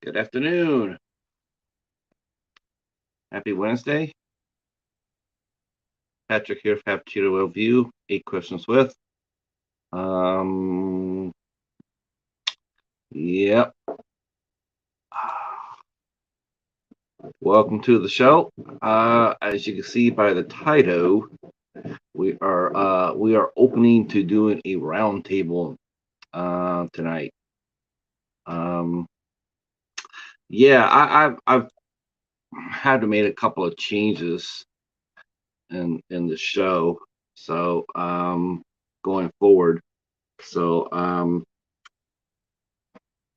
Good afternoon. Happy Wednesday. Patrick here for Happy Cheetah View. 8 questions with. Yep. Welcome to the show. As you can see by the title, we are opening to doing a roundtable tonight. I've had to make a couple of changes in the show, so going forward. So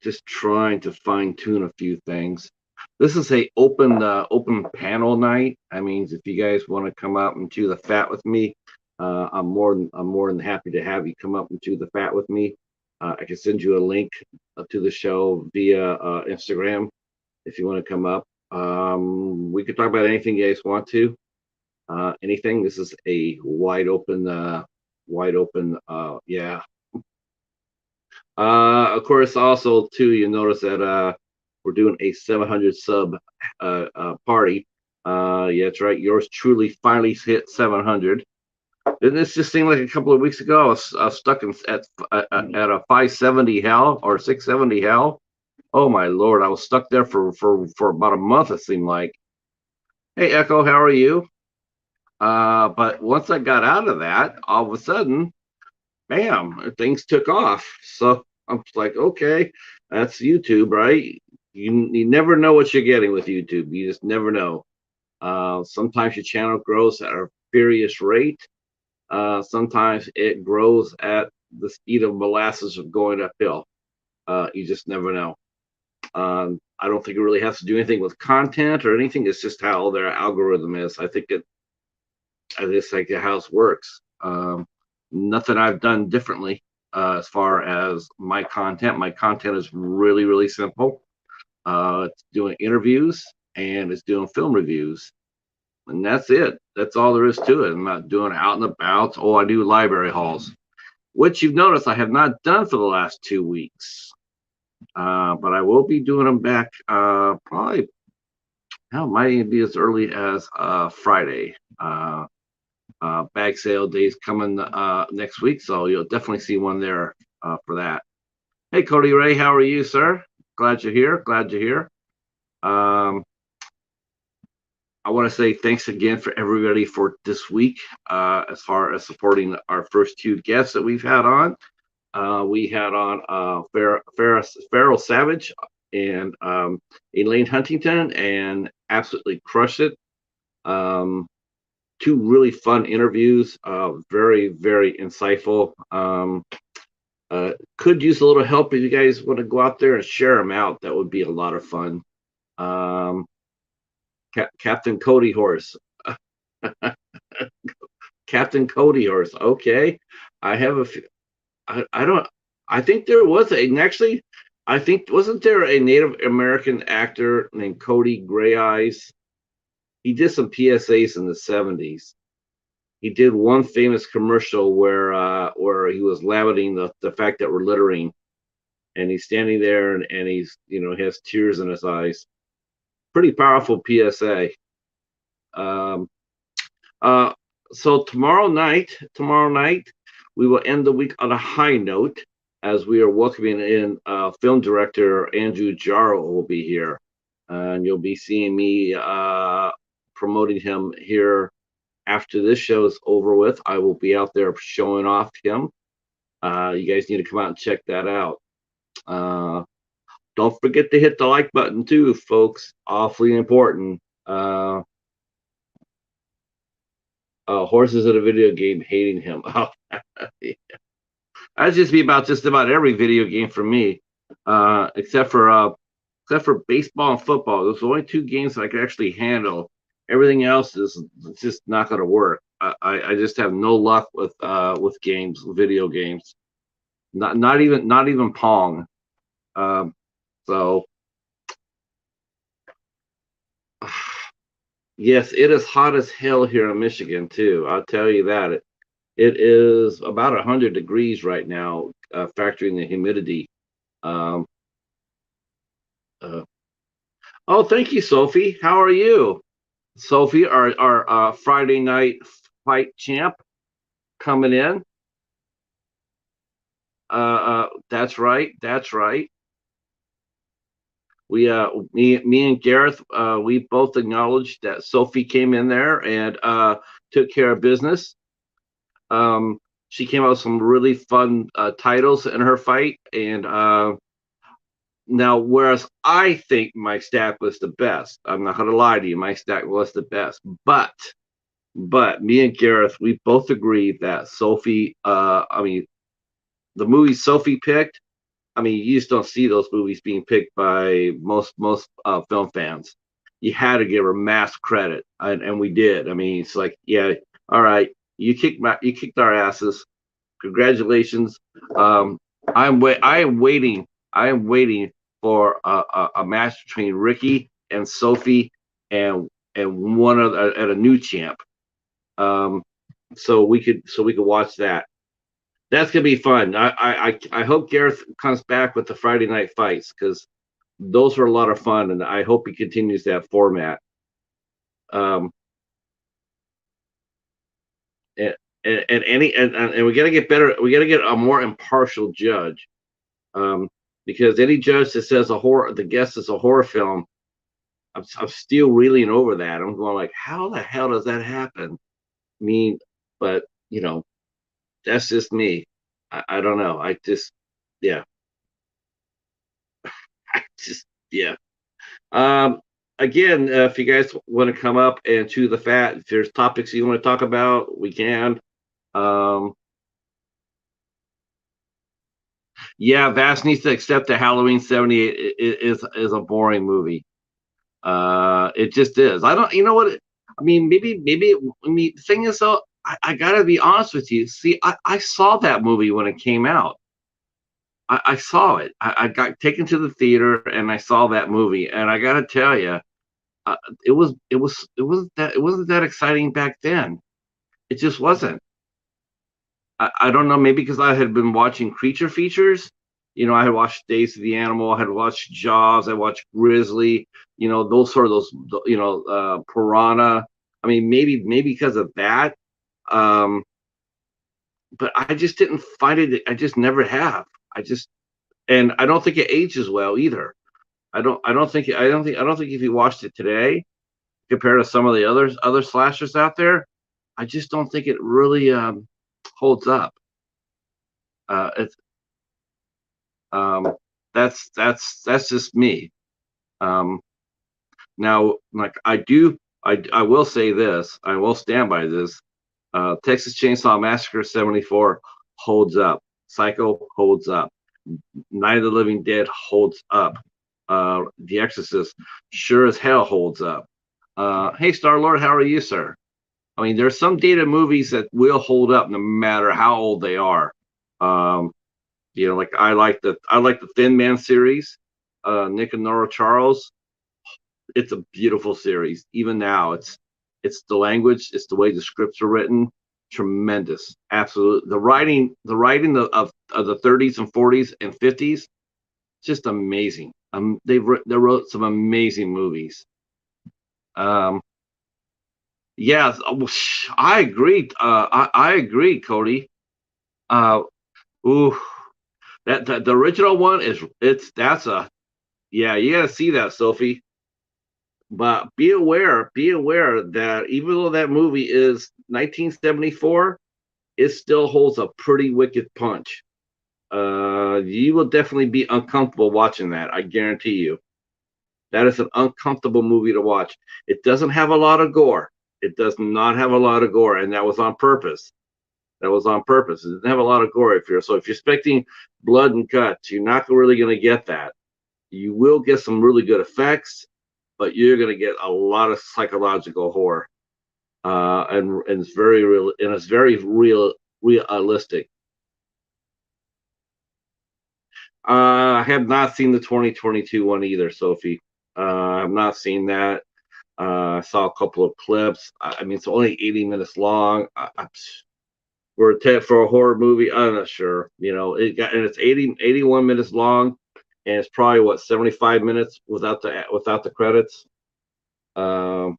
just trying to fine tune a few things. This is a open panel night. I mean, if you guys want to come out and chew the fat with me, I'm more than happy to have you come up and chew the fat with me. I can send you a link to the show via Instagram if you want to come up. We could talk about anything you guys want to. Anything. This is a wide open. Yeah. Of course, also too, you notice that we're doing a 700 sub party. Yeah, that's right. Yours truly finally hit 700. Didn't this just seem like a couple of weeks ago? I was stuck at a 570 hell or 670 hell. Oh my lord, I was stuck there for about a month. It seemed like. Hey Echo, how are you? But once I got out of that, all of a sudden, bam, things took off. So I'm like, okay, that's YouTube, right? You never know what you're getting with YouTube. You just never know. Sometimes your channel grows at a furious rate. Sometimes it grows at the speed of molasses of going uphill. You just never know. I don't think it really has to do anything with content or anything. It's just how their algorithm is. I think it's like how it works. Nothing I've done differently as far as my content. My content is really, really simple. It's doing interviews and it's doing film reviews. And that's it. That's all there is to it. I'm not doing out and about. Oh, I do library halls, which you've noticed I have not done for the last 2 weeks. But I will be doing them back probably, hell, might even be as early as Friday. Bag sale days coming next week, so you'll definitely see one there for that. Hey, Cody Ray, how are you, sir? Glad you're here. Glad you're here. I want to say thanks again for everybody for this week as far as supporting our first two guests that we've had on. We had on Farrell Savage and Elaine Huntington and absolutely crushed it. Two really fun interviews, very, very insightful. Could use a little help if you guys want to go out there and share them out. That would be a lot of fun. Captain Cody Horse. Captain Cody Horse. Okay. I have a few. I don't. I think there was actually. I think wasn't there a Native American actor named Cody Gray Eyes? He did some PSAs in the 70s. He did one famous commercial where he was lamenting the fact that we're littering, and he's standing there and he's has tears in his eyes. Pretty powerful PSA. Um, so tomorrow night, we will end the week on a high note as we are welcoming in film director Andrew Jarrow will be here, and you'll be seeing me promoting him here after this show is over with. I will be out there showing off him. You guys need to come out and check that out. Don't forget to hit the like button too, folks. Awfully important. Horses in a video game hating him. Yeah. That'd just be about every video game for me, except for baseball and football. Those are the only two games that I can actually handle. Everything else is just not going to work. I just have no luck with games, video games. Not even Pong. So yes, it is hot as hell here in Michigan too. I'll tell you that. It is about 100 degrees right now, factoring the humidity. Um, Oh, thank you, Sophie. How are you? Sophie, our Friday night fight champ coming in. That's right. That's right. Me and Gareth, we both acknowledged that Sophie came in there and took care of business. She came out with some really fun titles in her fight, and now, whereas I think my stack was the best, I'm not going to lie to you, my stack was the best, but me and Gareth, we both agreed that Sophie, I mean, the movie Sophie picked, I mean, you just don't see those movies being picked by most film fans. You had to give her mass credit, and we did. I mean, it's like, yeah, all right, you kicked our asses. Congratulations. Um, I am waiting. I am waiting for a match between Ricky and Sophie and one other and a new champ. Um, so we could watch that. That's gonna be fun. I hope Gareth comes back with the Friday night fights because those were a lot of fun, and I hope he continues that format. Um, and, and we got to get better. We got to get a more impartial judge. Um, because any judge that says the guest is a horror film, I'm still reeling over that. I'm going like, how the hell does that happen? I mean, but that's just me. I don't know. Yeah, I just, yeah. Um, Again, if you guys want to come up and chew the fat, if there's topics you want to talk about, we can. Um, yeah, Vass needs to accept that Halloween '78 is a boring movie. It just is. I don't. You know what? I mean, maybe. I mean, the thing is, though, I gotta be honest with you. See, I saw that movie when it came out. I saw it. I got taken to the theater and I saw that movie, and I gotta tell you, uh, it wasn't that exciting back then. It just wasn't. I don't know, maybe because I had been watching creature features. I had watched Days of the Animal, I had watched Jaws, I watched Grizzly, those sort of Piranha. I mean, maybe because of that. Um, but I just didn't find it. I just never have. And I don't think it ages well either. I don't think if you watched it today compared to some of the other slashers out there, I just don't think it really holds up. It's um, that's just me. Um, Now, like I will say this. I will stand by this. Texas Chainsaw Massacre '74 holds up. Psycho holds up. Night of the Living Dead holds up. The Exorcist sure as hell holds up. Hey, Star Lord, how are you, sir? I mean, there's some dated movies that will hold up no matter how old they are. Um, like I like the Thin Man series. Nick and Nora Charles. It's a beautiful series. Even now, it's the language, it's the way the scripts are written. Tremendous, absolute. The writing of the 30s and 40s and 50s, just amazing. They wrote some amazing movies. Um, yeah, I agree. I agree, Cody. Uh, ooh, that the original one is it's that's a yeah. You gotta see that, Sophie. But be aware that even though that movie is 1974, it still holds a pretty wicked punch. You will definitely be uncomfortable watching that. I guarantee you. That is an uncomfortable movie to watch. It doesn't have a lot of gore. It does not have a lot of gore, and that was on purpose. That was on purpose. It didn't have a lot of gore. If you're expecting blood and guts, you're not really going to get that. You will get some really good effects, but you're going to get a lot of psychological horror, and it's very real, and it's very realistic. I have not seen the 2022 one either, Sophie. I've not seen that. I saw a couple of clips. I mean, it's only 80 minutes long. For a horror movie, I'm not sure. And it's 81 minutes long, and it's probably what 75 minutes without the credits. Um,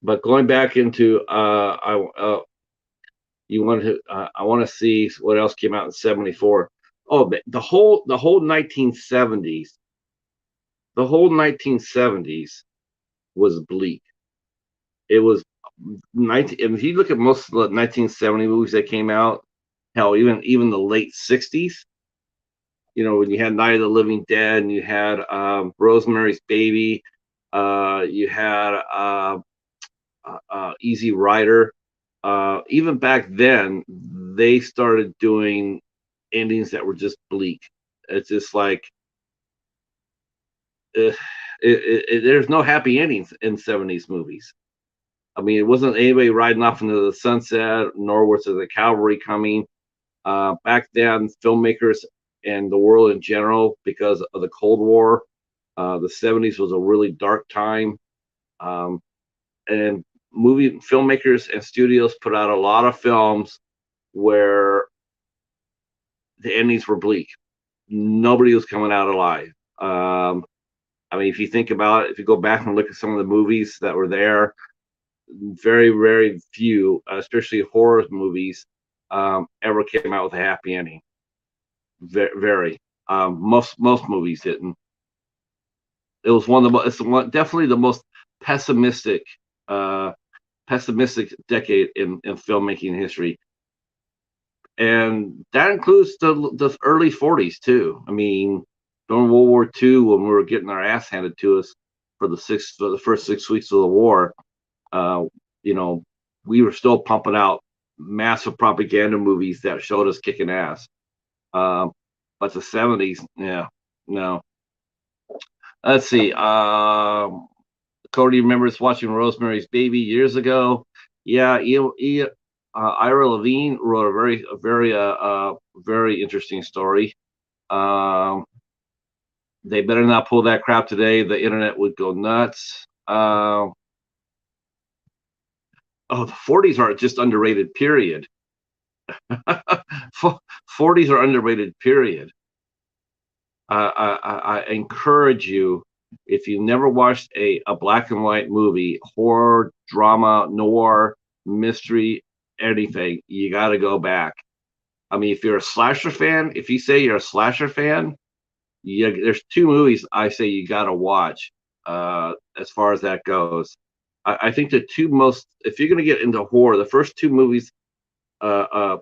but going back into I want to see what else came out in '74. Oh, the whole 1970s, the whole 1970s was bleak. It was 19. If you look at most of the 1970 movies that came out, hell, even the late '60s. When you had Night of the Living Dead, and you had Rosemary's Baby, you had Easy Rider. Even back then, they started doing endings that were just bleak. It's just like uh, there's no happy endings in '70s movies. I mean, it wasn't anybody riding off into the sunset, nor was it the cavalry coming. Back then, filmmakers and the world in general, because of the Cold War, the '70s was a really dark time. Um, and movie filmmakers and studios put out a lot of films where the endings were bleak. Nobody was coming out alive. I mean, if you think about it, if you go back and look at some of the movies that were there, very, very few, especially horror movies, ever came out with a happy ending. Very. Most movies didn't. It was one of the definitely the most pessimistic uh, pessimistic decade in filmmaking history, and that includes the early '40s too. I mean, during World War II, when we were getting our ass handed to us for the first 6 weeks of the war, uh, you know, we were still pumping out massive propaganda movies that showed us kicking ass. Um, but the '70s, yeah, no. Let's see. Cody remembers watching Rosemary's Baby years ago. Yeah, Ira Levine wrote very interesting story. Um, they better not pull that crap today. The internet would go nuts. Oh, the '40s are just underrated. Period. '40s are underrated. Period. I encourage you, if you never watched a black and white movie, horror, drama, noir, mystery, anything, you got to go back. I mean, if you're a slasher fan, if you say you're a slasher fan, there's two movies I say you got to watch. As far as that goes, I think the two most, if you're going to get into horror, the first two movies, uh, uh,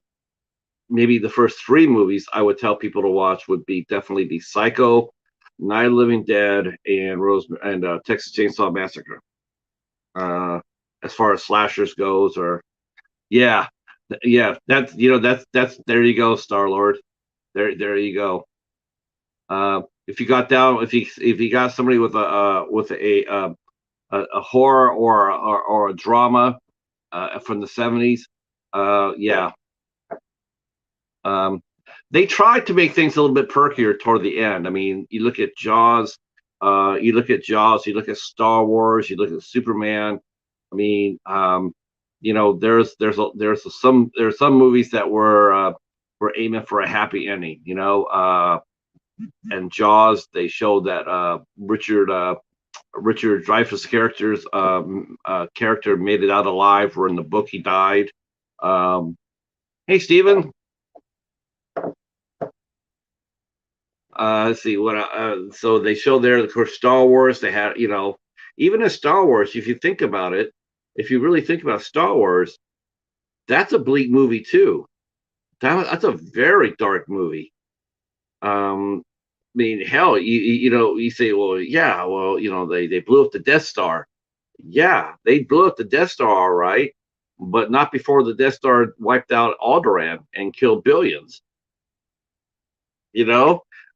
maybe the first three movies I would tell people to watch would be definitely be Psycho, Night of the Living Dead, and Texas Chainsaw Massacre. Uh, as far as slashers goes, or yeah, yeah, that's there you go, Star Lord. There you go. If you got down, if you got somebody with a horror or a drama from the '70s, yeah, Um, they tried to make things a little bit perkier toward the end. I mean, you look at Jaws, you look at Star Wars, you look at Superman. I mean, there's some movies that were aiming for a happy ending. And Jaws, they showed that Richard Dreyfuss character made it out alive, where in the book he died. Hey, Steven. Let's see what. So they showed there, of course, Star Wars. They had, even in Star Wars, if you think about it, if you really think about Star Wars, that's a bleak movie too. That's a very dark movie. Um, I mean, hell, you say, well, yeah, well, they blew up the Death Star. Yeah, they blew up the Death Star, all right, but not before the Death Star wiped out Alderaan and killed billions.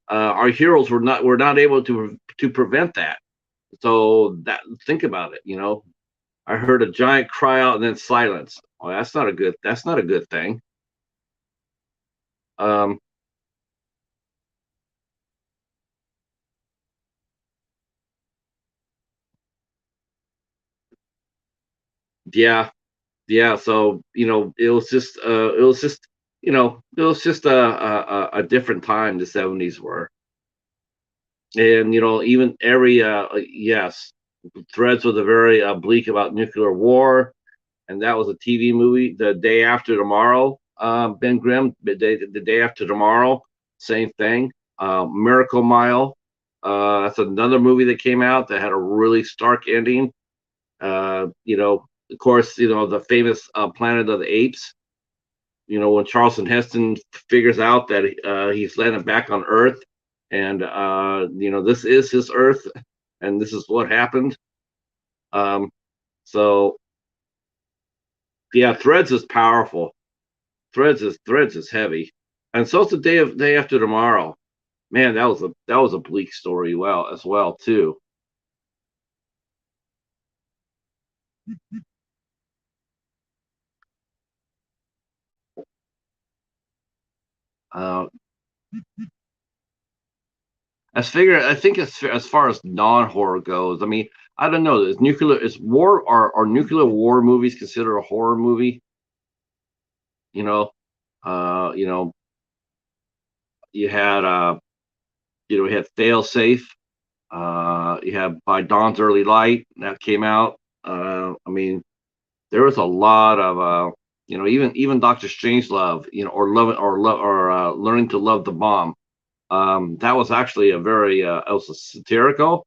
Our heroes were not able to prevent that. So that think about it. I heard a giant cry out and then silence. Oh, that's not a good thing. Um, yeah, yeah. So it was just it was just a different time. The '70s were, and even every yes, Threads was a very bleak about nuclear war, and that was a TV movie. The Day After Tomorrow, Ben Grimm, the day After Tomorrow, same thing. Miracle Mile, that's another movie that came out that had a really stark ending. Of course, the famous Planet of the Apes. When Charlton Heston figures out that he's landed back on Earth, and this is his Earth, and this is what happened. Um, so yeah, Threads is powerful. Threads is heavy, and so it's the Day After Tomorrow. Man, that was a bleak story, as well too. Uh, I think as far as non horror goes, I mean, I don't know. Is war are nuclear war movies considered a horror movie? You know, uh, you know, you had we had Fail Safe. You had By Dawn's Early Light that came out. I mean, there was a lot of even Doctor Strangelove, or Learning to Love the Bomb. That was actually it was a satirical,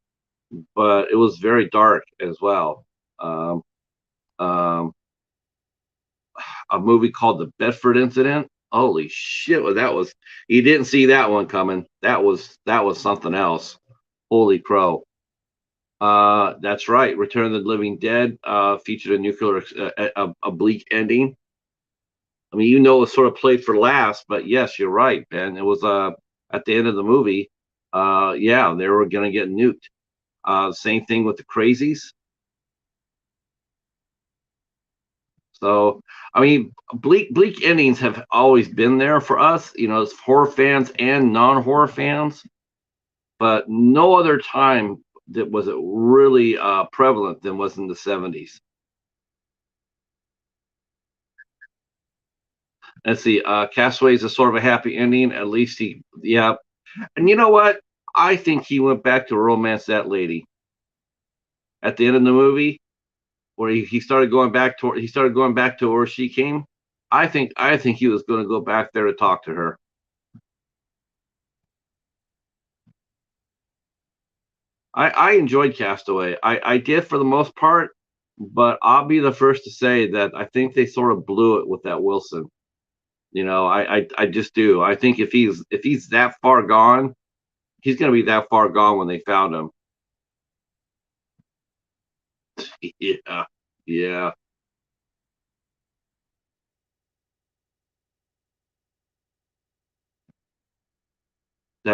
but it was very dark as well. Um, um, a movie called The Bedford Incident. Holy shit! That was you didn't see that one coming. That was something else. Holy crow! That's right. Return of the Living Dead featured a nuclear a bleak ending. I mean, it was sort of played for laughs, but yes, you're right, Ben. It was at the end of the movie. Yeah, they were gonna get nuked. Same thing with the Crazies. So, I mean, bleak endings have always been there for us, as horror fans and non-horror fans. But no other time that was it really prevalent than was in the '70s. Let's see, Castaway is a sort of a happy ending. At least yeah. And you know what? I think he went back to romance that lady at the end of the movie, where he started going back to where she came. I think he was going to go back there to talk to her. I enjoyed Castaway. I did for the most part, but I'll be the first to say that I think they sort of blew it with that Wilson. I just do. I think if he's that far gone, he's going to be that far gone when they found him. Yeah, yeah. That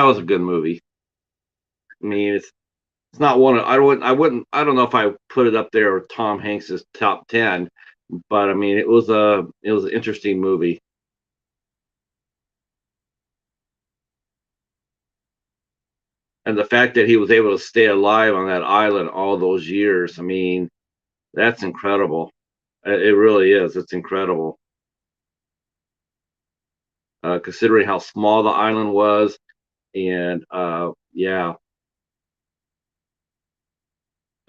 was a good movie. I mean, it's not one of I don't know if I put it up there with Tom Hanks's top 10, but I mean it was an interesting movie. And the fact that he was able to stay alive on that island all those years, I mean, that's incredible. It really is. It's incredible. Considering how small the island was, and yeah.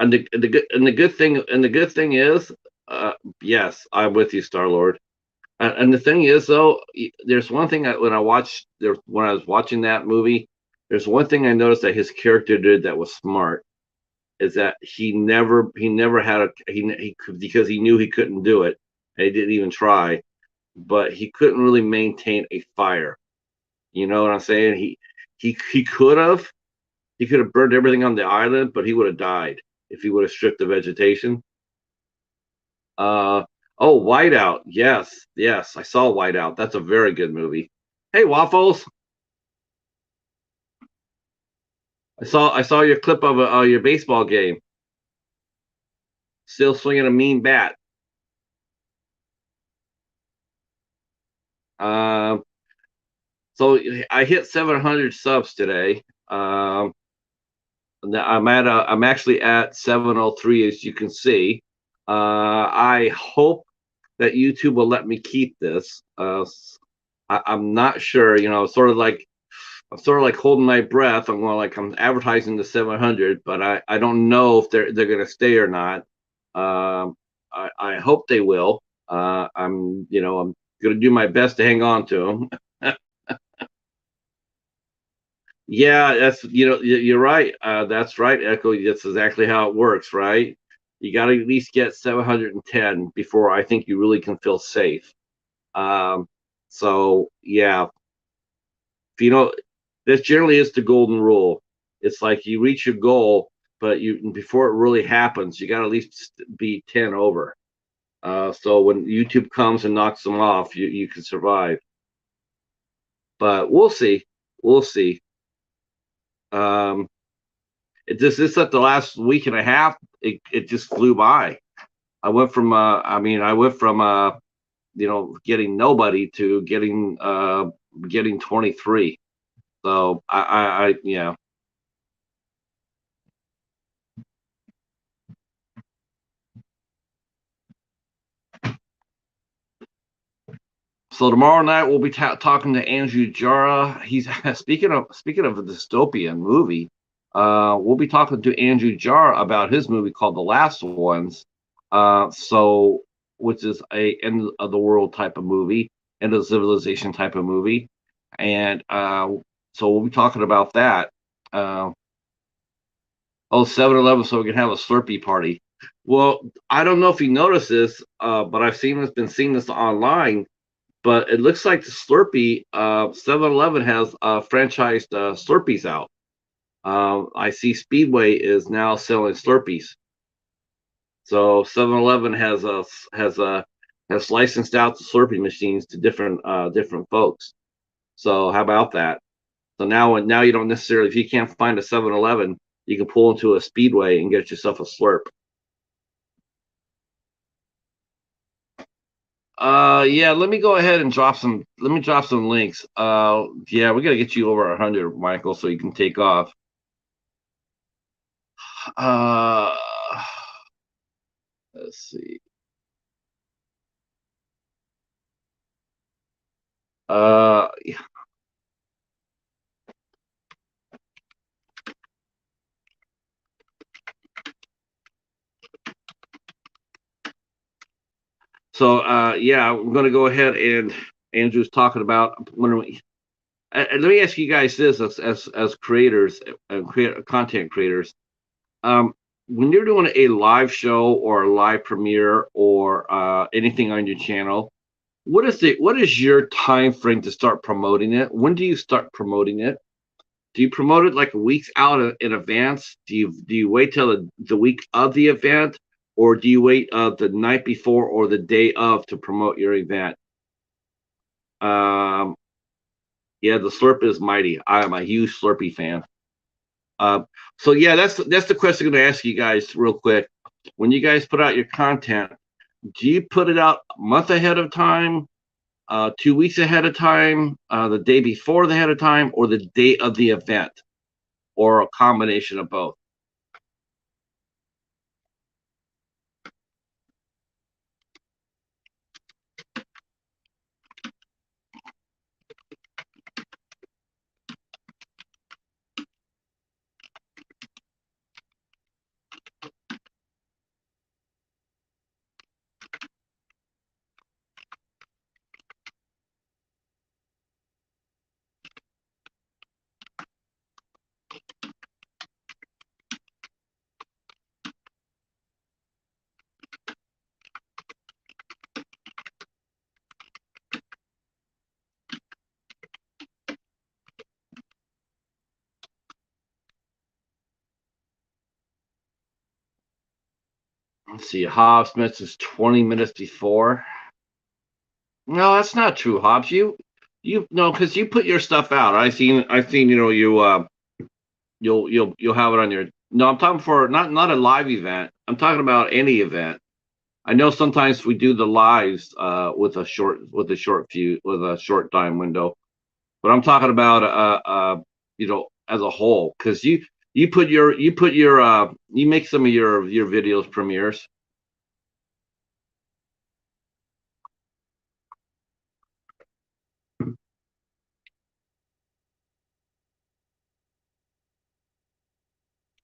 And the good thing is, uh yes, I'm with you, Star Lord. And the thing is, though, there's one thing when I was watching that movie, there's one thing I noticed that his character did that was smart, is that he never had he could, because he knew he couldn't do it, and he didn't even try, but he couldn't really maintain a fire. You know what I'm saying? He could have burned everything on the island, but he would have died if he would have stripped the vegetation. Uh oh, Whiteout. Yes, yes, I saw Whiteout. That's a very good movie. Hey, Waffles. I saw your clip of your baseball game. Still swinging a mean bat. Um, so I hit 700 subs today. I'm actually at 703, as you can see. I hope that YouTube will let me keep this. I'm not sure. I'm sort of like holding my breath. I'm advertising the 700, but I don't know if they're going to stay or not. I hope they will. I'm going to do my best to hang on to them. Yeah, you're right. That's right, Echo. That's exactly how it works, right? You got to at least get 710 before I think you really can feel safe. Um, so yeah, if you know, this generally is the golden rule. It's like you reach your goal, but you before it really happens, you got to at least be 10 over. So when YouTube comes and knocks them off, you can survive. But we'll see. We'll see. Um, it's like the last week and a half, it just flew by. I went from getting nobody to getting 23. So I yeah. So tomorrow night we'll be talking to Andrew Jara. He's speaking of a dystopian movie. We'll be talking to Andrew Jara about his movie called The Last Ones. So which is a end of the world type of movie, end of civilization type of movie, and so we'll be talking about that. Uh, 7-Eleven, so we can have a Slurpee party. Well, I don't know if you noticed this, but been seeing this online. But it looks like the Slurpee, 7-Eleven has franchised Slurpees out. I see Speedway is now selling Slurpees. So 7-Eleven has licensed out the Slurpee machines to different folks. So how about that? So now you don't necessarily, if you can't find a 7-Eleven, you can pull into a Speedway and get yourself a Slurp. Yeah, let me go ahead and drop some links. Yeah, we gotta get you over 100, Michael, so you can take off. Uh, let's see. Yeah. So yeah, I'm gonna go ahead and Andrew's talking about let me ask you guys this as creators, content creators. Um, when you're doing a live show or a live premiere or anything on your channel, what is your time frame to start promoting it? When do you start promoting it? Do you promote it like weeks out in advance? Do you wait till the week of the event, or do you wait the night before or the day of to promote your event? Um, yeah, the Slurp is mighty. I am a huge Slurpee fan. Uh, so yeah, that's the question I'm going to ask you guys real quick. When you guys put out your content, do you put it out a month ahead of time, 2 weeks ahead of time, the day before the ahead of time, or the day of the event, or a combination of both? Let's see, Hobbs misses 20 minutes before. No, that's not true, Hobbs. You no, because you put your stuff out. I seen. You'll have it on your. No, I'm talking for not a live event. I'm talking about any event. I know sometimes we do the lives with a short time window, but I'm talking about as a whole, because you make some of your videos premieres.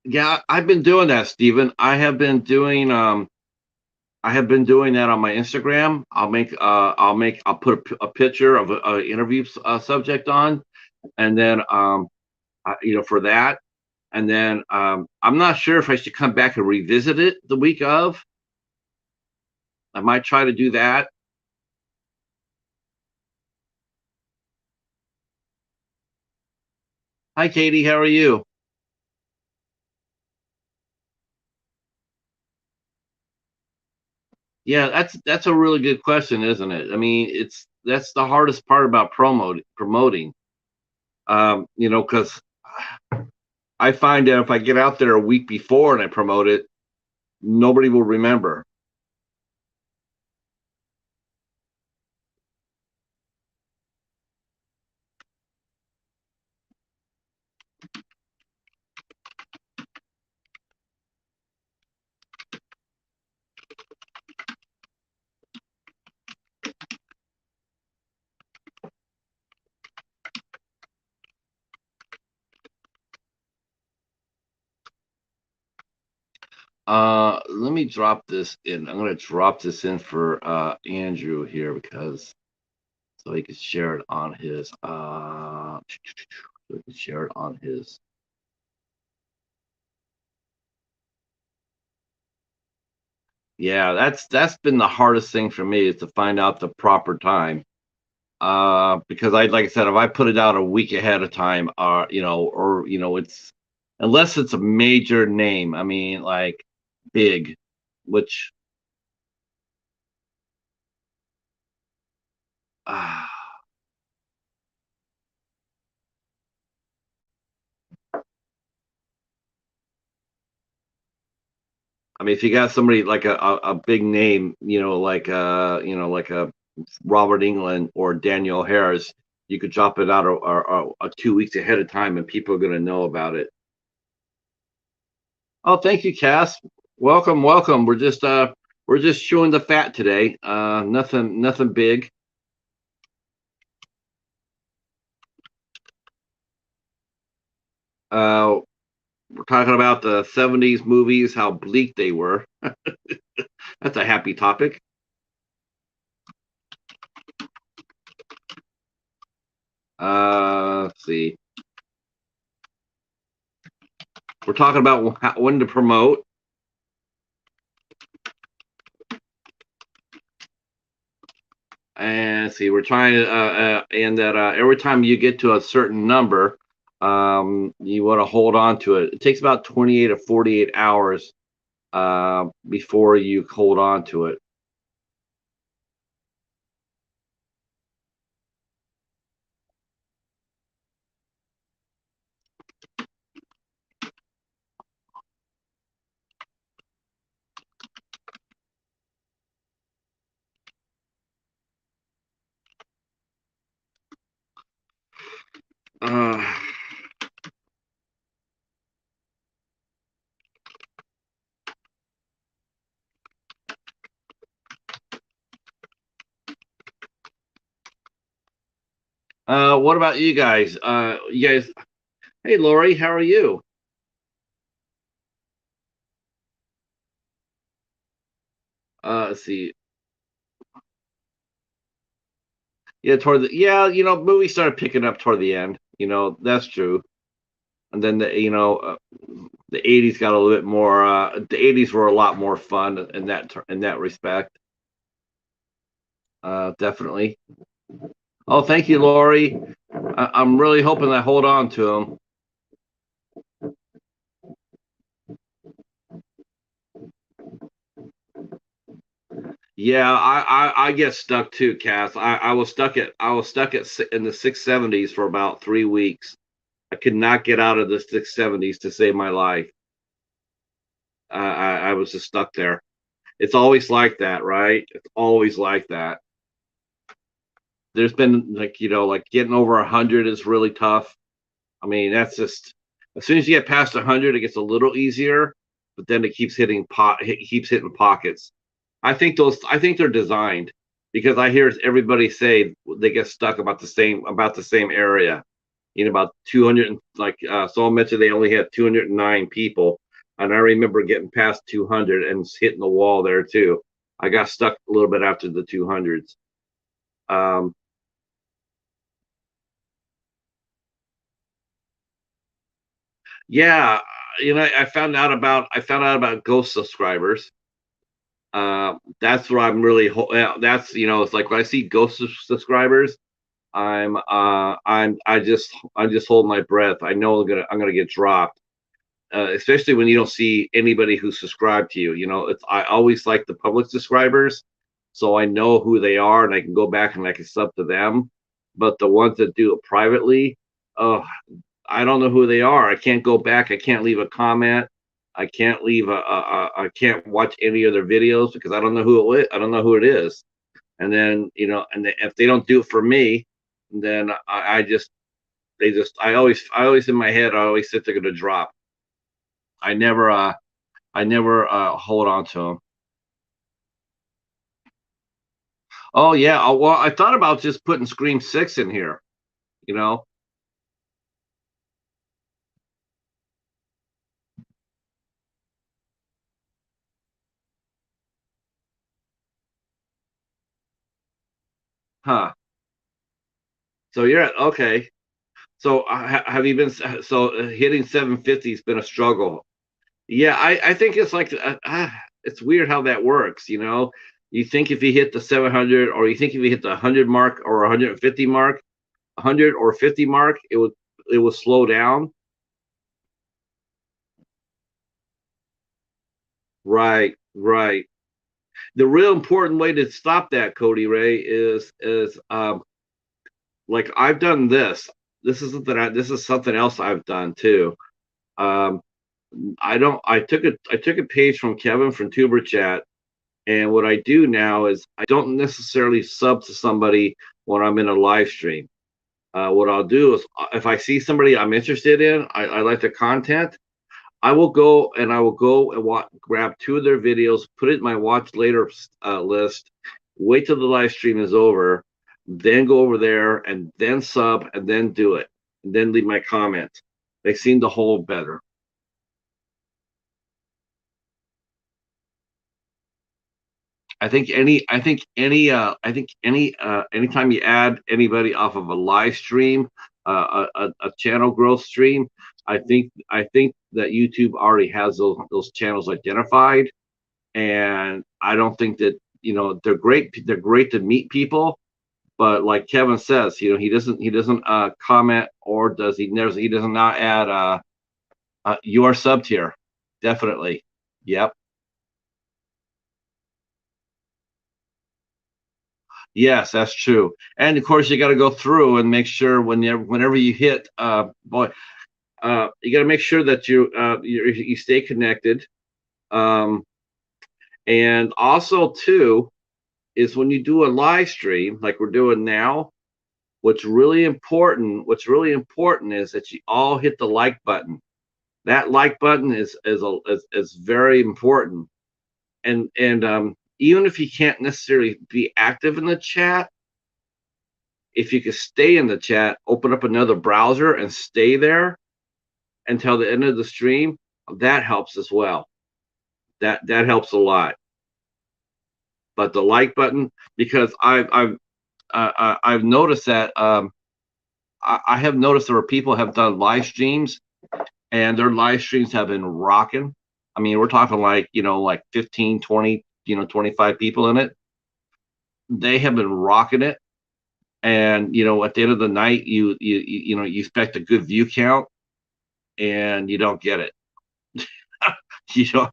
Yeah, I've been doing that, Stephen. I have been doing that on my Instagram. I'll put a picture of a interview subject on, and then for that, and then I'm not sure if I should come back and revisit it the week of. I might try to do that. Hi, Katie. How are you? Yeah, that's a really good question, isn't it? I mean, it's that's the hardest part about promoting. Because I find that if I get out there a week before and I promote it, nobody will remember. Let me drop this in. I'm gonna drop this in for Andrew here because so he can share it on his so he can share it on his. Yeah, that's been the hardest thing for me is to find out the proper time. Because like I said, if I put it out a week ahead of time, or it's unless it's a major name. I mean, like big, which uh, I mean, if you got somebody like a big name, like a Robert England or Daniel Harris, you could drop it out a 2 weeks ahead of time, and people are going to know about it. Oh, thank you, Cass. Welcome, welcome. We're just showing the fat today. Nothing big. Uh, we're talking about the '70s movies, how bleak they were. That's a happy topic. Let's see. We're talking about when to promote. And see, we're trying to, and that every time you get to a certain number, you want to hold on to it. It takes about 28 to 48 hours before you hold on to it. Uh, what about you guys? Hey, Lori, how are you? Let's see. Yeah, movies started picking up toward the end. That's true. And then the '80s got a little bit more. The '80s were a lot more fun in that respect. Definitely. Oh, thank you, Lori. I'm really hoping I hold on to them. Yeah, I get stuck too, Cass. I was stuck in the 670s for about 3 weeks. I could not get out of the 670s to save my life. I was just stuck there. It's always like that, right? It's always like that. There's been like getting over 100 is really tough. I mean, that's just as soon as you get past 100, it gets a little easier, but then it keeps hitting pockets. I think they're designed because I hear everybody say they get stuck about the same area. about 200, like Saul mentioned, they only had 209 people, and I remember getting past 200 and hitting the wall there too. I got stuck a little bit after the 200s. Um, yeah, I found out about ghost subscribers. That's what I'm really. That's it's like when I see ghost subscribers, I just hold my breath. I know I'm gonna get dropped, especially when you don't see anybody who's subscribed to you. I always like the public subscribers, so I know who they are and I can go back and I can sub to them. But the ones that do it privately, oh, I don't know who they are. I can't go back. I can't leave a comment. I can't watch any of their videos because I don't know who it is. I don't know who it is. And then if they don't do it for me, then I just they just I always in my head I always think they're gonna drop. I never hold on to them. Oh yeah. Well, I thought about just putting Scream 6 in here. You know, huh? So you're okay. So have you been hitting 750 has been a struggle? Yeah, I think it's like it's weird how that works. You think if you hit the 700, or you think if you hit the 100 mark or 150 mark, 100 or 50 mark, it would slow down. Right, right. The real important way to stop that, Cody Ray, is like I've done this. This is something else I've done too. Um, I don't. I took a page from Kevin from Tuber Chat, and what I do now is I don't necessarily sub to somebody when I'm in a live stream. What I'll do is if I see somebody I'm interested in, I like their content. I will go and grab two of their videos, put it in my watch later list, wait till the live stream is over, then go over there and then sub and then do it, and then leave my comments. They seem to hold better. Anytime you add anybody off of a live stream, a channel growth stream, I think that YouTube already has those channels identified, and I don't think that they're great. They're great to meet people, but like Kevin says, he doesn't comment, or he does not add your sub tier. Definitely. Yep. Yes, that's true. And of course, you got to go through and make sure whenever you hit, you got to make sure that you stay connected. Um, and also, too, is when you do a live stream like we're doing now. What's really important is that you all hit the like button. That like button is very important. And even if you can't necessarily be active in the chat, if you could stay in the chat, open up another browser and stay there until the end of the stream, that helps as well. That helps a lot. But the like button, because I've noticed that I have noticed there are people have done live streams, and their live streams have been rocking. I mean, we're talking like 15, 20, 25 people in it. They have been rocking it, and at the end of the night, you expect a good view count, and you don't get it. you know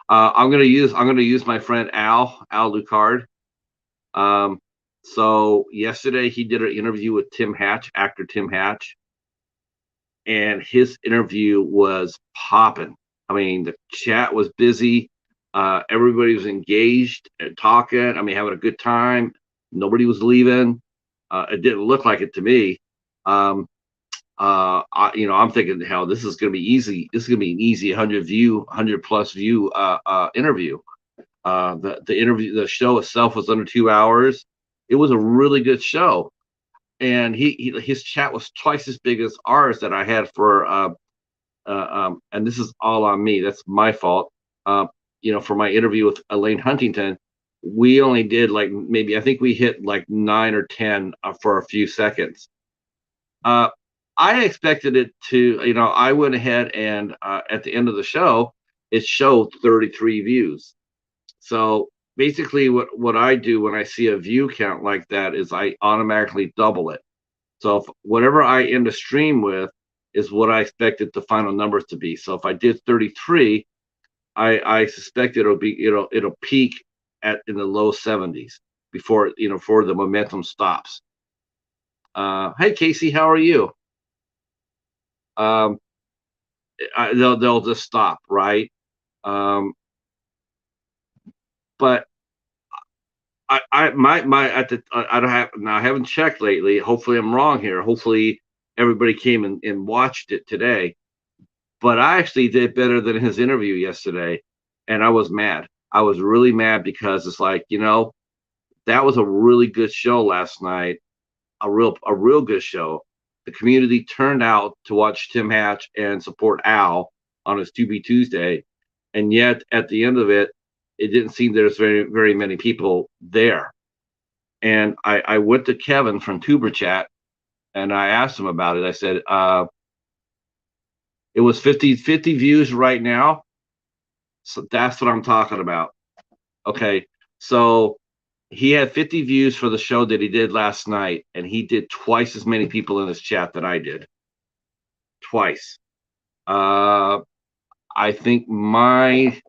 I'm gonna use my friend Al Lucard. So yesterday he did an interview with Tim Hatch, actor Tim Hatch, and his interview was popping. I mean, the chat was busy. Everybody was engaged and talking. I mean, having a good time. Nobody was leaving. It didn't look like it to me. I'm thinking, hell, this is going to be easy. This is going to be an easy 100 plus view interview. The show itself was under 2 hours. It was a really good show, and his chat was twice as big as ours that I had for and this is all on me. That's my fault. Uh, for my interview with Elaine Huntington, we only did like maybe I think we hit like 9 or 10 for a few seconds. Uh, I expected it to, I went ahead and at the end of the show, it showed 33 views. So basically, what I do when I see a view count like that is I automatically double it. So if whatever I end a stream with is what I expected the final numbers to be. So if I did 33, I suspect it'll peak in the low 70s before the momentum stops. Hey Casey, how are you? Um, they'll just stop, right? Um, but I don't have now. I haven't checked lately. Hopefully, I'm wrong here. Hopefully, everybody came and watched it today. But I actually did better than his interview yesterday, and I was mad. I was really mad because it's like that was a really good show last night. A real good show. The community turned out to watch Tim Hatch and support Al on his 2B Tuesday, and yet at the end of it, it didn't seem there's very very many people there. And I went to Kevin from Tuber Chat and I asked him about it. I said, it was 50 views right now. So that's what I'm talking about. Okay. So he had 50 views for the show that he did last night, and he did twice as many people in his chat that I did. Twice. I think my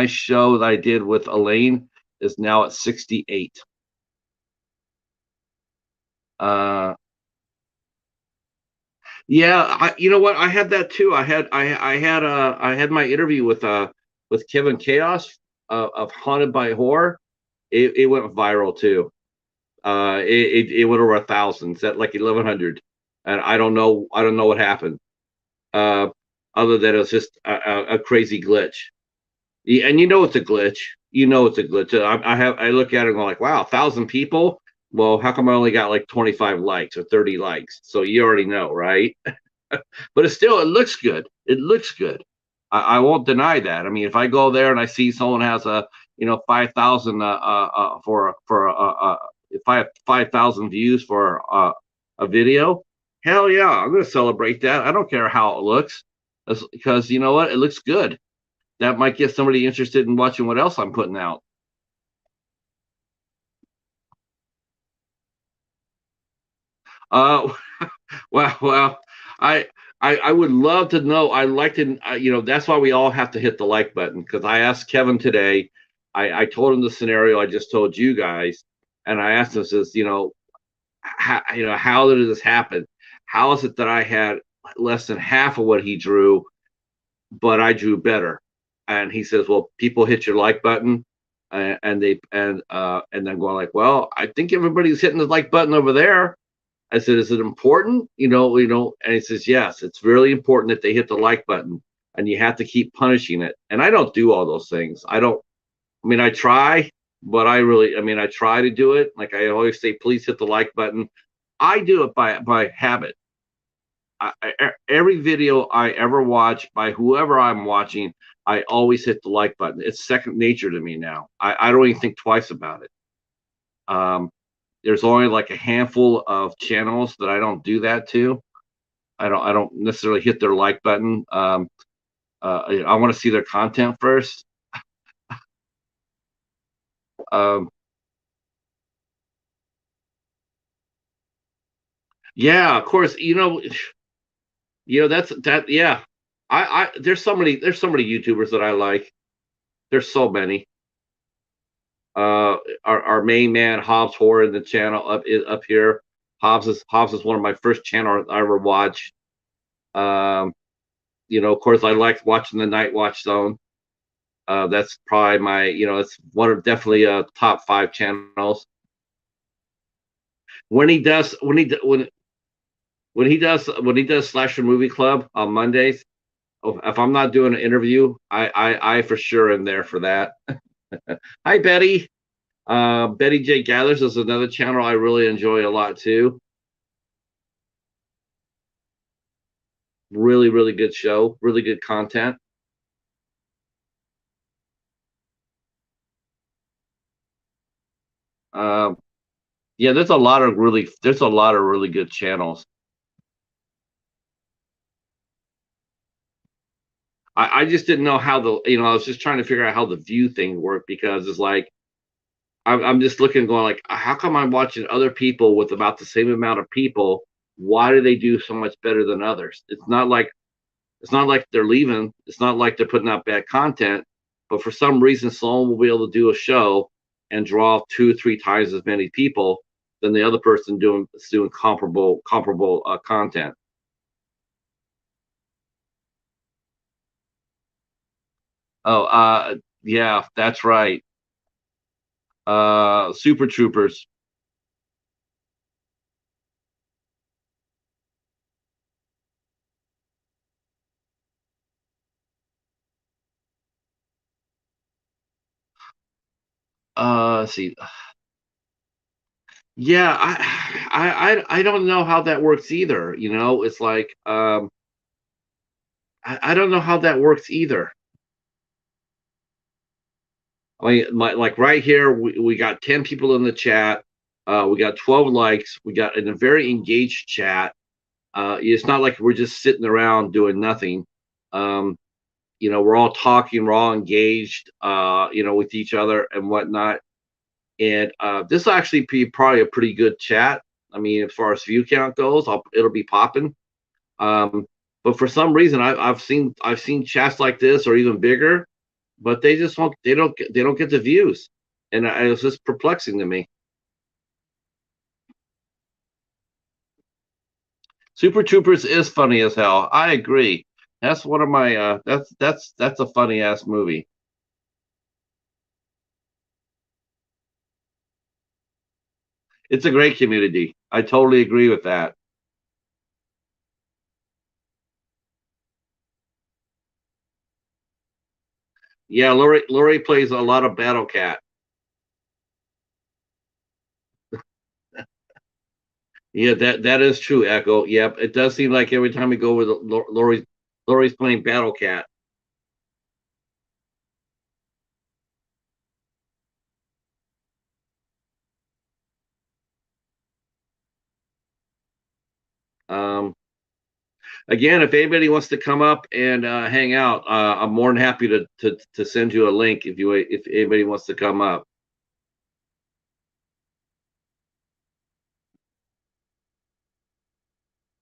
show that I did with Elaine is now at 68. Yeah, you know what? I had that too. I had my interview with Kevin Chaos of Haunted by Horror. It went viral too. It went over 1,000. It's at like 1,100, and I don't know what happened. Uh, Other than it was just a crazy glitch. Yeah, and it's a glitch. It's a glitch. I look at it and go like, wow, 1,000 people. Well, how come I only got like 25 likes or 30 likes? So you already know, right? But it looks good. It looks good. I won't deny that. I mean, if I go there and I see someone has a 5,000 for 5,000 views for a video, hell yeah, I'm going to celebrate that. I don't care how it looks, because you know what, it looks good. That might get somebody interested in watching what else I'm putting out. Uh, well, I, I would love to know. I like to, that's why we all have to hit the like button. Because I asked Kevin today, I told him the scenario I just told you guys, and I asked him, says, how did this happen? How is it that I had less than half of what he drew, but I drew better? And he says, well, people hit your like button, and then going like, well, I think everybody's hitting the like button over there. I said, is it important? And he says, yes, it's really important that they hit the like button, and you have to keep punishing it. And I don't do all those things. I try, but I try to do it. Like I always say, please hit the like button. I do it by habit. Every video I ever watch by whoever I'm watching, I always hit the like button. It's second nature to me now. I don't even think twice about it. There's only like a handful of channels that I don't do that to. I don't necessarily hit their like button. I want to see their content first. Um, yeah, of course. That's that. Yeah, there's so many YouTubers that I like. There's so many. Our main man Hobbs Horror in the channel up here. Hobbs is one of my first channels I ever watched. Of course, I like watching the Night Watch Zone. That's probably it's one of definitely top 5 channels. When he does Slasher Movie Club on Mondays, if I'm not doing an interview, I for sure am there for that. Hi Betty. Betty J Gathers is another channel I really enjoy a lot too. Really, really good show. Really good content. Um, yeah, there's a lot of really good channels. I just didn't know how I was just trying to figure out how the view thing worked because it's like I'm just looking, going like, how come I'm watching other people with about the same amount of people? Why do they do so much better than others? It's not like they're leaving. It's not like they're putting out bad content, but for some reason, someone will be able to do a show and draw 2 or 3 times as many people than the other person doing comparable content. Oh, yeah, that's right. Super Troopers. Let's see. Yeah, I don't know how that works either. It's like I don't know how that works either. I mean, like right here, we got 10 people in the chat. We got 12 likes. We got in a very engaged chat. It's not like we're just sitting around doing nothing. Um, we're all talking, we're all engaged, with each other and whatnot. And this will actually be probably a pretty good chat. I mean, as far as view count goes, it'll be popping. Um, but for some reason, I've seen chats like this or even bigger, but they just won't. They don't get the views, and it was just perplexing to me. Super Troopers is funny as hell. I agree. That's one of my. That's a funny ass movie. It's a great community. I totally agree with that. Yeah, Lori plays a lot of Battle Cat. Yeah, that is true, Echo. Yep, it does seem like every time we go with Lori's playing Battle Cat. Um, Again, if anybody wants to come up and hang out, I'm more than happy to send you a link if anybody wants to come up.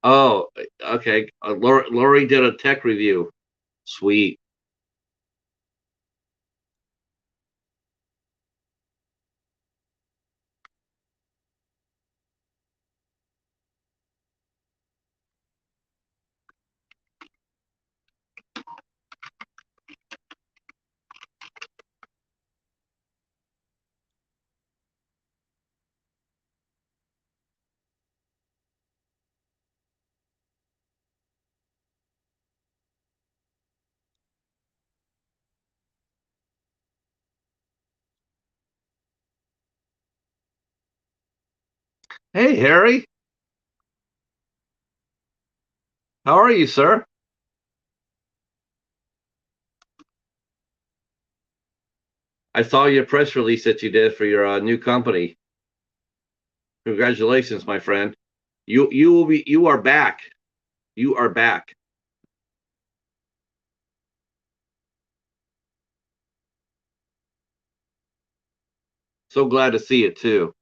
Oh, okay. Lori did a tech review. Sweet. Hey, Harry, how are you, sir? I saw your press release that you did for your new company. Congratulations, my friend. You are back. You are back. So glad to see it too.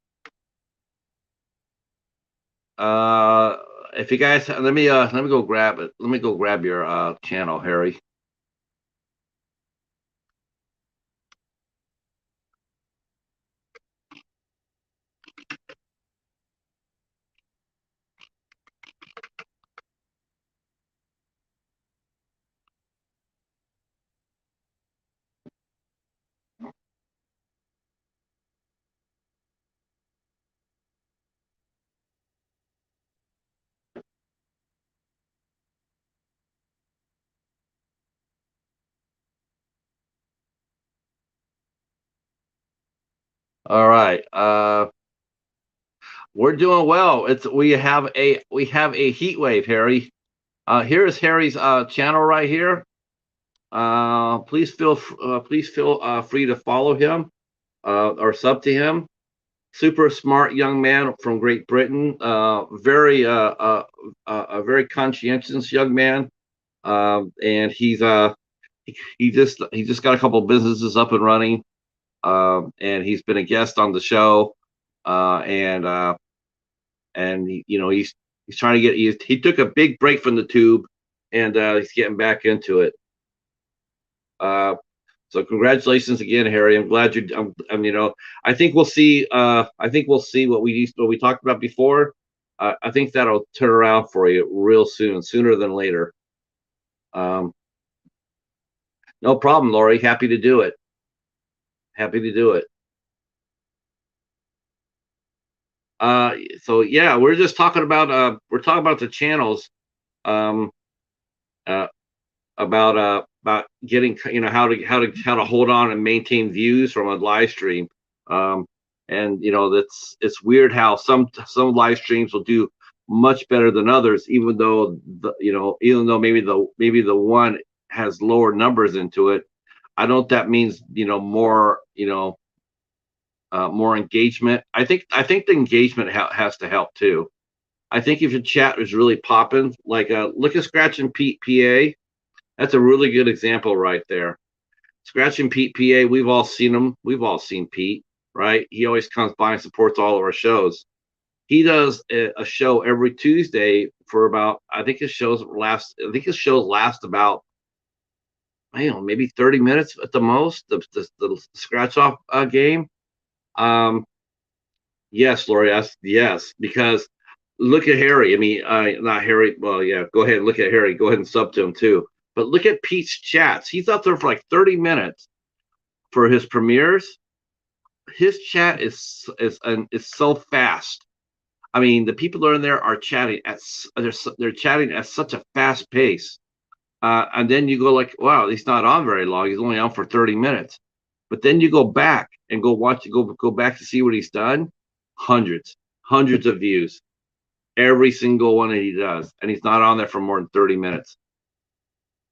Uh, if you guys let me go grab it. Let me go grab your channel, Harry. All right. We're doing well. We have a heat wave, Harry. Here is Harry's channel right here. Please feel free to follow him or sub to him. Super smart young man from Great Britain. A very conscientious young man. And he just got a couple of businesses up and running. And he's been a guest on the show. And he's trying to he took a big break from the tube, and he's getting back into it. So congratulations again, Harry. I'm glad I think we'll see. I think we'll see what we talked about before. I think that'll turn around for you real soon, sooner than later. No problem, Lori. Happy to do it. Happy to do it. So yeah, we're just talking about the channels, um, about getting how to hold on and maintain views from a live stream. And it's weird how some live streams will do much better than others, even though maybe the one has lower numbers into it. I don't that means more more engagement. I think the engagement has to help too. I think if your chat is really popping, like look at Scratch and Pete PA. That's a really good example right there. Scratch and Pete PA, we've all seen him. We've all seen Pete, right? He always comes by and supports all of our shows. He does a show every Tuesday for about, I think his shows last about, maybe 30 minutes at the most, the scratch off game. Yes, Lori, yes, because look at Harry. I mean, not Harry. Well, yeah, go ahead and look at Harry. Go ahead and sub to him too. But look at Pete's chats. He's out there for like 30 minutes for his premieres. His chat is so fast. I mean, the people that are in there are chatting they're chatting at such a fast pace. And then you go like, wow, he's not on very long. He's only on for 30 minutes. But then you go back and go back to see what he's done. Hundreds of views. Every single one that he does. And he's not on there for more than 30 minutes.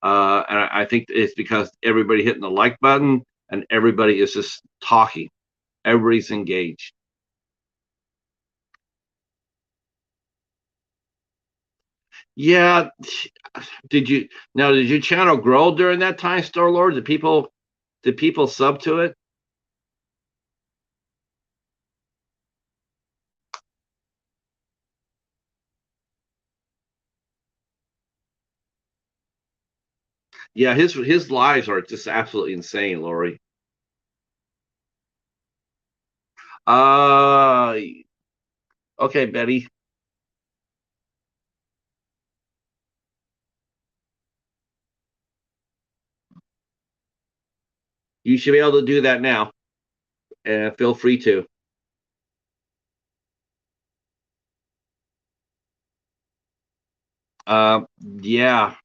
And I think it's because everybody hitting the like button and everybody is just talking. Everybody's engaged. Yeah. Did your channel grow during that time, Star Lord? Did people sub to it? Yeah, his lives are just absolutely insane, Lori. Okay, Betty. You should be able to do that now. And feel free to. Yeah.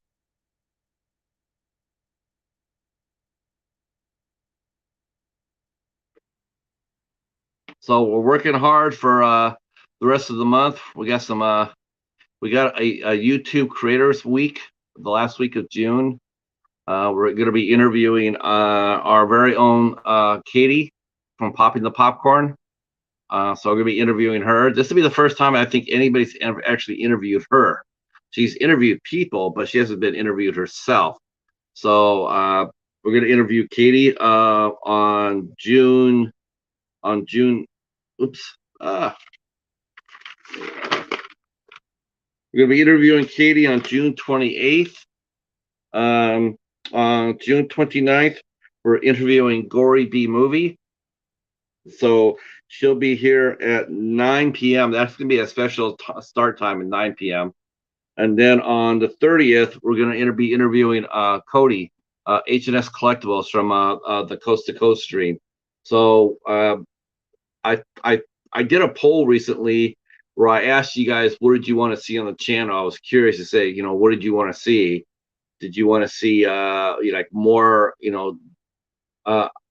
So we're working hard for the rest of the month. We got a YouTube Creators Week, the last week of June. We're going to be interviewing our very own Katie from Popping the Popcorn. So we're going to be interviewing her. This will be the first time I think anybody's ever actually interviewed her. She's interviewed people, but she hasn't been interviewed herself. So we're going to interview Katie on June. Oops. We're going to be interviewing Katie on June 28th. On June 29th, we're interviewing Gory B Movie. So she'll be here at 9 p.m. That's going to be a special start time at 9 p.m. And then on the 30th, we're going to be interviewing Cody, H&S Collectibles from the Coast to Coast stream. So I did a poll recently where I asked you guys, what did you want to see on the channel? I was curious to say, what did you want to see? Did you want to see like more,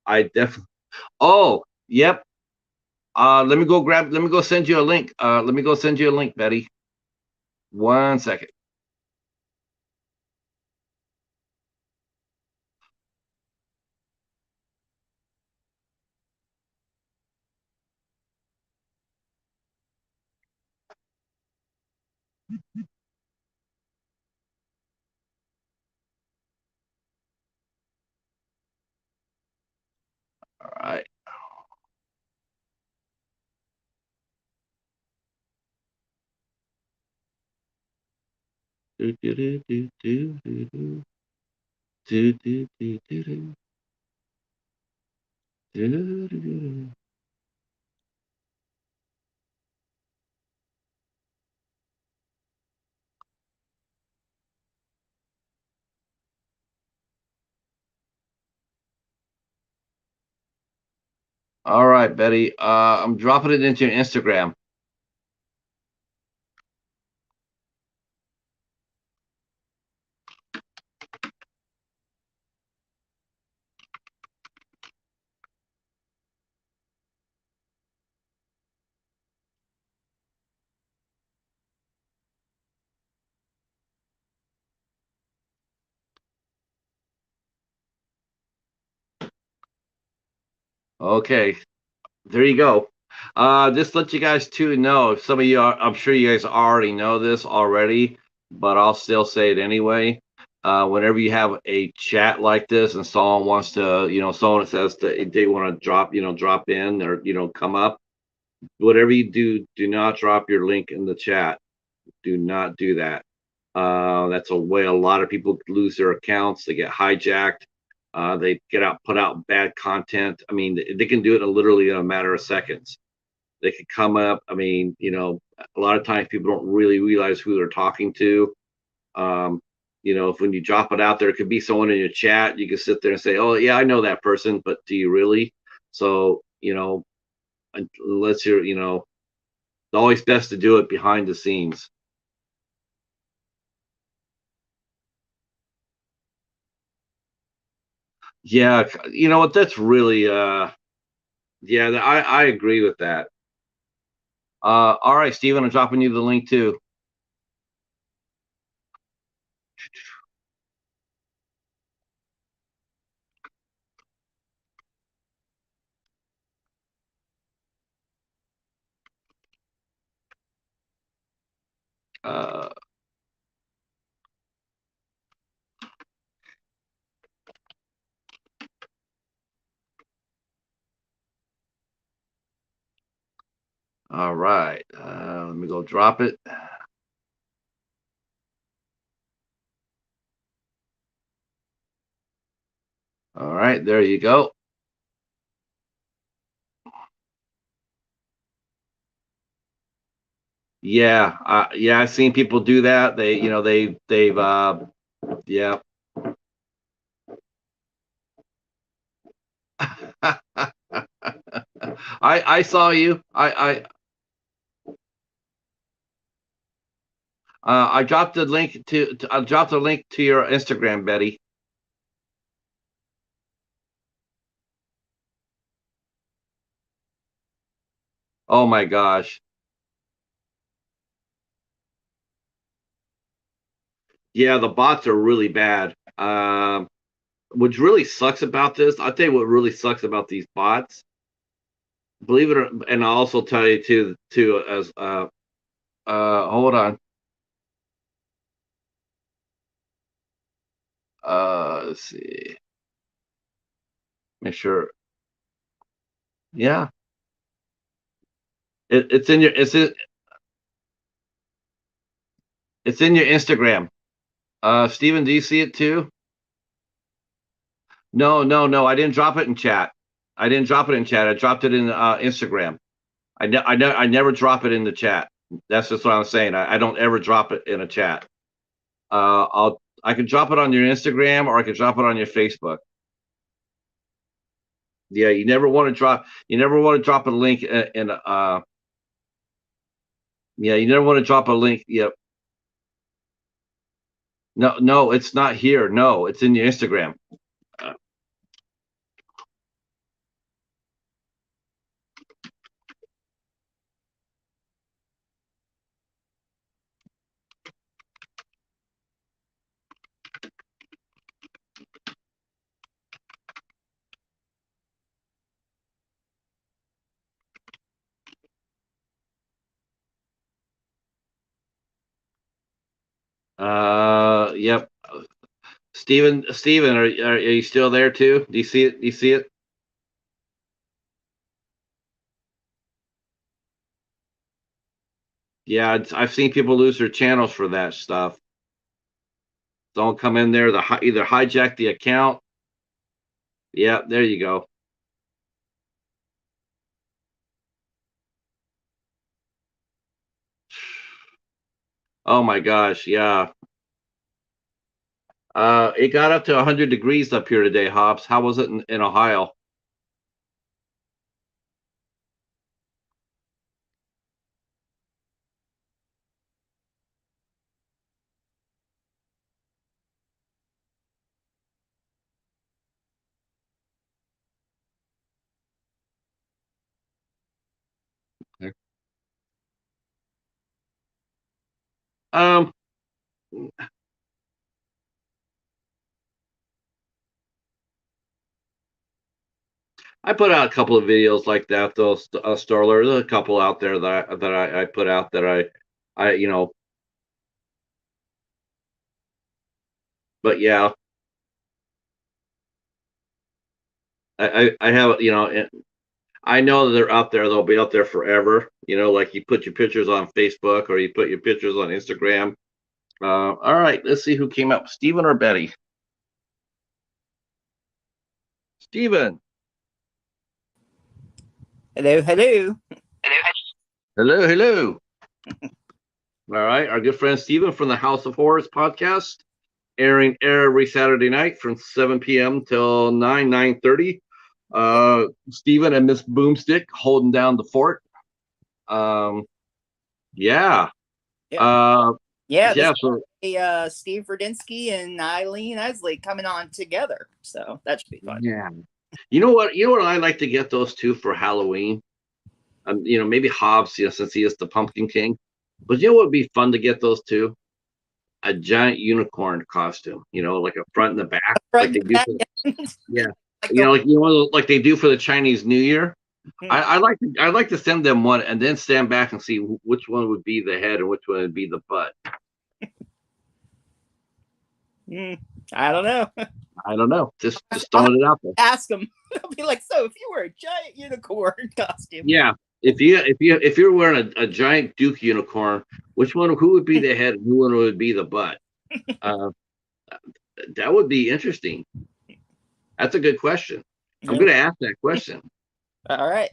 I definitely. Oh, yep. Let me go send you a link. Let me go send you a link, Betty. 1 second. All right. Do, do, do, do, do, do, do. Do, do, do, do, do. Do, do, do, do. All right, Betty. I'm dropping it into your Instagram. Okay, there you go. Just let you guys too know. Some of you are, I'm sure you guys already know this already, but I'll still say it anyway. Whenever you have a chat like this and someone wants to, someone says that they want to drop, drop in or, come up, whatever you do, do not drop your link in the chat. Do not do that. That's a way a lot of people lose their accounts. They get hijacked. They put out bad content. I mean, they can do it literally in a matter of seconds. They could come up. I mean, a lot of times people don't really realize who they're talking to. Um, if when you drop it out there, it could be someone in your chat. You can sit there and say, "Oh, yeah, I know that person," but do you really? So, unless it's always best to do it behind the scenes. Yeah, you know what? That's really, yeah, I agree with that. All right, Steven, I'm dropping you the link too. Uh, all right, let me go drop it. All right, there you go. Yeah, yeah, I've seen people do that. They've, yeah. I saw you. I dropped the link I dropped the link to your Instagram, Betty. Oh my gosh. Yeah, the bots are really bad. What really sucks about this, I'll tell you what really sucks about these bots. Believe it or, and I'll also tell you too as hold on. Let's see. Make sure. Yeah. It's in your it's in your Instagram. Steven, do you see it too? No, no, no. I didn't drop it in chat. I didn't drop it in chat. I dropped it in Instagram. I never drop it in the chat. That's just what I'm saying. I don't ever drop it in a chat. I can drop it on your Instagram or I can drop it on your Facebook. Yeah, you never want to drop a link in yeah, you never want to drop a link. Yep. No, no, it's not here. No, it's in your Instagram. Uh, Yep. Steven, are you still there too? Do you see it? Do you see it? Yeah, I've seen people lose their channels for that stuff. Don't come in there. Either hijack the account. Yeah, there you go. Oh my gosh, yeah. It got up to 100 degrees up here today, Hobbs. How was it in Ohio? Um, I put out a couple of videos like that, though, Starler. There's a couple out there that I put out that I but yeah, I have I know they're out there. They'll be out there forever. Like you put your pictures on Facebook or you put your pictures on Instagram. All right, let's see who came up, Stephen or Betty. Stephen. Hello, hello. Hello, hello. All right, our good friend Stephen from the House of Horrors podcast, airing every Saturday night from 7 p.m. till 9:30. Stephen and Miss Boomstick holding down the fort. Yeah. Yeah, Uh, yeah. This yeah. So Steve Verdinsky and Eileen Esley coming on together, so that should be fun. yeah. You know what? I like to get those two for Halloween. Maybe Hobbs, since he is the Pumpkin King. But what would be fun to get those two? A giant unicorn costume, like a front and the back, like they do. Yeah, like they do for the Chinese New Year. I like to send them one and then stand back and see which one would be the head and which one would be the butt. I don't know. I don't know. Just throwing it out there. Ask them. They'll be like, "So, if you were a giant unicorn costume, yeah, if you're wearing a giant Duke unicorn, who would be the head and who would be the butt? That would be interesting. That's a good question. I'm going to ask that question. All right.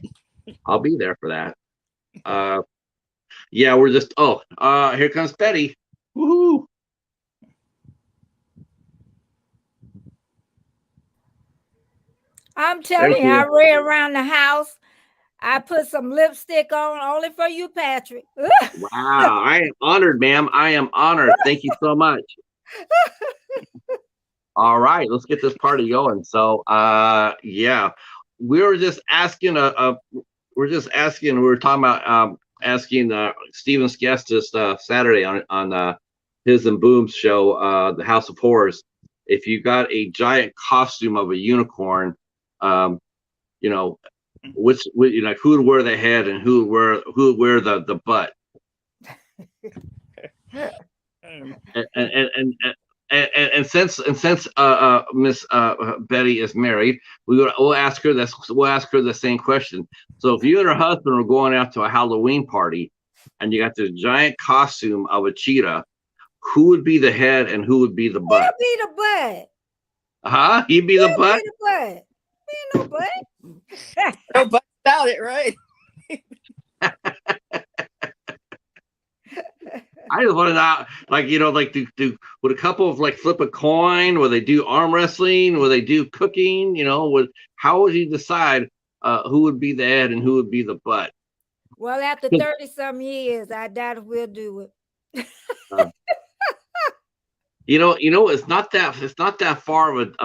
I'll be there for that. Yeah, we're just. Here comes Betty. Woohoo! I'm telling you, I ran around the house. I put some lipstick on only for you, Patrick. Wow, I am honored, ma'am. I am honored. Thank you so much. All right, let's get this party going. So, yeah, we were just asking. We were talking about asking Steven's guest this Saturday on his and Boom's show, the House of Horrors. If you got a giant costume of a unicorn, who would wear the head and who would wear the butt? And since Miss Betty is married, we'll ask her this. We'll ask her the same question. So if you and her husband are going out to a Halloween party, and you got this giant costume of a cheetah, who would be the head and who would be the butt? He'd be the butt. Huh? He'd be the butt. Be the butt. Ain't no butt. No butt about it, right? I just want to know, do would a couple of flip a coin? Would they do arm wrestling? Would they do cooking? How would you decide who would be the head and who would be the butt? Well, after 30-some years, I doubt if we'll do it. It's not that far it's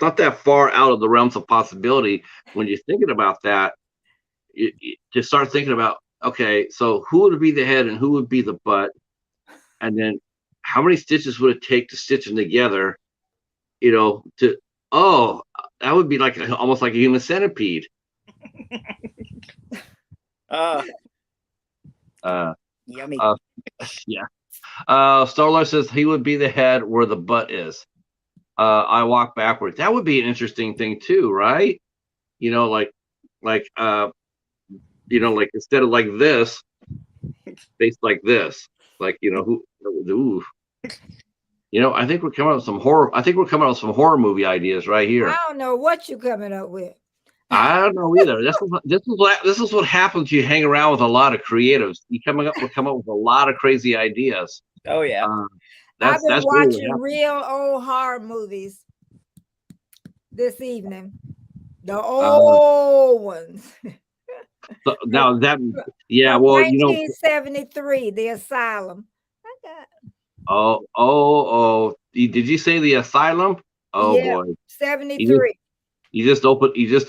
not that far out of the realms of possibility when you're thinking about that. You just start thinking about, okay, so who would be the head and who would be the butt, and then how many stitches would it take to stitch them together? That would be almost like a human centipede. Yummy. Yeah. Starlar says he would be the head where the butt is. I walk backwards. That would be an interesting thing too, right? You know, like like instead of like this, face like this, like ooh. I think we're coming up with some horror. I think we're coming up with some horror movie ideas right here. I don't know what you're coming up with. I don't know either. This is what happens. You hang around with a lot of creatives. You come up with a lot of crazy ideas. Oh yeah. I've been that's really watching real old horror movies this evening. The old ones. So now that, yeah, From well, 1973, The Asylum. Did you say The Asylum? Oh Yeah, boy, 73. you just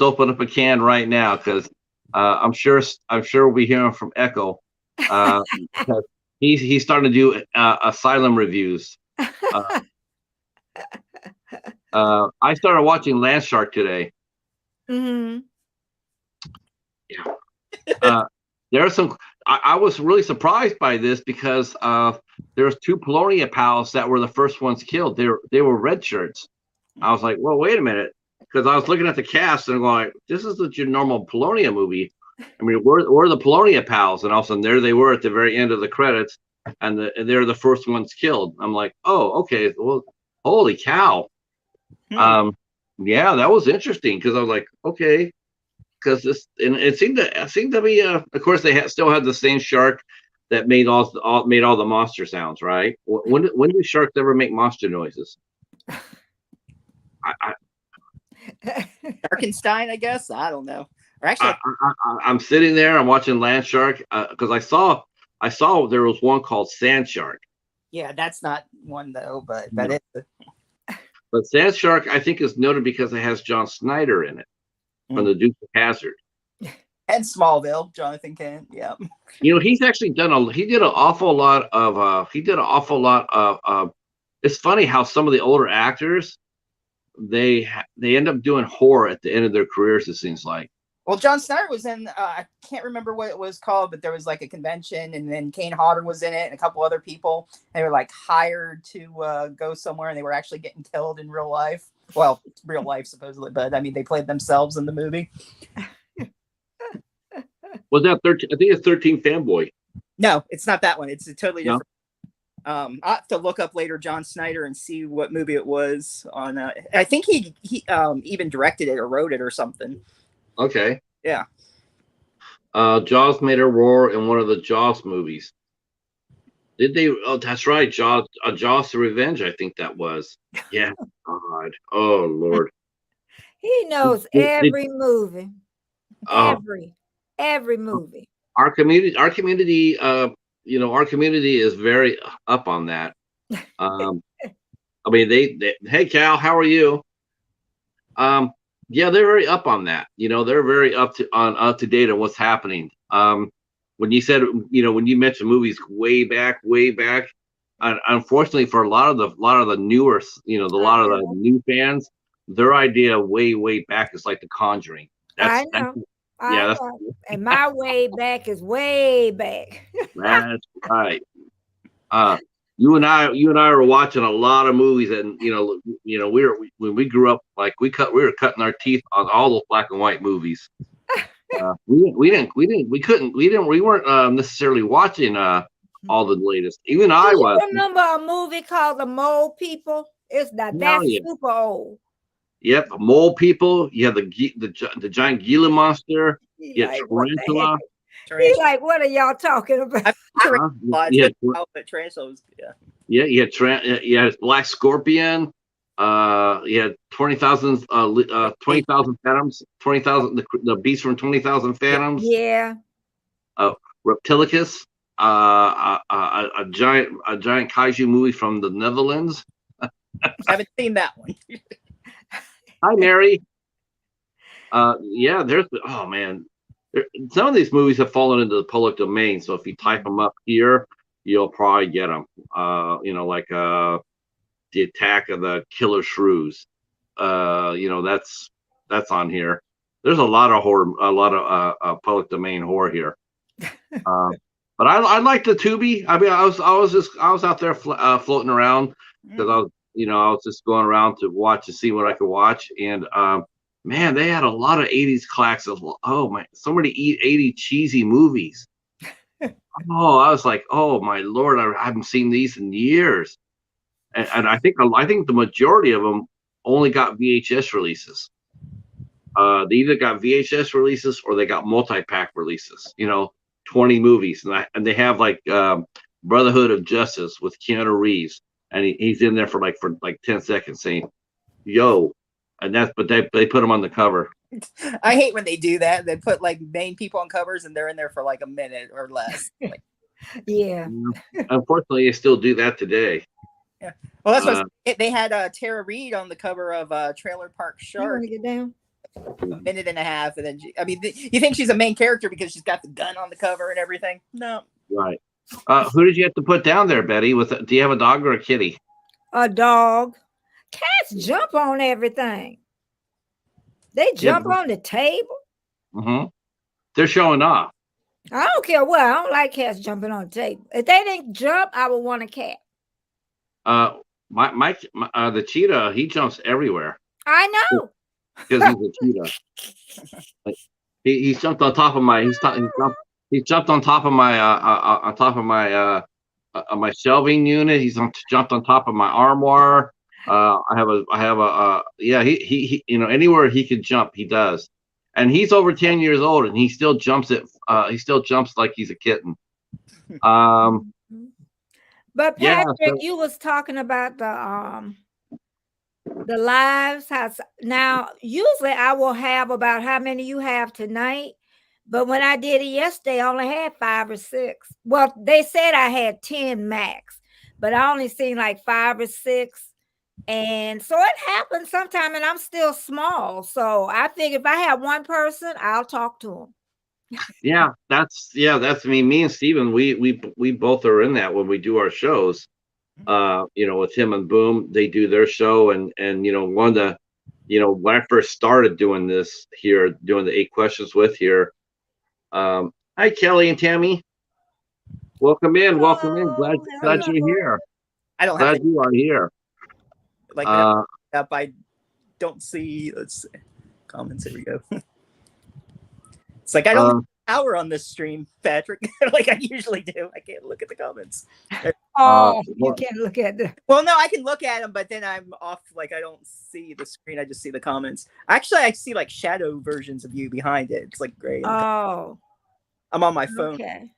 open up a can right now, because I'm sure we'll be hearing from Echo. Because he's starting to do Asylum reviews. I started watching Land Shark today. Mm-hmm. Yeah. There are some. I was really surprised by this, because there's 2 Polonia pals that were the first ones killed. They were red shirts. I was like, well, wait a minute, because I was looking at the cast and going, this is your normal Polonia movie. I mean, we're the Polonia pals, and all of a sudden there they were at the very end of the credits, and they're the first ones killed. I'm like, oh, okay, well, holy cow. Yeah, that was interesting, because I was like, okay. Because it seemed to be of course they still had the same shark that made all the monster sounds, right? When do sharks ever make monster noises? Frankenstein, I guess. I don't know. Or actually, I'm sitting there, I'm watching Land Shark, because I saw there was one called Sand Shark. yeah, that's not one though, but No. it's But Sand Shark, I think, is noted because it has John Snyder in it from the Dukes of Hazzard. and Smallville, Jonathan Kent. Yeah. He's actually he did an awful lot of it's funny how some of the older actors, they end up doing horror at the end of their careers, it seems like. Well, John Snyder was in, I can't remember what it was called, but there was like a convention, and then Kane Hodder was in it and a couple other people. They were like hired to go somewhere, and they were actually getting killed in real life. Well, real life, supposedly, but I mean, they played themselves in the movie. Was that 13? I think it's 13 Fanboy. No, it's not that one. It's a totally different. I'll have to look up later John Snyder and see what movie it was on. I think he even directed it or wrote it or something. Okay. Yeah. Jaws made a roar in one of the Jaws movies. Did they? Oh, that's right. Jaws the Revenge, I think that was. Yeah. God. Oh, Lord. He knows every movie. Every movie. Our community, our community is very up on that. I mean, they hey, Cal, how are you? Yeah, they're very up on that. They're very up to date on what's happening. When you said, when you mentioned movies way back, unfortunately for a lot of the newer, a lot of the new fans, their idea way back is like The Conjuring. I know. And my way back is way back. That's right. You and I were watching a lot of movies, and when we grew up, like we were cutting our teeth on all those black and white movies. We weren't necessarily watching all the latest. Even I was. Remember a movie called The Mole People? That's super old. Yep, Mole People. You have the giant Gila monster. You have Tarantula. He's like, what are y'all talking about? Yeah, you had Black Scorpion. You had 20,000 Phantoms, 20,000 the Beast from 20,000 Phantoms. Yeah. Reptilicus, a giant kaiju movie from the Netherlands. Haven't seen that one. Hi, Mary. Yeah, man. Some of these movies have fallen into the public domain, so if you type them up here, you'll probably get them. Like The Attack of the Killer Shrews. That's on here. There's a lot of horror, a lot of public domain horror here. But I like the Tubi. I mean, I was out there floating around because I was I was just going around to watch to see what I could watch, and man, they had a lot of '80s classics. Oh my, so many '80s cheesy movies. Oh, I was like, oh my lord, I haven't seen these in years, and I think the majority of them only got VHS releases. They either got VHS releases or they got multi-pack releases. 20 movies, and they have like Brotherhood of Justice with Keanu Reeves, and he's in there for like 10 seconds saying, "Yo," and but they put him on the cover. I hate when they do that. They put like main people on covers and they're in there for like a minute or less. Like, Yeah. Unfortunately, they still do that today. yeah. Well, that's what they had Tara Reid on the cover of Trailer Park Shark. You want to get down? A minute and a half, and then you think she's a main character because she's got the gun on the cover and everything? No. Right. Who did you have to put down there, Betty? Do you have a dog or a kitty? A dog. Cats jump on everything. They jump on the table. Mm-hmm. They're showing off. I don't care what. I don't like cats jumping on the table. If they didn't jump, I would want a cat. The cheetah, he jumps everywhere. I know. Because he's a cheetah. Like, he jumped on top of my. He jumped on top of my my shelving unit. Jumped on top of my armoire. I have a yeah. He anywhere he could jump, he does. And he's over 10 years old, and he still jumps he still jumps like he's a kitten. But Patrick, yeah, so, you was talking about the lives. Now, usually I will have about how many you have tonight. But when I did it yesterday, I only had 5 or 6. Well, they said I had 10 max, but I only seen like 5 or 6. And so it happens sometime, and I'm still small. So I think if I have one person, I'll talk to them. Yeah, that's me and Steven, we both are in that when we do our shows. With him and Boom, they do their show, and one of the when I first started doing this here, doing the 8 questions with here. Hi Kelly and Tammy. Welcome in. Glad you're here. I don't glad you are here. Like up, I don't see. Let's see. Comments. Here we go. It's like I don't have an hour on this stream, Patrick, like I usually do. I can't look at the comments. You can't look at them. Well, no, I can look at them, but then I'm off. Like I don't see the screen. I just see the comments. Actually, I see like shadow versions of you behind it. It's like gray. Oh, I'm on my phone. Okay.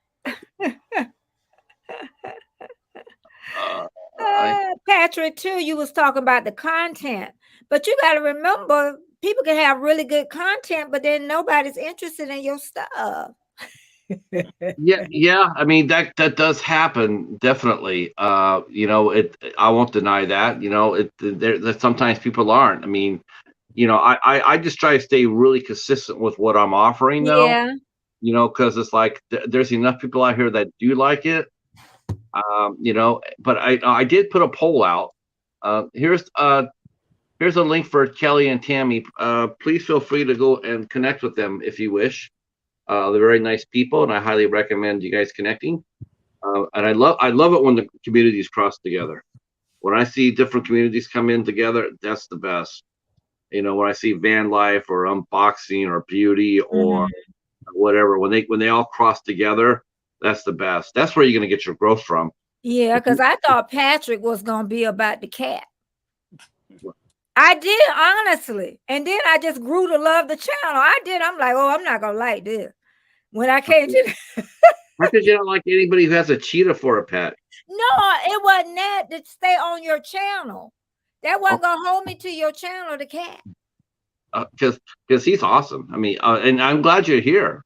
Patrick, too, you was talking about the content, but you got to remember, people can have really good content, but then nobody's interested in your stuff. Yeah. I mean, that does happen, definitely. I won't deny that. Sometimes people aren't. I mean, I just try to stay really consistent with what I'm offering, though. Yeah. Because it's like there's enough people out here that do like it. But I did put a poll out. Here's a link for Kelly and Tammy. Please feel free to go and connect with them if you wish. They're very nice people, and I highly recommend you guys connecting. And I love it when the communities cross together. When I see different communities come in together, that's the best. When I see van life or unboxing or beauty or whatever, when they all cross together, that's the best. That's where you're going to get your growth from. Yeah, because I thought Patrick was going to be about the cat. I did, honestly. And then I just grew to love the channel. I'm like, I'm not going to like this. When I came to... How could you not like anybody who has a cheetah for a pet? No, it wasn't that to stay on your channel. That wasn't going to hold me to your channel, the cat. Because he's awesome. I mean, and I'm glad you're here.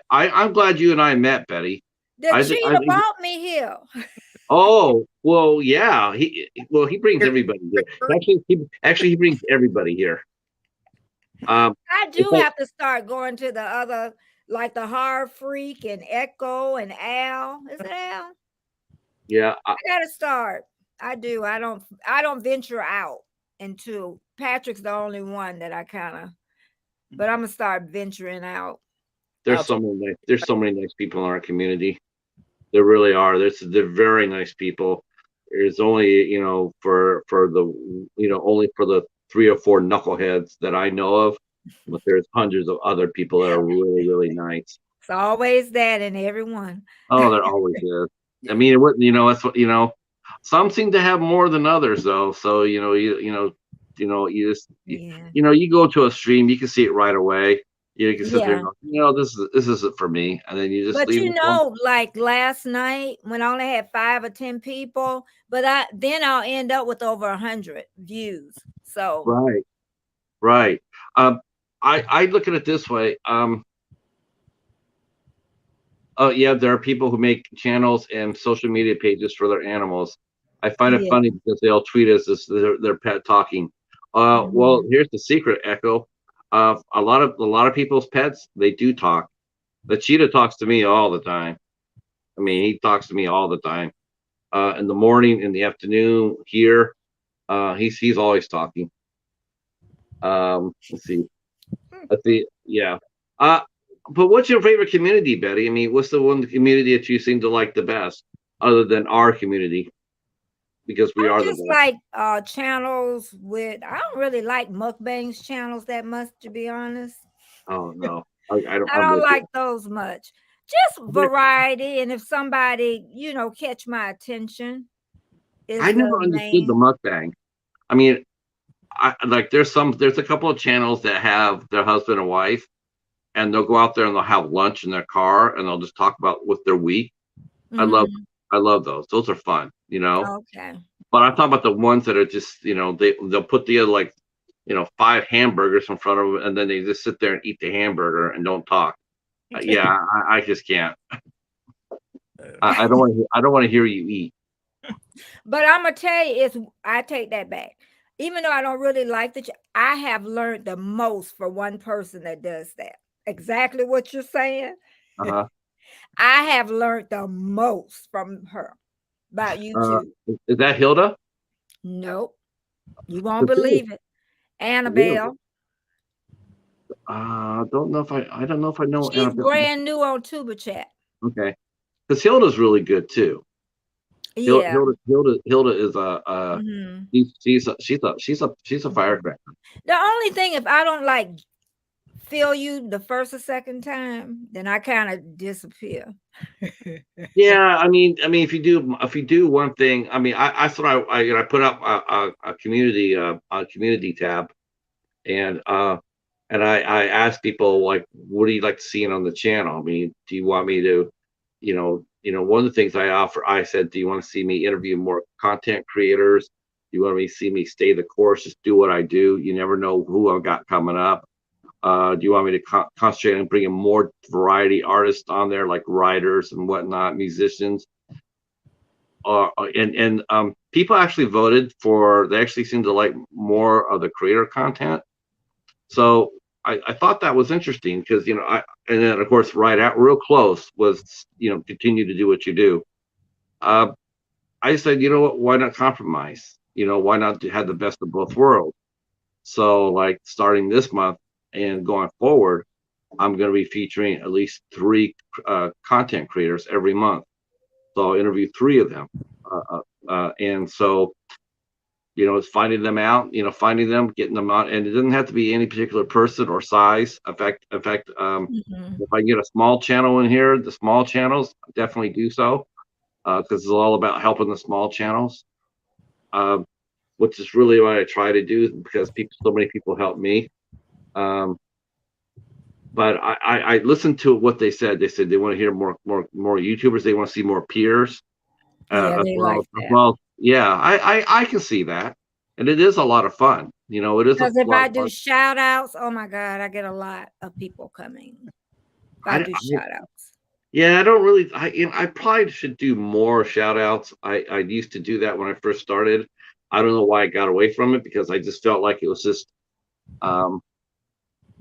I'm glad you and I met, Betty. The cheetah brought me here. Oh, well, yeah. He brings everybody here. Actually, he brings everybody here. I do have to start going to the other, like the Horror Freak and Echo and Al. Is it Al? Yeah, I gotta start. I do. I don't venture out into. Patrick's the only one that I kind of, but I'm gonna start venturing out. There's so many nice people in our community. There really are. They're very nice people. There's only, for the, only for the 3 or 4 knuckleheads that I know of, but there's hundreds of other people that are really, really nice. It's always that in everyone. Oh, there always is. I Yeah. mean, it wouldn't, that's what, some seem to have more than others though. So, you just, Yeah. you go to a stream, you can see it right away. You can sit there and Yeah. go, this isn't for me. And then you just But leave it alone. like last night when I only had 5 or 10 people, but I'll end up with over 100 views. So Right. Right. I look at it this way. Oh yeah, there are people who make channels and social media pages for their animals. I find it yeah. funny because they all tweet us as their pet talking. Well, Mhm. here's the secret, Echo. A lot of people's pets, they do talk. The cheetah talks to me all the time. I mean, he talks to me all the time. In the morning, in the afternoon, here, he's always talking. Let's see. Let's see. Yeah. Uh, but what's your favorite community, Betty? I mean, what's the one community that you seem to like the best, other than our community? Because we I are the just best. like channels with I don't really like mukbangs channels that much, to be honest. Oh no, I don't. I I'm don't with like you. those much. Just variety, and if somebody, catch my attention I is the never understood the main. mukbang. I mean, I like there's a couple of channels that have their husband and wife, and they'll go out there and they'll have lunch in their car and they'll just talk about what their week. I love Mhm. I love those. Those are fun. Okay. But I'm talking about the ones that are just, they'll put the like, 5 hamburgers in front of them, and then they just sit there and eat the hamburger and don't talk. Yeah, I just can't. I don't want to. I don't want to hear you eat. But I'm gonna tell you, I take that back. Even though I don't really like I have learned the most for one person that does that. Exactly what you're saying. Uh-huh. I have learned the most from her about Uh, YouTube. is that Hilda? Nope, you won't That's it. believe it. Really? Annabelle. Don't know if I don't know if I know She's Annabelle. brand new on Tuba Chat. Okay, because Hilda's really good too. Yeah. Hilda is Mhm. she's a firecracker. The only thing, if I don't like feel you the first or second time, then I kind of disappear. Yeah, I mean, if you do one thing, I mean, I thought I put up a community tab, and I asked people like, what do you like to see on the channel? I mean, do you want me to, one of the things I said, do you want to see me interview more content creators? Do you want me to see me stay the course, just do what I do? You never know who I've got coming up. Do you want me to concentrate on bringing more variety artists on there, like writers and whatnot, musicians? And people actually voted for. They actually seem to like more of the creator content. So I thought that was interesting because and then of course right out real close was continue to do what you do. Uh, I said, you know what? Why not compromise? Why not have the best of both worlds? So like starting this month and going forward, I'm going to be featuring at least 3 content creators every month. So I'll interview 3 of them. And so, it's finding them out, finding them, getting them out. And it doesn't have to be any particular person or size. In fact, Mhm. if I get a small channel in here, the small channels, definitely do so. Because it's all about helping the small channels. Um, which is really what I try to do because so many people help me. Um, but I listened to what they said. They said they want to hear more YouTubers. They want to see more peers, Yeah, as they well like as that. well. Yeah, I can see that, and it is a lot of fun. It is a Because if lot I of do fun. shout outs, oh my God, I get a lot of people coming. If I I, do I shout outs. yeah, I don't really. I probably should do more shout outs. I used to do that when I first started. I don't know why I got away from it because I just felt like it was just um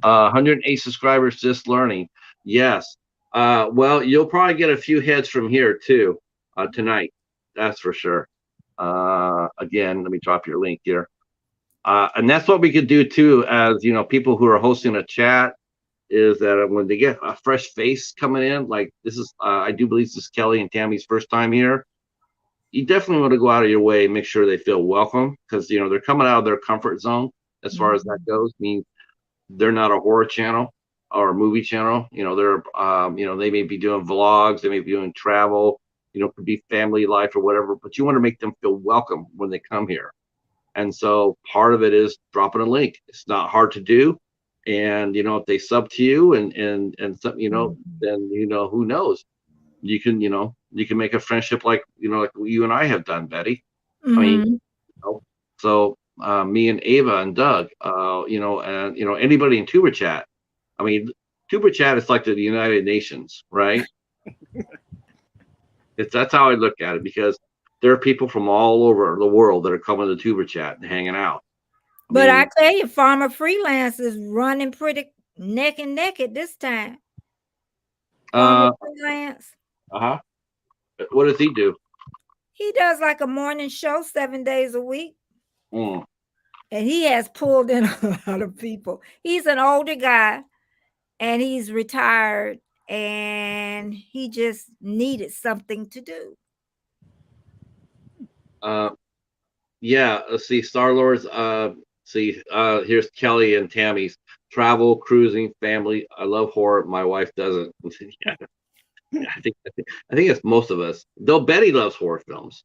108 subscribers just learning. Yes. Well, you'll probably get a few heads from here too tonight. That's for sure. Again, let me drop your link here. And that's what we could do too, as people who are hosting a chat. is that when they get a fresh face coming in, like this is, I do believe this is Kelly and Tammy's first time here. You definitely want to go out of your way and make sure they feel welcome, because they're coming out of their comfort zone as far as that goes. I mean, they're not a horror channel or a movie channel. They're they may be doing vlogs, they may be doing travel, could be family life or whatever, but you want to make them feel welcome when they come here. And so part of it is dropping a link. It's not hard to do. And if they sub to you and some, then who knows? You can make a friendship like like you and I have done, Betty. I mean, so me and Ava and Doug, and anybody in Tuber Chat. I mean, Tuber Chat is like the United Nations, right? That's how I look at it, because there are people from all over the world that are coming to Tuber Chat and hanging out. But I tell you, Farmer Freelance is running pretty neck and neck at this time. Farmer Freelance. What does he do? He does like a morning show 7 days a week. And he has pulled in a lot of people. He's an older guy and he's retired, and he just needed something to do. Yeah, let's see, Star Lords. Here's Kelly and Tammy's travel, cruising, family. I love horror. My wife doesn't. Yeah. I think it's most of us. Though Betty loves horror films.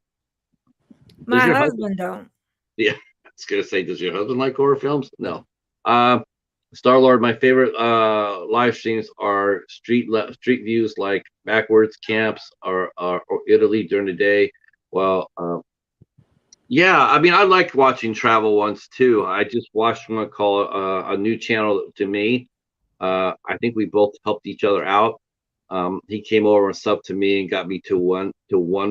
My husband don't. Yeah, I was gonna say, does your husband like horror films? No. Star Lord, my favorite live streams are street views, like backwards camps or Italy during the day. Well, yeah, I mean, I like watching travel ones too. I just watched one called a new channel to me. I think we both helped each other out. He came over and subbed to me and got me to one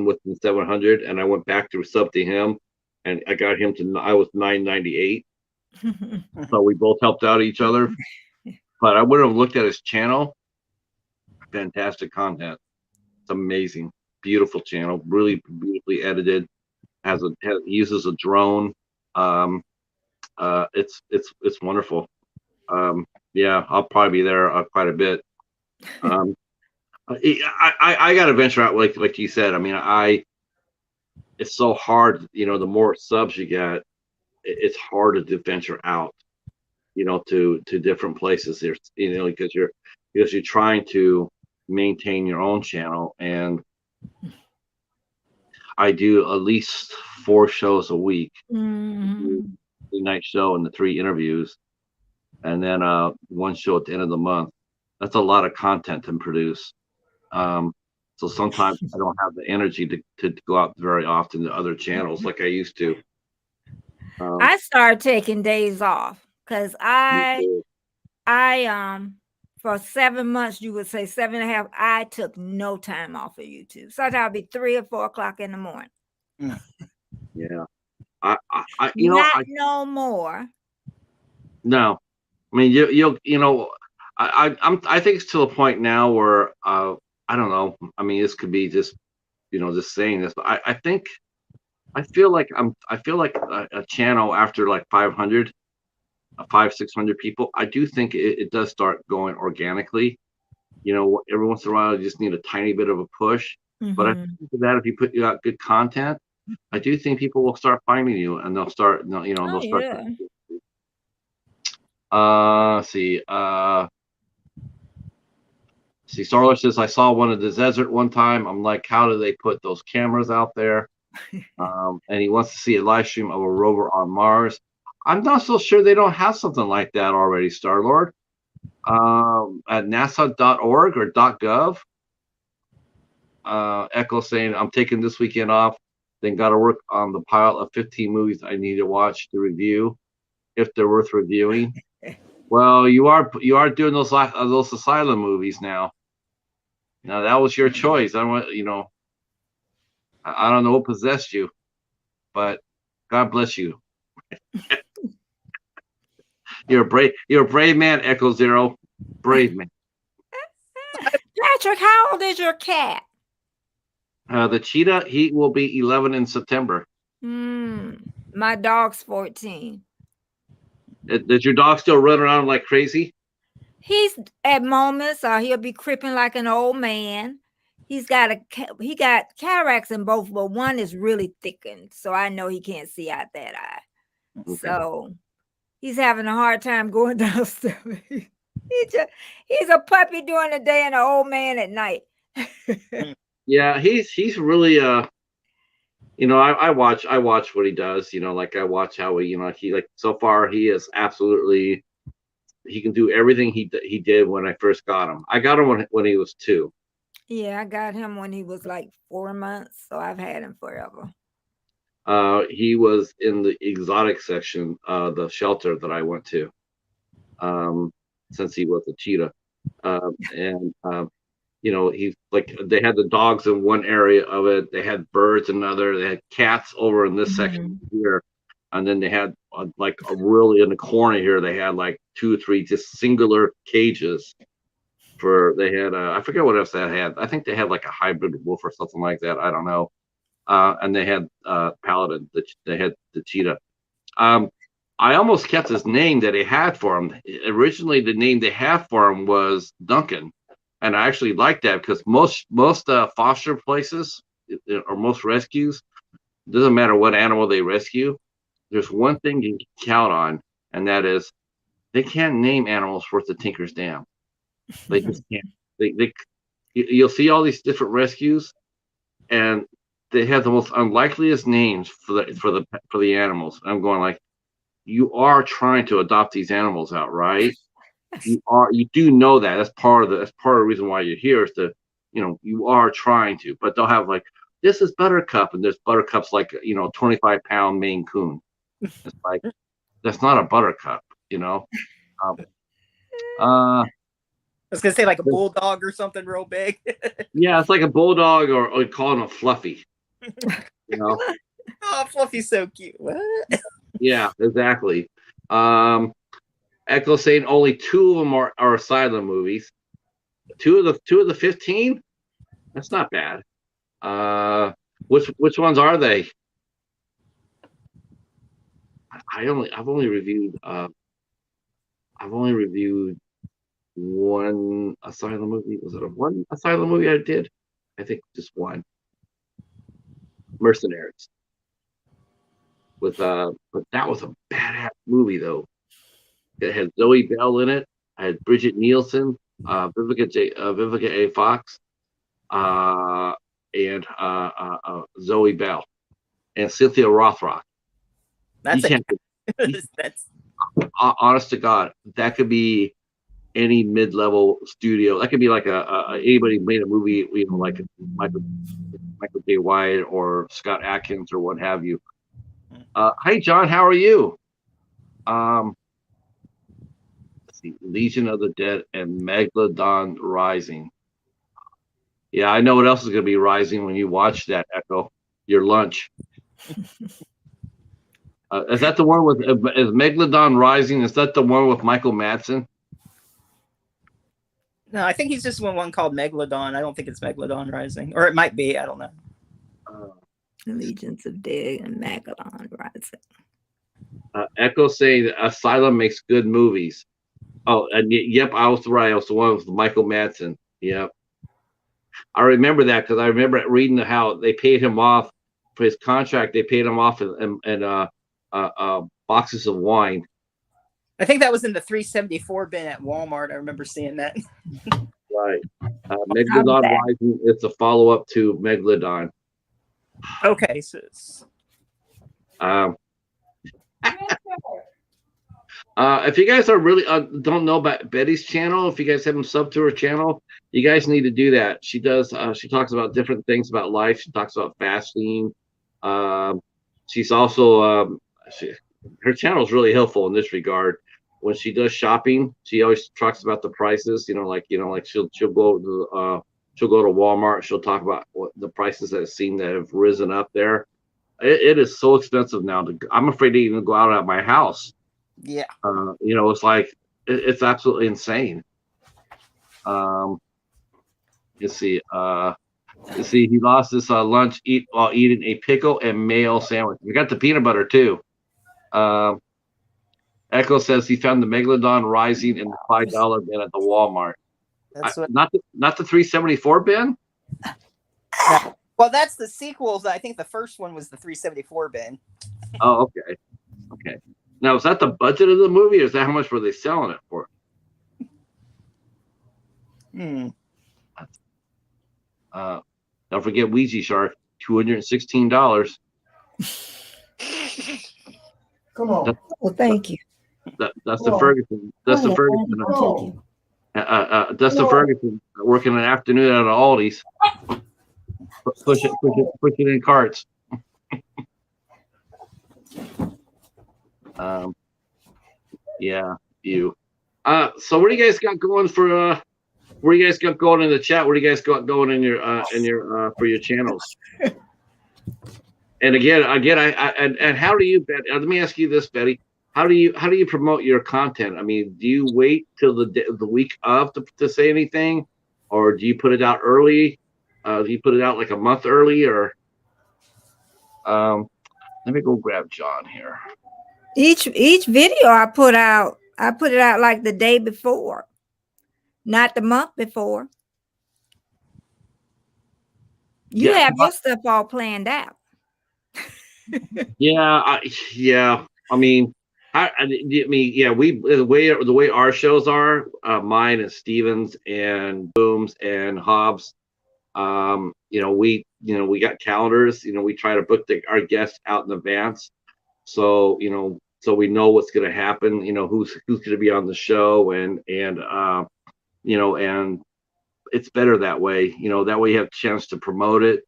within 700, and I went back to sub to him, and I got him to, I was 998. So we both helped out each other. But I would have looked at his channel. Fantastic content. It's amazing, beautiful channel, really beautifully edited. Uses a drone. It's wonderful. Yeah, I'll probably be there quite a bit. I got to venture out, like you said. I mean, it's so hard. The more subs you get, it's harder to venture out. To different places. There's because you're trying to maintain your own channel, and I do at least 4 shows a week. The night show and the 3 interviews, and then 1 show at the end of the month. That's a lot of content to produce. So sometimes I don't have the energy to go out very often to other channels like I used to. I started taking days off because I for 7 months, you would say 7.5, I took no time off of YouTube. Sometimes I'll be 3 or 4 o'clock in the morning. Yeah. No more. No, I mean, I think it's to the point now where I don't know. I mean, this could be just just saying this, but I feel like a channel after like 500, 600 people. I do think it does start going organically. Every once in a while, you just need a tiny bit of a push. But I think that if you put out good content, I do think people will start finding you, and they'll start. They'll start. Yeah. See, Starler says, I saw one in the desert one time. I'm like, how do they put those cameras out there? And he wants to see a live stream of a rover on Mars. I'm not so sure they don't have something like that already, Starlord. At nasa.org or .gov. Echo saying, I'm taking this weekend off, then got to work on the pile of 15 movies I need to watch to review, if they're worth reviewing. Well, you are doing those asylum movies now. Now that was your choice. I don't know what possessed you, but God bless you. You're a brave man, Echo Zero. Brave man. Patrick, how old is your cat? The cheetah, he will be 11 in September. My dog's 14. Does your dog still run around like crazy? He's at moments, he'll be creeping like an old man. He got cataracts in both, but one is really thickened, so I know he can't see out that eye. Okay. So he's having a hard time going downstairs. He's a puppy during the day and an old man at night. Yeah, he's really I watch what he does. Like I watch how he like so far he is absolutely he can do everything he did when I first got him. I got him when he was 2. Yeah, I got him when he was like 4 months, so I've had him forever. He was in the exotic section, the shelter that I went to, since he was a cheetah. He's like, they had the dogs in one area of it. They had birds in another. They had cats over in this section here. And then they had really in the corner here, they had like 2 or 3 just singular cages they had, I forget what else they had. I think they had like a hybrid wolf or something like that. I don't know. And they had Paladin. They had the cheetah. I almost kept his name that he had for him. Originally, the name they had for him was Duncan, and I actually liked that because most foster places or most rescues, doesn't matter what animal they rescue, there's one thing you can count on, and that is they can't name animals worth the Tinker's Dam. They just can't. You'll see all these different rescues, and they have the most unlikeliest names for the animals. I'm going like, you are trying to adopt these animals out, right? You do know that. That's part of the reason why you're here is to, you are trying to. But they'll have like, this is Buttercup, and there's Buttercup's like 25-pound Maine Coon. It's like, that's not a Buttercup, I was gonna say like a bulldog or something real big. Yeah, it's like a bulldog, or call him a Fluffy. Oh, Fluffy's so cute. What? Yeah, exactly. Echo saying only 2 of them are asylum movies. 2 of the 15. That's not bad. Which ones are they? I've only reviewed one asylum movie. Was it one asylum movie I did? I think just one. Mercenaries. But that was a badass movie though. It had Zoe Bell in it. I had Bridget Nielsen, Vivica A. Fox, and Zoe Bell, and Cynthia Rothrock. That's Honest to God, that could be any mid-level studio. That could be like anybody made a movie, like Michael J. White or Scott Adkins or what have you. Hey John, how are you? Let's see, Legion of the Dead and Megalodon Rising. Yeah, I know what else is going to be rising when you watch that, Echo. Your lunch. Is that the one with is Megalodon Rising? Is that the one with Michael Madsen? No, I think he's just one called Megalodon. I don't think it's Megalodon Rising, or it might be. I don't know. Legions of Dead and Megalodon Rising. Echo saying that Asylum makes good movies. Oh, and yep, I was right. I was the one with Michael Madsen. Yep. I remember that because I remember reading how they paid him off for his contract. They paid him off in boxes of wine. I think that was in the 374 bin at Walmart. I remember seeing that. Right. Megalodon Rising is a follow-up to Megalodon. Okay. So it's... if you guys are really don't know about Betty's channel, if you guys haven't subbed to her channel, you guys need to do that. She does. She talks about different things about life. She talks about fasting. She's also her channel is really helpful in this regard. When she does shopping, she always talks about the prices. Like she'll go to Walmart. She'll talk about what the prices that seem to have risen up there. It is so expensive now. I'm afraid to even go out of my house. Yeah. It's like it's absolutely insane. Let's see. He lost his lunch while eating a pickle and mayo sandwich. We got the peanut butter too. Echo says he found the Megalodon rising in the $5 bin at the Walmart. That's what. Not the 374 bin. No. Well, that's the sequels. I think the first one was the 374 bin. Oh, okay. Okay. Now, is that the budget of the movie, or is that how much were they selling it for? Don't forget Ouija Shark, $216. Come on. Well, thank you. Dustin Ferguson. Dustin Ferguson. Dustin Ferguson working an afternoon at Aldi's. Push it in carts. Yeah, you. So what do you guys got going for? What do you guys got going in the chat? What do you guys got going in your for your channels? And again, and how do you, Betty? Let me ask you this, Betty. How do you promote your content? I mean, do you wait till the week of to say anything, or do you put it out early? Do you put it out like a month early, or? Let me go grab John here. Each video I put it out like the day before, not the month before. You have your stuff all planned out. Yeah. I mean, yeah. The way our shows are, mine and Stevens and Booms and Hobbs. We got calendars. We try to book our guests out in advance, so we know what's going to happen. Who's going to be on the show, and it's better that way. That way you have a chance to promote it.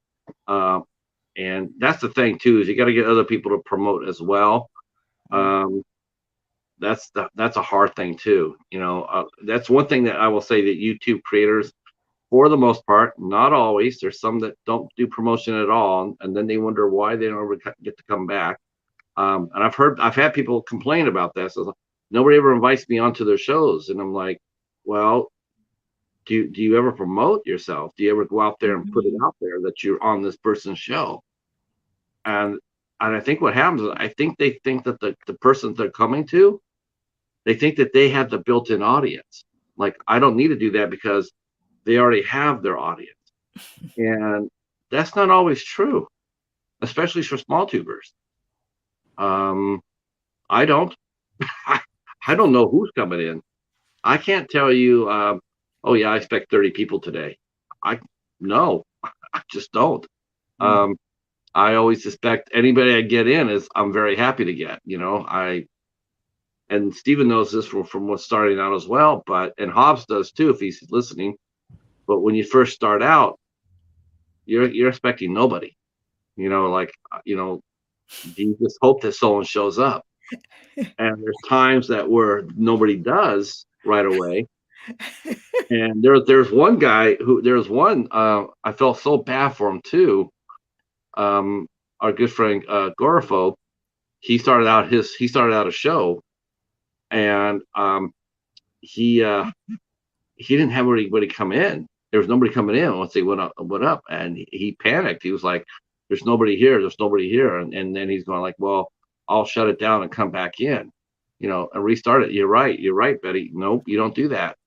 And that's the thing too, is you got to get other people to promote as well. That's a hard thing too. That's one thing that I will say that YouTube creators, for the most part, not always, there's some that don't do promotion at all, and then they wonder why they don't ever get to come back. And I've had people complain about this. Nobody ever invites me onto their shows, and I'm like, well, do you ever promote yourself? Do you ever go out there and put it out there that you're on this person's show? And I think what happens is, I think they think that the person they're coming to, they think that they have the built-in audience. Like, I don't need to do that because they already have their audience. And that's not always true, especially for small tubers. I don't know who's coming in. I can't tell you, oh yeah, I expect 30 people today. No, I just don't. I always suspect anybody I get in I'm very happy to get, and Stephen knows this from what's starting out as well, and Hobbs does too, if he's listening. But when you first start out, you're expecting nobody, you just hope that someone shows up. And there's times where nobody does right away. And there's one guy I felt so bad for him too. Our good friend Gorofo, he started out a show, and he didn't have anybody come in. There was nobody coming in once they went up, and he panicked. He was like, "There's nobody here. There's nobody here." And then he's going like, "Well, I'll shut it down and come back in, and restart it." You're right, Betty. Nope, you don't do that.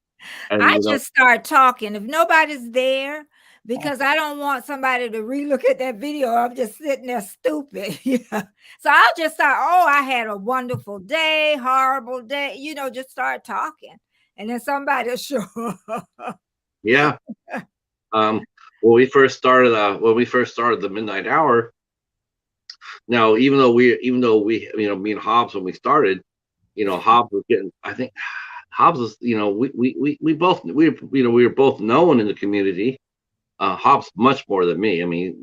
And I just start talking if nobody's there, because I don't want somebody to relook at that video. I'm just sitting there stupid. So I'll just start, I had a wonderful day, horrible day, just start talking. And then somebody will show up. Yeah. When we first started the midnight hour, now even though we me and Hobbs, when we started, Hobbs was getting, I think Hobbs was, we were both known in the community. Hobbs much more than me. I mean,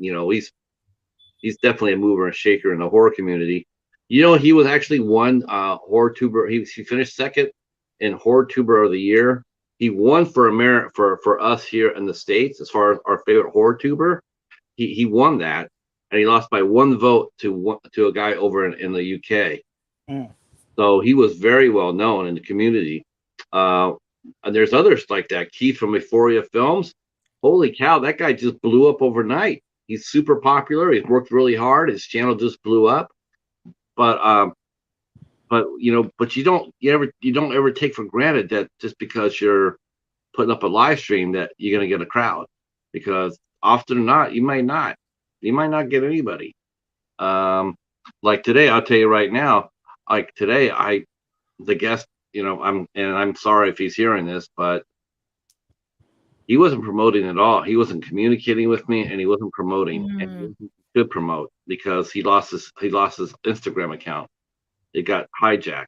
he's definitely a mover and shaker in the horror community. He was actually one horror tuber. He finished second in horror tuber of the year. He won for us here in the States as far as our favorite horror tuber. He won that, and he lost by one vote to a guy over in the UK. So he was very well known in the community. And there's others like that. Keith from Euphoria Films. Holy cow, that guy just blew up overnight. He's super popular. He's worked really hard. His channel just blew up. But but but you don't ever take for granted that just because you're putting up a live stream that you're going to get a crowd, because often or not, you might not get anybody. Like today, I'll tell you right now, like today, the guest, I'm sorry if he's hearing this, but he wasn't promoting at all. He wasn't communicating with me, and he wasn't promoting, and he could promote because he lost his Instagram account. It got hijacked.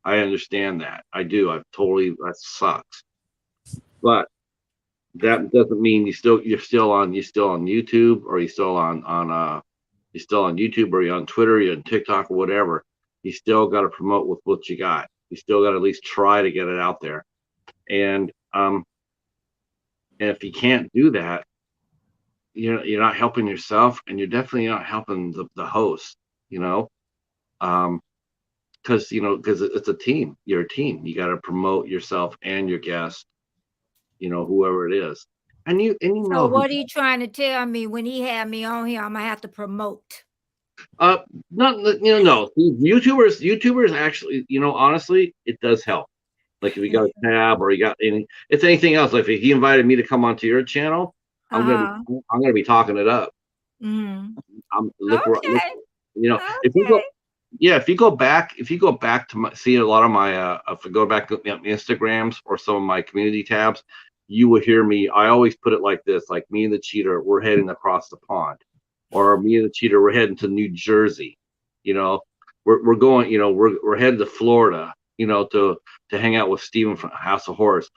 I understand that. I do. That sucks. But that doesn't mean you're still on YouTube, or you're still on YouTube, or you're on Twitter, you're on TikTok, or whatever. You still got to promote with what you got. You still got to at least try to get it out there. And if you can't do that, you're not helping yourself, and you're definitely not helping the host. Because it's a team. You're a team. You got to promote yourself and your guest. Whoever it is, and So what are you trying to tell me when he had me on here? I'm gonna have to promote. No. YouTubers actually, honestly, it does help. Like if you got a tab, or you got it's anything else. Like if he invited me to come onto your channel, I'm gonna be talking it up. If you go back to see a lot of my if I go back to Instagrams or some of my community tabs, you will hear me. I always put it like this: like, me and the cheater, we're heading across the pond, or me and the cheater, we're heading to New Jersey. We're going. We're heading to Florida. To hang out with Steven from House of Horrors.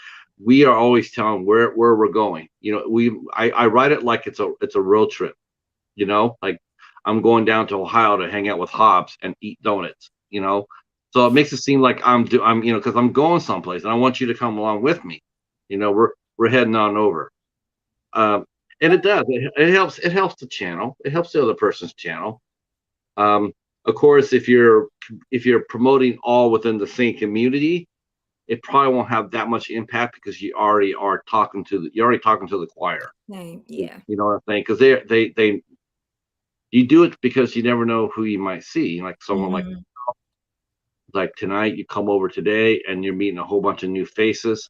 We are always telling where we're going. I write it like it's a road trip. Like, I'm going down to Ohio to hang out with Hobbs and eat donuts. So it makes it seem like I'm because I'm going someplace, and I want you to come along with me. We're heading on over. And it does. It helps. It helps the channel. It helps the other person's channel. Of course, if you're promoting all within the same community, it probably won't have that much impact, because you already are talking to the choir. Yeah. You know what I'm saying? Because they you do it because you never know who you might see. Like someone like tonight, you come over today and you're meeting a whole bunch of new faces.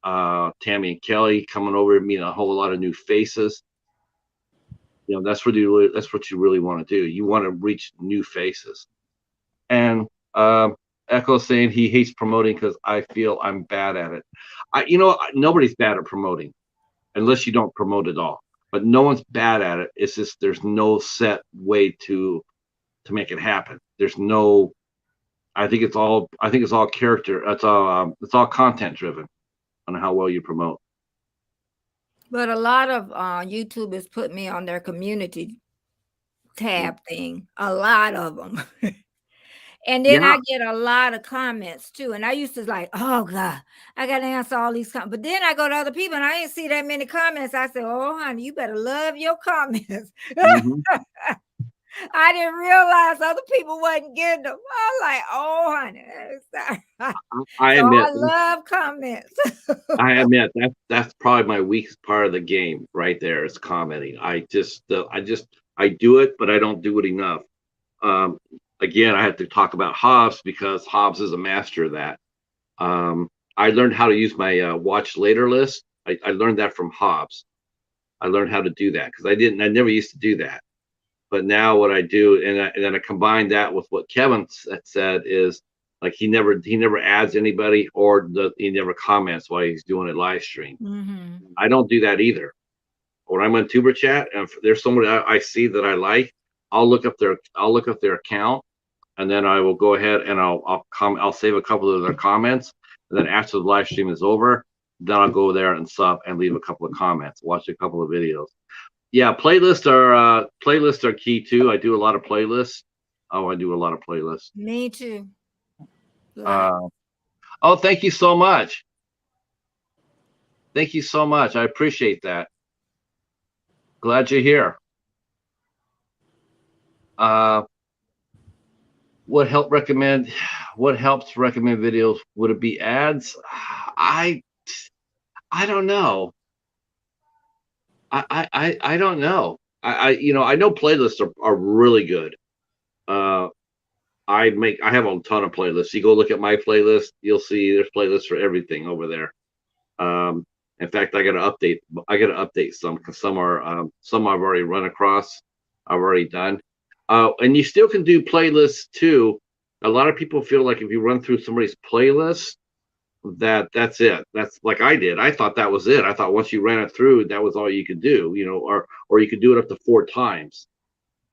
Tammy and Kelly coming over and meeting a whole lot of new faces. That's what you really want to do. You want to reach new faces. And Echo saying he hates promoting because I feel I'm bad at it. Nobody's bad at promoting unless you don't promote at all. But no one's bad at it. It's just there's no set way to make it happen. There's no. I think it's all character. It's all content driven on how well you promote. But a lot of YouTubers put me on their community tab thing. A lot of them. And then I get a lot of comments too. And I used to like, oh God, I got to answer all these comments. But then I go to other people and I ain't see that many comments. I said, oh, honey, you better love your comments. I didn't realize other people wasn't getting them. I was like, oh, honey. I love comments. I admit that's probably my weakest part of the game right there, is commenting. I do it, but I don't do it enough. Again, I have to talk about Hobbs, because Hobbs is a master of that. I learned how to use my watch later list. I learned that from Hobbs. I learned how to do that because I never used to do that. But now what I do, and then I combine that with what Kevin said, is like he never adds anybody, or he never comments while he's doing a live stream. I don't do that either. When I'm on Tuber Chat, and if there's somebody I see that I like, I'll look up their account, and then I will go ahead and I'll save a couple of their comments, and then after the live stream is over, then I'll go there and sub and leave a couple of comments, watch a couple of videos. Yeah, playlists are key too. I do a lot of playlists. I do a lot of playlists. Me too. Thank you so much. Thank you so much. I appreciate that. Glad you're here. What helps recommend videos? Would it be ads? I don't know. I don't know. I know playlists are really good. I have a ton of playlists. You go look at my playlist, you'll see there's playlists for everything over there. In fact, I got to update some because some I've already run across, I've already done. And you still can do playlists too. A lot of people feel like if you run through somebody's playlist, that's it. That's like I did. I thought that was it. I thought once you ran it through, that was all you could do, or you could do it up to 4 times.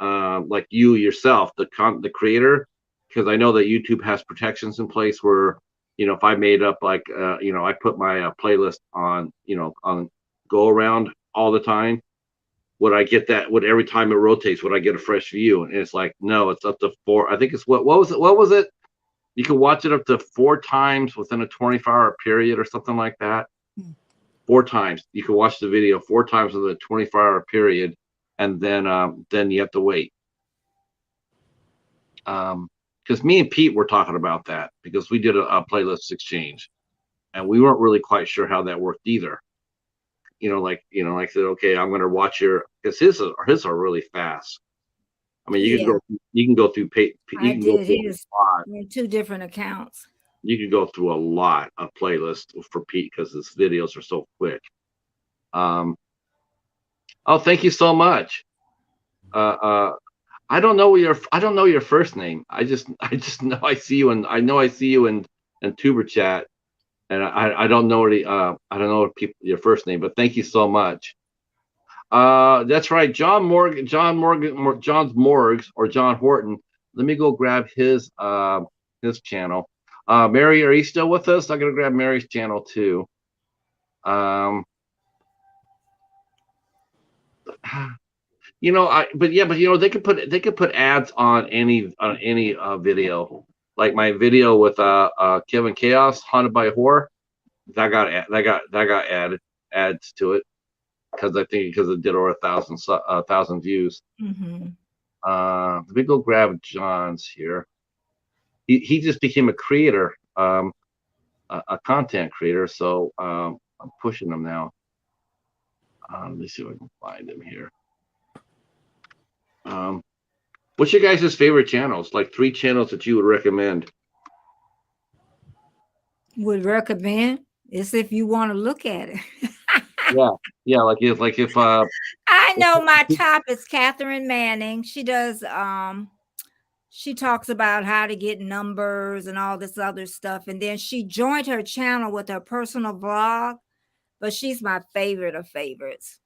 Like you yourself, the creator, because I know that YouTube has protections in place where, if I made up like, I put my playlist on, on go around all the time, would I get that? Would every time it rotates, would I get a fresh view? And it's like, no, it's up to 4. I think it's what was it? What was it? You can watch it up to 4 times within a 24-hour period or something like that. 4 times. You can watch the video 4 times within a 24-hour period, and then you have to wait. Because me and Pete were talking about that because we did a playlist exchange, and we weren't really quite sure how that worked either. Like I said, okay, I'm going to watch because his are really fast. I mean, you can go through I did his 2 different accounts. You can go through a lot of playlists for Pete because his videos are so quick. Oh, thank you so much. I don't know your first name. I just know I see you in Tuber chat, and I don't know your first name, but thank you so much. That's right, John's Morgs or John Horton. Let me go grab his channel. Mary, are you still with us? I'm gonna grab Mary's channel too. They could put ads on any video. Like my video with Kevin Chaos, Haunted by Horror, that got ads to it because it did over 1,000 views. Let me go grab John's here. He just became a creator, a content creator. So I'm pushing him now. Let me see if I can find him here. What's your guys' favorite channels? Like 3 channels that you would recommend? Would recommend? It's if you want to look at it. Yeah. Like if I know my top is Catherine Manning. She does. She talks about how to get numbers and all this other stuff, and then she joined her channel with her personal blog. But she's my favorite of favorites.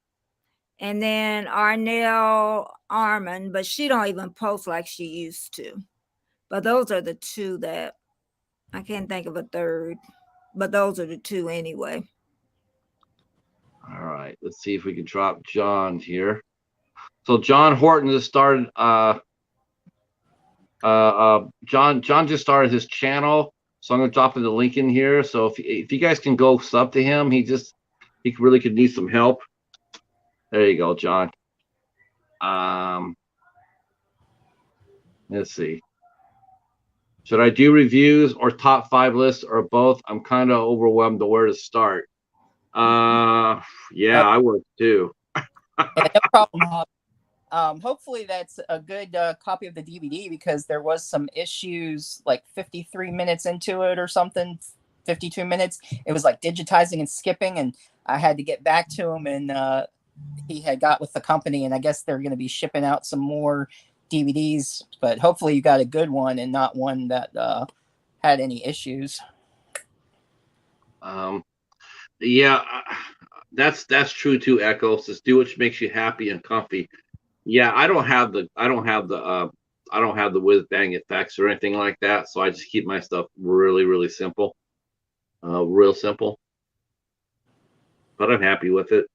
And then Arnell Armand, but she don't even post like she used to. But those are the 2 that I can't think of a third, but those are the 2 anyway. All right, let's see if we can drop John here. So John Horton just started. John just started his channel, so I'm gonna drop the link in here. So if you guys can go sub to him, he really could need some help. There you go, John. Let's see. Should I do reviews or top 5 lists or both? I'm kind of overwhelmed to where to start. Yeah, I would too. Yeah, no problem. Hopefully that's a good copy of the DVD because there was some issues like 53 minutes into it or something, 52 minutes. It was like digitizing and skipping, and I had to get back to him, and he had got with the company, and I guess they're going to be shipping out some more DVDs, but hopefully you got a good one and not one that had any issues. Yeah, that's true too, Echoes. Just do what makes you happy and comfy. Yeah, I don't have the whiz bang effects or anything like that, so I just keep my stuff really, really simple, real simple. But I'm happy with it.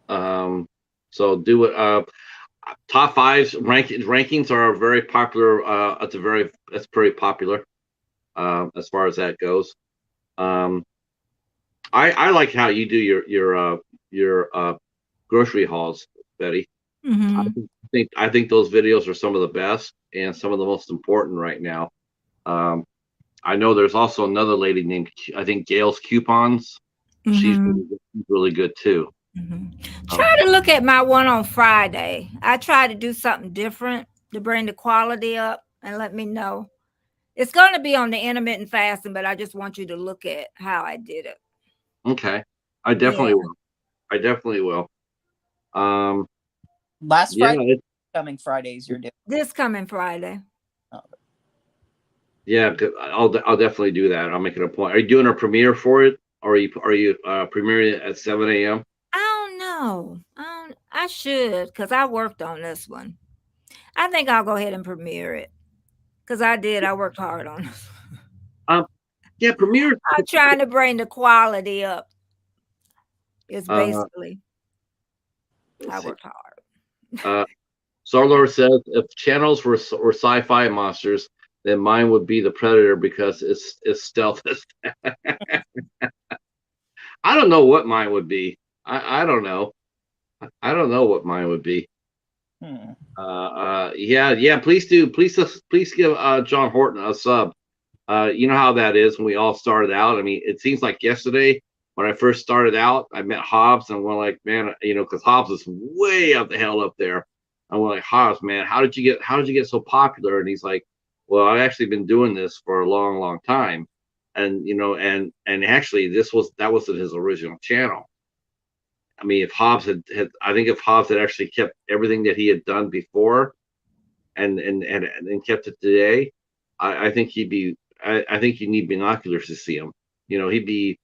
So do it. Top 5s rankings are very popular. It's pretty popular as far as that goes. I like how you do your grocery hauls, Betty. I think those videos are some of the best and some of the most important right now. I know there's also another lady named, I think, Gail's Coupons. She's really good too. Try to look at my one on Friday. I try to do something different to bring the quality up. and let me know. It's going to be on the intermittent fasting, but I just want you to look at how I did it. Okay. I definitely Yeah. will. I definitely will. Last Yeah, Friday, coming Fridays, you're doing. This coming Friday. Oh, yeah, I'll definitely do that. I'll make it a point. Are you doing a premiere for it? Or are you premiering it at 7 a.m.? I don't know. I should, because I worked on this one. I think I'll go ahead and premiere it. Because I did. I worked hard on it. Yeah, premiere. I'm trying to bring the quality up. It's Uh, basically I let's see. worked hard. Sarlor says if channels were sci-fi monsters, then mine would be the Predator because it's stealth. I don't know what mine would be. I don't know. I don't know what mine would be. Yeah. Please do. Please give John Horton a sub. You know how that is when we all started out. I mean, it seems like yesterday when I first started out, I met Hobbs and we're like, man, because Hobbs is way up the hell up there. And we're like, Hobbs, man, how did you get so popular? And he's like, well, I've actually been doing this for a long, long time. And and actually that was his original channel. I mean, if Hobbs I think if Hobbs had actually kept everything that he had done before and kept it today, I think he'd be. I think you need binoculars to see him. He'd be.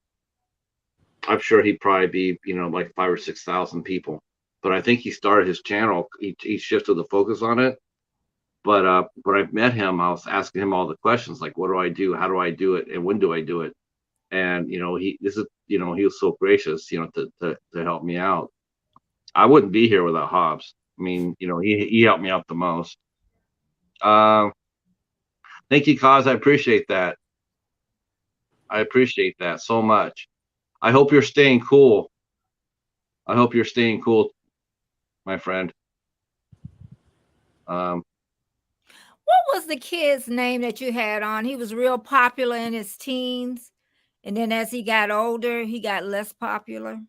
I'm sure he'd probably be, like 5,000 or 6,000 people. But I think he started his channel. He shifted the focus on it. But when I met him, I was asking him all the questions like, what do I do? How do I do it? And when do I do it? And he was so gracious, to help me out. I wouldn't be here without Hobbs. I mean, he helped me out the most. Thank you, Kaz. I appreciate that. I appreciate that so much. I hope you're staying cool. I hope you're staying cool, my friend. What was the kid's name that you had on? He was real popular in his teens. And then as he got older, he got less popular.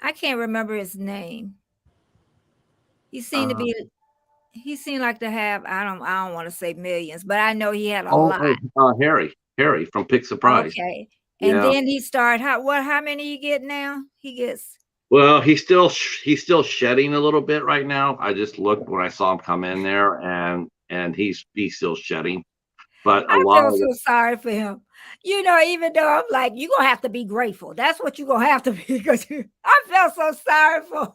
I can't remember his name. He seemed to be. He seemed like to have. I don't want to say millions, but I know he had a lot. Harry from Pick Surprise. Okay, and then he started. How many you get now? He gets. Well, he's still shedding a little bit right now. I just looked when I saw him come in there, and he's still shedding. But I feel so sorry for him. Even though I'm like, you're gonna have to be grateful. That's what you're gonna have to be, because I felt so sorry for him.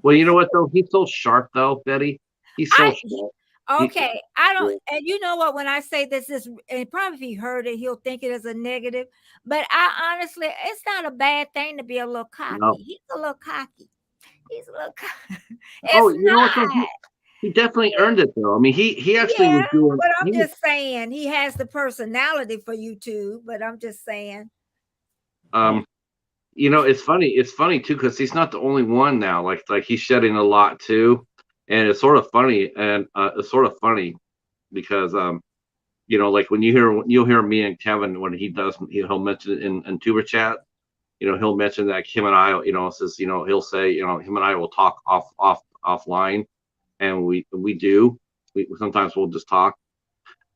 Well, you know what though? He's so sharp though, Betty. He's so sharp. Okay, I don't, and you know what? When I say this is, and probably if he heard it, he'll think it as a negative. But I honestly, it's not a bad thing to be a little cocky. No. He's a little cocky. He's a little cocky. You know what? He definitely earned it though. I mean, he actually was doing. But I'm just saying, he has the personality for YouTube. But I'm just saying. It's funny. It's funny too because he's not the only one now. Like he's shedding a lot too, and it's sort of funny. And it's sort of funny because like when you'll hear me and Kevin when he'll mention it in Tuber chat. He'll mention that him and I, says he'll say him and I will talk offline. And we do. Sometimes we'll just talk.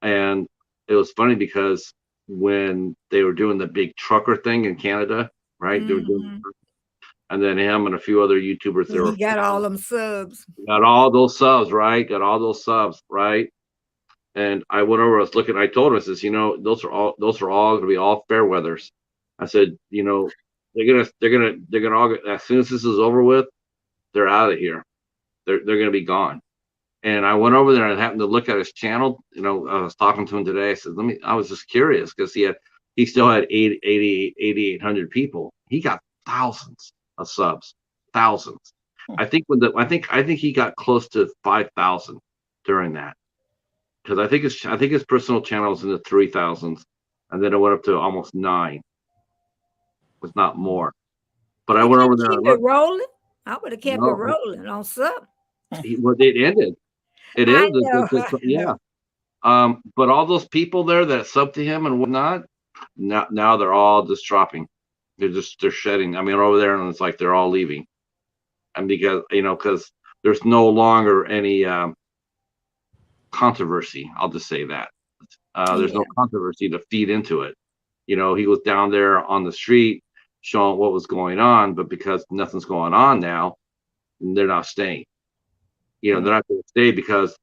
And it was funny because when they were doing the big trucker thing in Canada, right? They were doing, and then him and a few other YouTubers. He got all them subs. Got all those subs, right? Got all those subs, right? And I went over. I was looking. I told him, I says, those are all going to be all fair weathers. I said, they're gonna all get, as soon as this is over with, they're out of here. They're going to be gone. And I went over there and happened to look at his channel. I was talking to him today. I said, I was just curious because he still had 8,800 people. He got thousands of subs, thousands. I think he got close to 5,000 during that. Because I think his personal channel was in the 3,000s, and then it went up to almost 9. It was not more. But I went over there. Keep it rolling. I would have kept it rolling on sub. Well, it ended. It is. Yeah. But all those people there that sub to him and whatnot, now they're all just dropping. They're shedding. I mean, over there, and it's like they're all leaving. And because there's no longer any controversy. I'll just say that. There's Yeah. no controversy to feed into it. He was down there on the street showing what was going on, but because nothing's going on now, they're not staying. They're not going to stay because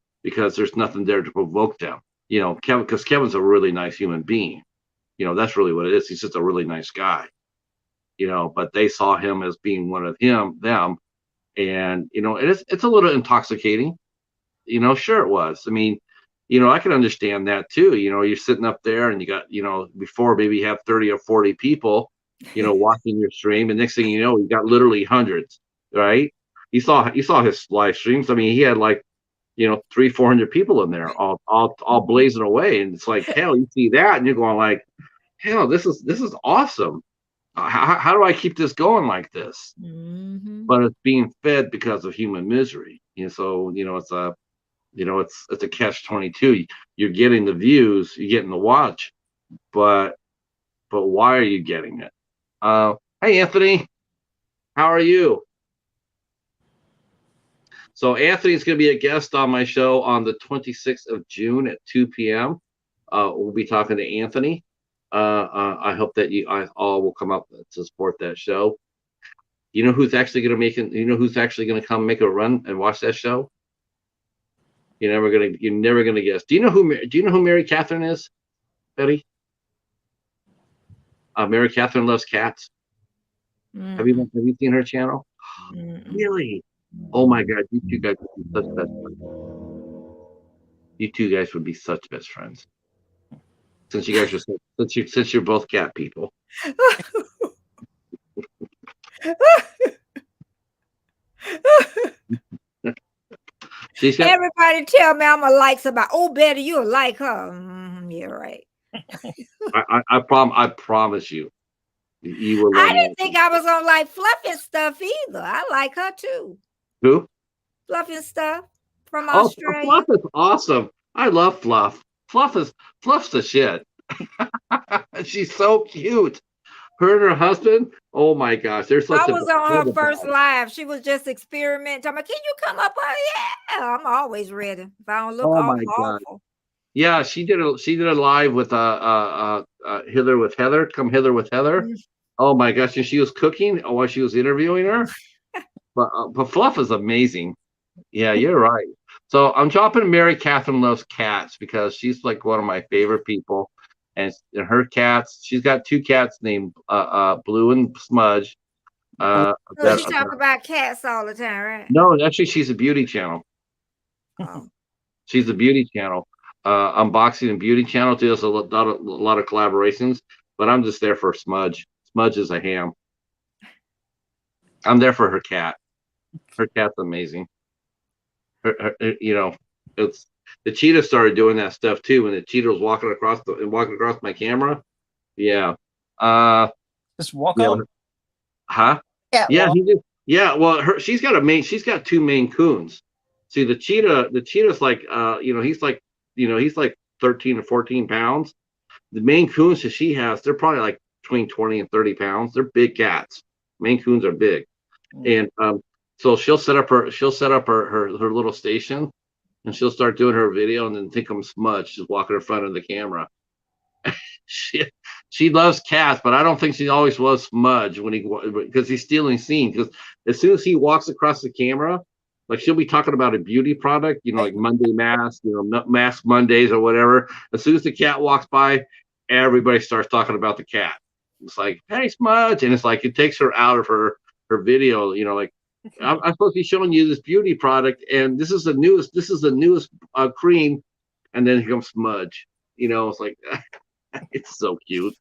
there's nothing there to provoke them. Kevin, because Kevin's a really nice human being. That's really what it is. He's just a really nice guy. But they saw him as being one of them, and it's a little intoxicating. Sure it was. I mean, I can understand that too. You're sitting up there and you got, before maybe you have 30 or 40 people, watching your stream, and next thing you know, you got literally hundreds, right? You saw his live streams. I mean, he had like, 300-400 people in there, all blazing away, and it's like, hell, you see that, and you're going like, hell, this is awesome. How do I keep this going like this? Mm-hmm. But it's being fed because of human misery. So it's a catch-22. You're getting the views, you're getting the watch, but why are you getting it? Hey Anthony, how are you? So Anthony's going to be a guest on my show on the 26th of June at 2 p.m. We'll be talking to Anthony. I hope that you all will come up to support that show. You know who's actually going to come make a run and watch that show? You're never gonna guess. Do you know who Mary Catherine is, Betty? Mary Catherine loves cats. Mm-hmm. Have you seen her channel? Mm-hmm. Really? Oh my God, you two guys would be such best friends. You two guys would be such best friends. Since you guys are since you're both cat people. Everybody tell me I'm a like somebody. Oh, Betty, you'll like her. You're right. I promise you. You will. I didn't think I was gonna like Fluffy stuff either. I like her too. Who? Fluffy stuff from Australia. Fluff is awesome. I love Fluff. Fluff's the shit. She's so cute. Her and her husband. Oh my gosh, they're such. I was on her first live. She was just experimenting. I'm like, can you come up? Yeah, I'm always ready. If I don't look awful. Yeah, she did a live with Hither with Heather. Come Hither with Heather. Mm-hmm. Oh my gosh, and she was cooking while she was interviewing her. but Fluff is amazing. Yeah, you're right. So I'm dropping Mary Catherine Loves Cats because she's like one of my favorite people. And her cats, she's got two cats named Blue and Smudge. So she talk about cats all the time, right? No, actually, she's a beauty channel. Oh. She's a beauty channel, unboxing and beauty channel. She does a lot of collaborations, but I'm just there for Smudge. Smudge is a ham. I'm there for her cat. Her cat's amazing. It's the cheetah started doing that stuff too. When the cheetah was walking across my camera, yeah. Just walk on. Huh? Yeah. Well, she's got two Maine Coons. See, the cheetah's like, he's like 13 or 14 pounds. The Maine Coons that she has, they're probably like between 20 and 30 pounds. They're big cats. Maine Coons are big, and so she'll set up her little station, and she'll start doing her video, and then think I'm Smudge just walking in front of the camera. She loves cats, but I don't think she always was Smudge because he's stealing scene. Because as soon as he walks across the camera, like she'll be talking about a beauty product, like Monday Mask, Mask Mondays or whatever. As soon as the cat walks by, everybody starts talking about the cat. It's like, hey, Smudge, and it's like it takes her out of her video. Like I'm supposed to be showing you this beauty product, and this is the newest cream, and then here comes Smudge. It's like it's so cute.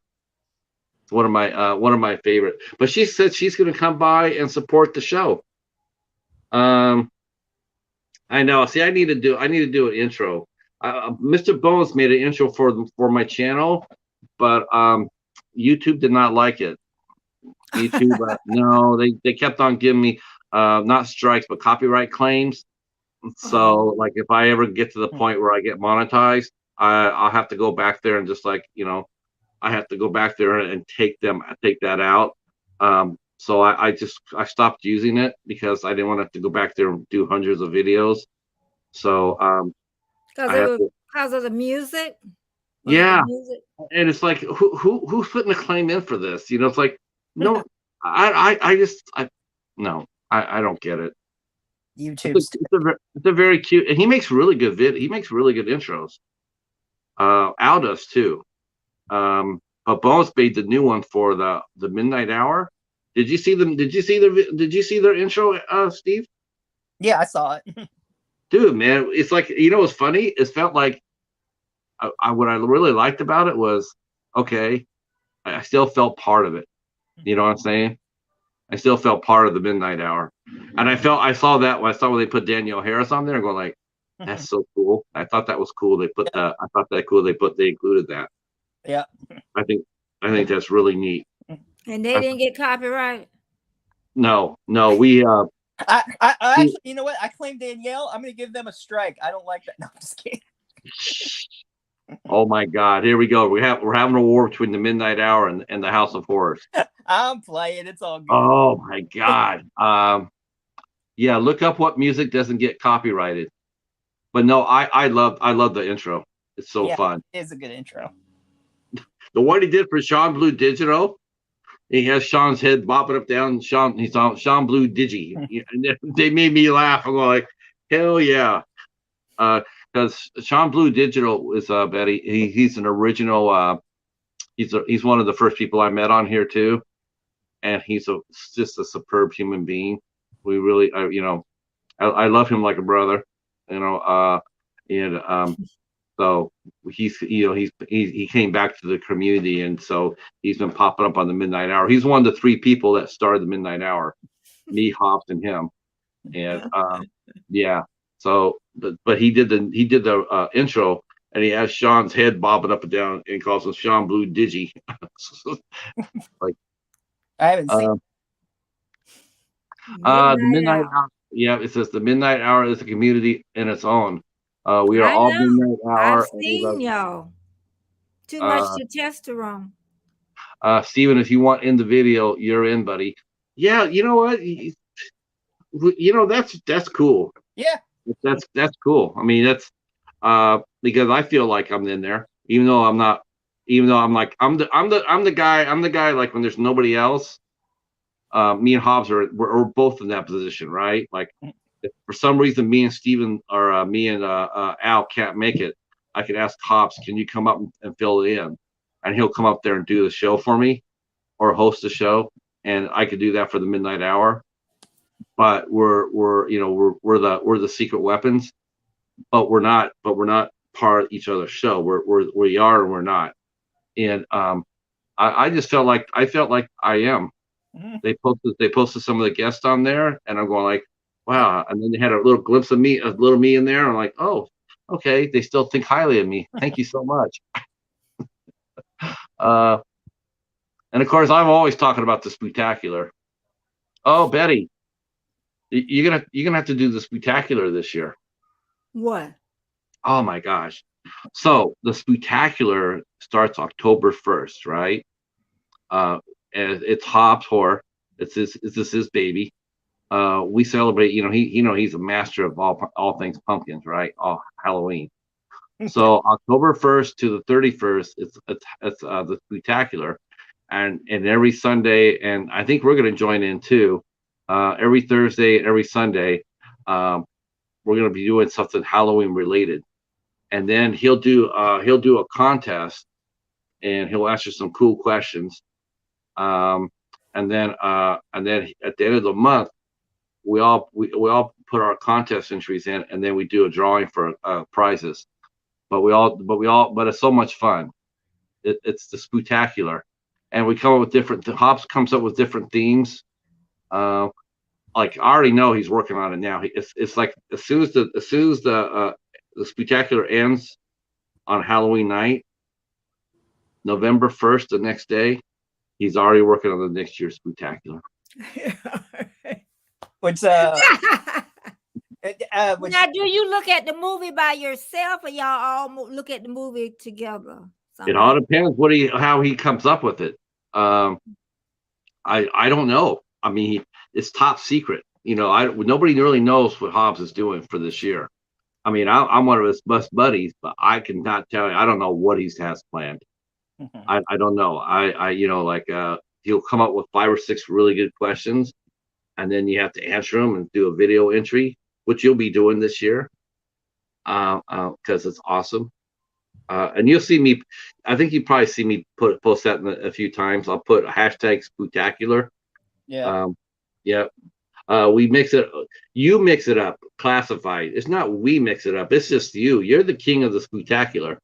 It's one of my favorite. But she said she's going to come by and support the show. I know. See, I need to do an intro. Mr. Bones made an intro for my channel, but YouTube did not like it. YouTube, no, they kept on giving me not strikes but copyright claims. So like if I ever get to the point where I get monetized, I'll have to go back there and just like I have to go back there and take that out. So I stopped using it because I didn't want to have to go back there and do hundreds of videos. So Because I have to. because of the music. Was it the Yeah, music? and it's like who's putting a claim in for this? It's like no, I just no, I don't get it. YouTube's too. It's a very cute, and he makes really good he makes really good intros. Al does too. But Bones made the new one for the Midnight Hour. Did you see them? Did you see their intro, Steve? Yeah, I saw it. Dude, man, it's like what's funny? It felt like what I really liked about it was okay. I still felt part of it. You know what I'm saying? I still felt part of the Midnight Hour, and I saw that when they put Danielle Harris on there and going like, that's so cool. I thought that was cool. They put I thought that cool. They included that. Yeah. I think that's really neat. And they didn't get copyright. No, we I actually, you know what? I claim Danielle. I'm going to give them a strike. I don't like that. No, I'm just kidding. Oh my God! Here we go. We're having a war between the Midnight Hour and the House of Horrors. I'm playing. It's all good. Oh my God! Yeah, look up what music doesn't get copyrighted. But no, I love the intro. It's so fun. It is a good intro. The one he did for Sean Blue Digital, he has Sean's head bopping up down. He's on Sean Blue Digi. And they made me laugh. I'm like, hell yeah. Because Sean Blue Digital is Betty. He's an original. He's one of the first people I met on here too, and he's just a superb human being. We really, I love him like a brother. So he came back to the community, and so he's been popping up on the Midnight Hour. He's one of the 3 people that started the Midnight Hour, me, Hobbs, and him. And yeah. So, but he did the intro, and he has Sean's head bobbing up and down, and calls him Sean Blue Digi. Like I haven't seen. The Midnight Hour. Yeah, it says the Midnight Hour is a community in its own. We are all Midnight Hour. I've seen y'all. Too much testosterone. Steven, if you want in the video, you're in, buddy. Yeah, you know what? That's cool. Yeah. That's cool. I mean, that's because I feel like I'm in there, even though I'm not. Even though I'm the guy. Like when there's nobody else, me and Hobbs we're both in that position, right? Like if for some reason me and Steven or me and Al can't make it, I could ask Hobbs, can you come up and fill it in, and he'll come up there and do the show for me, or host the show, and I could do that for the Midnight Hour. But we're the secret weapons, but we're not part of each other's show. We are and we're not. And I just felt like I am. Mm-hmm. They posted some of the guests on there, and I'm going like, wow. And then they had a little glimpse of me, a little me in there. I'm like, oh, okay. They still think highly of me. Thank you so much. And of course, I'm always talking about the spectacular. Oh, Betty, you're gonna have to do the spectacular this year. What? Oh my gosh! So the spectacular starts October 1st, right? And it's Hobbs Horror. It's his baby. We celebrate. He's a master of all things pumpkins, right? All Halloween. So October 1st to the 31st, it's the spectacular, and every Sunday, and I think we're going to join in too. Every Thursday and every Sunday, we're going to be doing something Halloween related, and then he'll do a contest, and he'll ask you some cool questions, and then at the end of the month, we all put our contest entries in, and then we do a drawing for prizes. But it's so much fun. It's the spectacular, and we come up with different. Hobbs comes up with different themes. Like I already know he's working on it now. It's like as soon as the spectacular ends on Halloween night, November 1st, the next day, he's already working on the next year's spectacular. Which now, do you look at the movie by yourself, or y'all all look at the movie together? It all depends how he comes up with it. I don't know. I mean, it's top secret. Nobody really knows what Hobbs is doing for this year. I mean, I'm one of his best buddies, but I cannot tell you. I don't know what he has planned. I don't know. He'll come up with 5 or 6 really good questions, and then you have to answer them and do a video entry, which you'll be doing this year, because it's awesome. And you'll see me. I think you probably see me post that a few times. I'll put hashtag Spooktacular. Yeah. Yeah. We mix it. You mix it up. Classified. It's not we mix it up. It's just you. You're the king of the Spooktacular.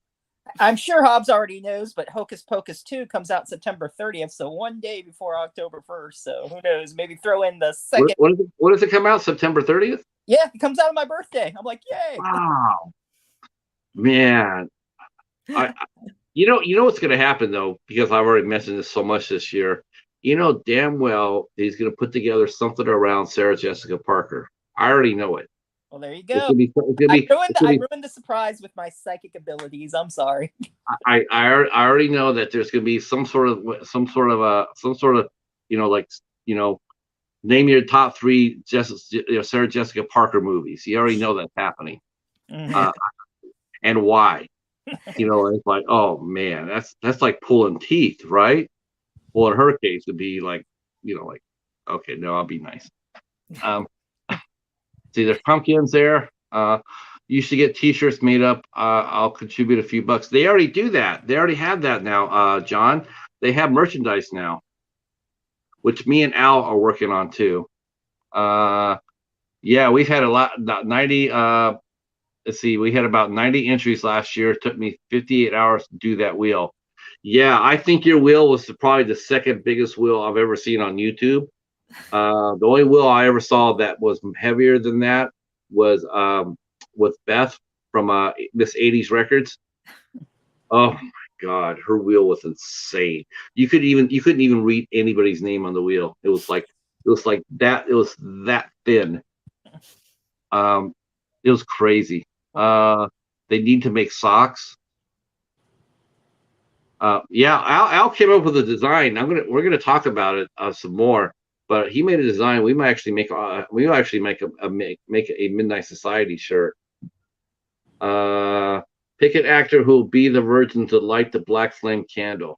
I'm sure Hobbs already knows, but Hocus Pocus 2 comes out September 30th, so one day before October 1st. So who knows? Maybe throw in the second. What does it come out? September 30th? Yeah, it comes out on my birthday. I'm like, yay! Wow, man. You know what's going to happen though, because I've already mentioned this so much this year. You know damn well he's going to put together something around Sarah Jessica Parker. I already know it. Well, there you go. I ruined the surprise with my psychic abilities. I'm sorry. I already know that there's going to be some sort of name your top 3 Sarah Jessica Parker movies. You already know that's happening. Mm-hmm. And why? It's like, oh man, that's like pulling teeth, right? Well, in her case, it'd be like, okay, no, I'll be nice. See, there's pumpkins there. You should get T-shirts made up. I'll contribute a few bucks. They already do that. They already have that now, John. They have merchandise now, which me and Al are working on too. Yeah, we've had a lot. 90. Let's see, we had about 90 entries last year. It took me 58 hours to do that wheel. Yeah, I think your wheel was probably the second biggest wheel I've ever seen on YouTube. The only wheel I ever saw that was heavier than that was with Beth from Miss 80s Records. Oh my God, her wheel was insane. You couldn't even read anybody's name on the wheel. It was like that. It was that thin. It was crazy. They need to make socks. Yeah, Al came up with a design. We're gonna talk about it some more. But he made a design. We might actually make a Midnight Society shirt. Pick an actor who will be the virgin to light the black flame candle.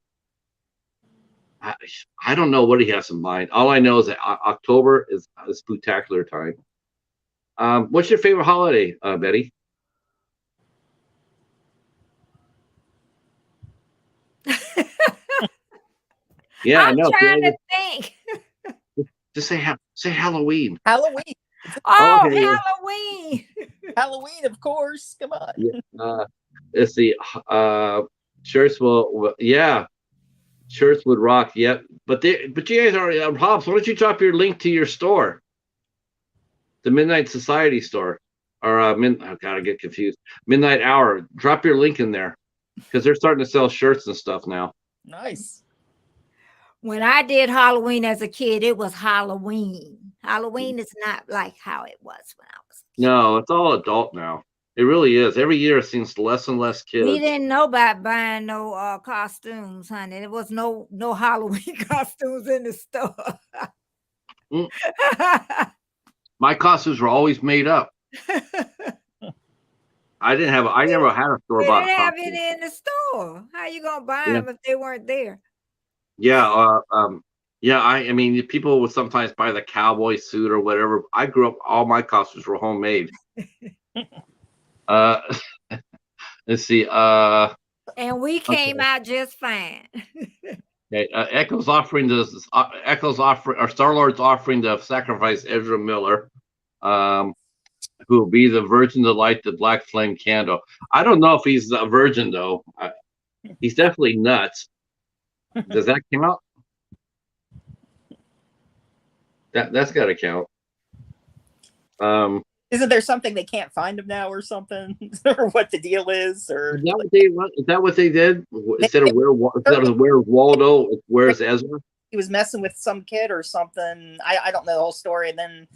I don't know what he has in mind. All I know is that October is a spectacular time. What's your favorite holiday, Betty? Yeah, I know. I'm trying to think. Just say Halloween. Halloween. Oh, okay, Halloween. Halloween, of course. Come on. Yeah, let's see. Shirts would rock. Yep. But you guys are Hobbs. Why don't you drop your link to your store, the Midnight Society store, or I gotta get confused. Midnight Hour. Drop your link in there because they're starting to sell shirts and stuff now. Nice. When I did Halloween as a kid, it was Halloween. Halloween is not like how it was when I was a kid. No, it's all adult now. It really is. Every year it seems less and less kids. We didn't know about buying no costumes, honey. There was no Halloween costumes in the store. My costumes were always made up. I never had a store bought. They didn't have it in the store. How you gonna buy them if they weren't there? Yeah, I mean, people would sometimes buy the cowboy suit or whatever. I grew up, all my costumes were homemade. Let's see. And we came out just fine. Okay, Star-Lord's offering to sacrifice Ezra Miller, who will be the virgin to light the black flame candle. I don't know if he's a virgin though. He's definitely nuts. Does that count out? That's got to count. Isn't there something they can't find him now or something? Or what the deal is? Or is that what they did? Instead of where's Waldo, where's Ezra? He was messing with some kid or something. I don't know the whole story. And then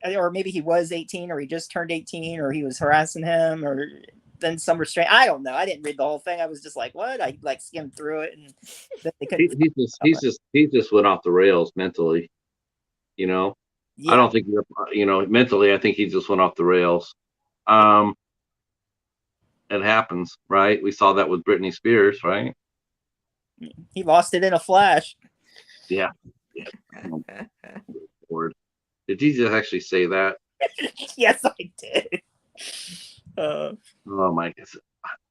or maybe he was 18 or he just turned 18 or he was harassing him or then some restraint. I don't know. I didn't read the whole thing. I was just like, what? I like skimmed through it and then they couldn't. He just went off the rails mentally, Yeah. I don't think mentally, I think he just went off the rails. It happens, right? We saw that with Britney Spears, right? He lost it in a flash. Yeah. Oh, Lord. Did you just actually say that? Yes, I did. Oh my goodness.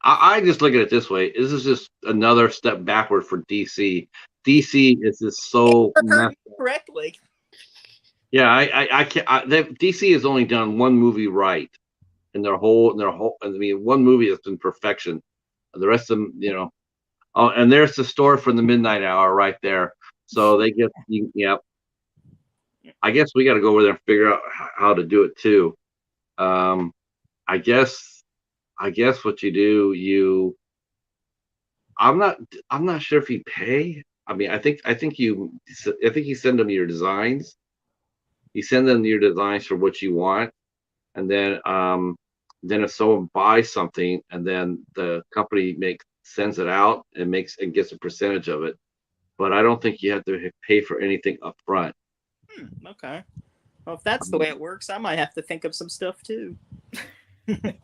I just look at it this way. This is just another step backward for DC. DC is just so messed up. Correctly. Yeah, I can't. DC has only done one movie right in their whole. I mean, one movie has been perfection. The rest of them, Oh, and there's the store from the midnight hour right there. So they get, yeah. I guess we got to go over there and figure out how to do it too. I guess what you do, I'm not sure if you pay. I mean, I think you send them your designs. You send them your designs for what you want, and then if someone buys something, and then the company sends it out and gets a percentage of it. But I don't think you have to pay for anything up front. Okay. Well, if that's the way it works, I might have to think of some stuff too. Because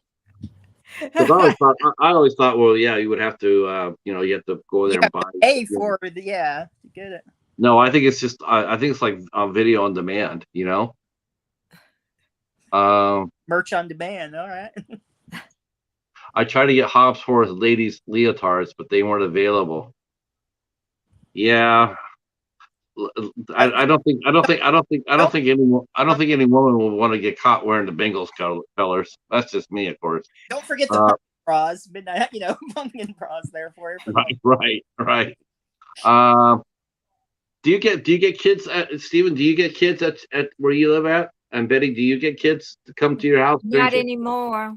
I always thought, well, yeah, you would have to, you have to go there and buy. Pay for it, to get it. No, I think it's just, I think it's like video on demand, Merch on demand. All right. I tried to get Hobbs for his ladies leotards, but they weren't available. Yeah. I don't think any woman will want to get caught wearing the Bengals colors. That's just me, of course. Don't forget the bras, midnight, pumpkin bras there for you. Right. Do you get kids Stephen? Do you get kids at where you live at? And Betty, do you get kids to come to your house? Not anymore.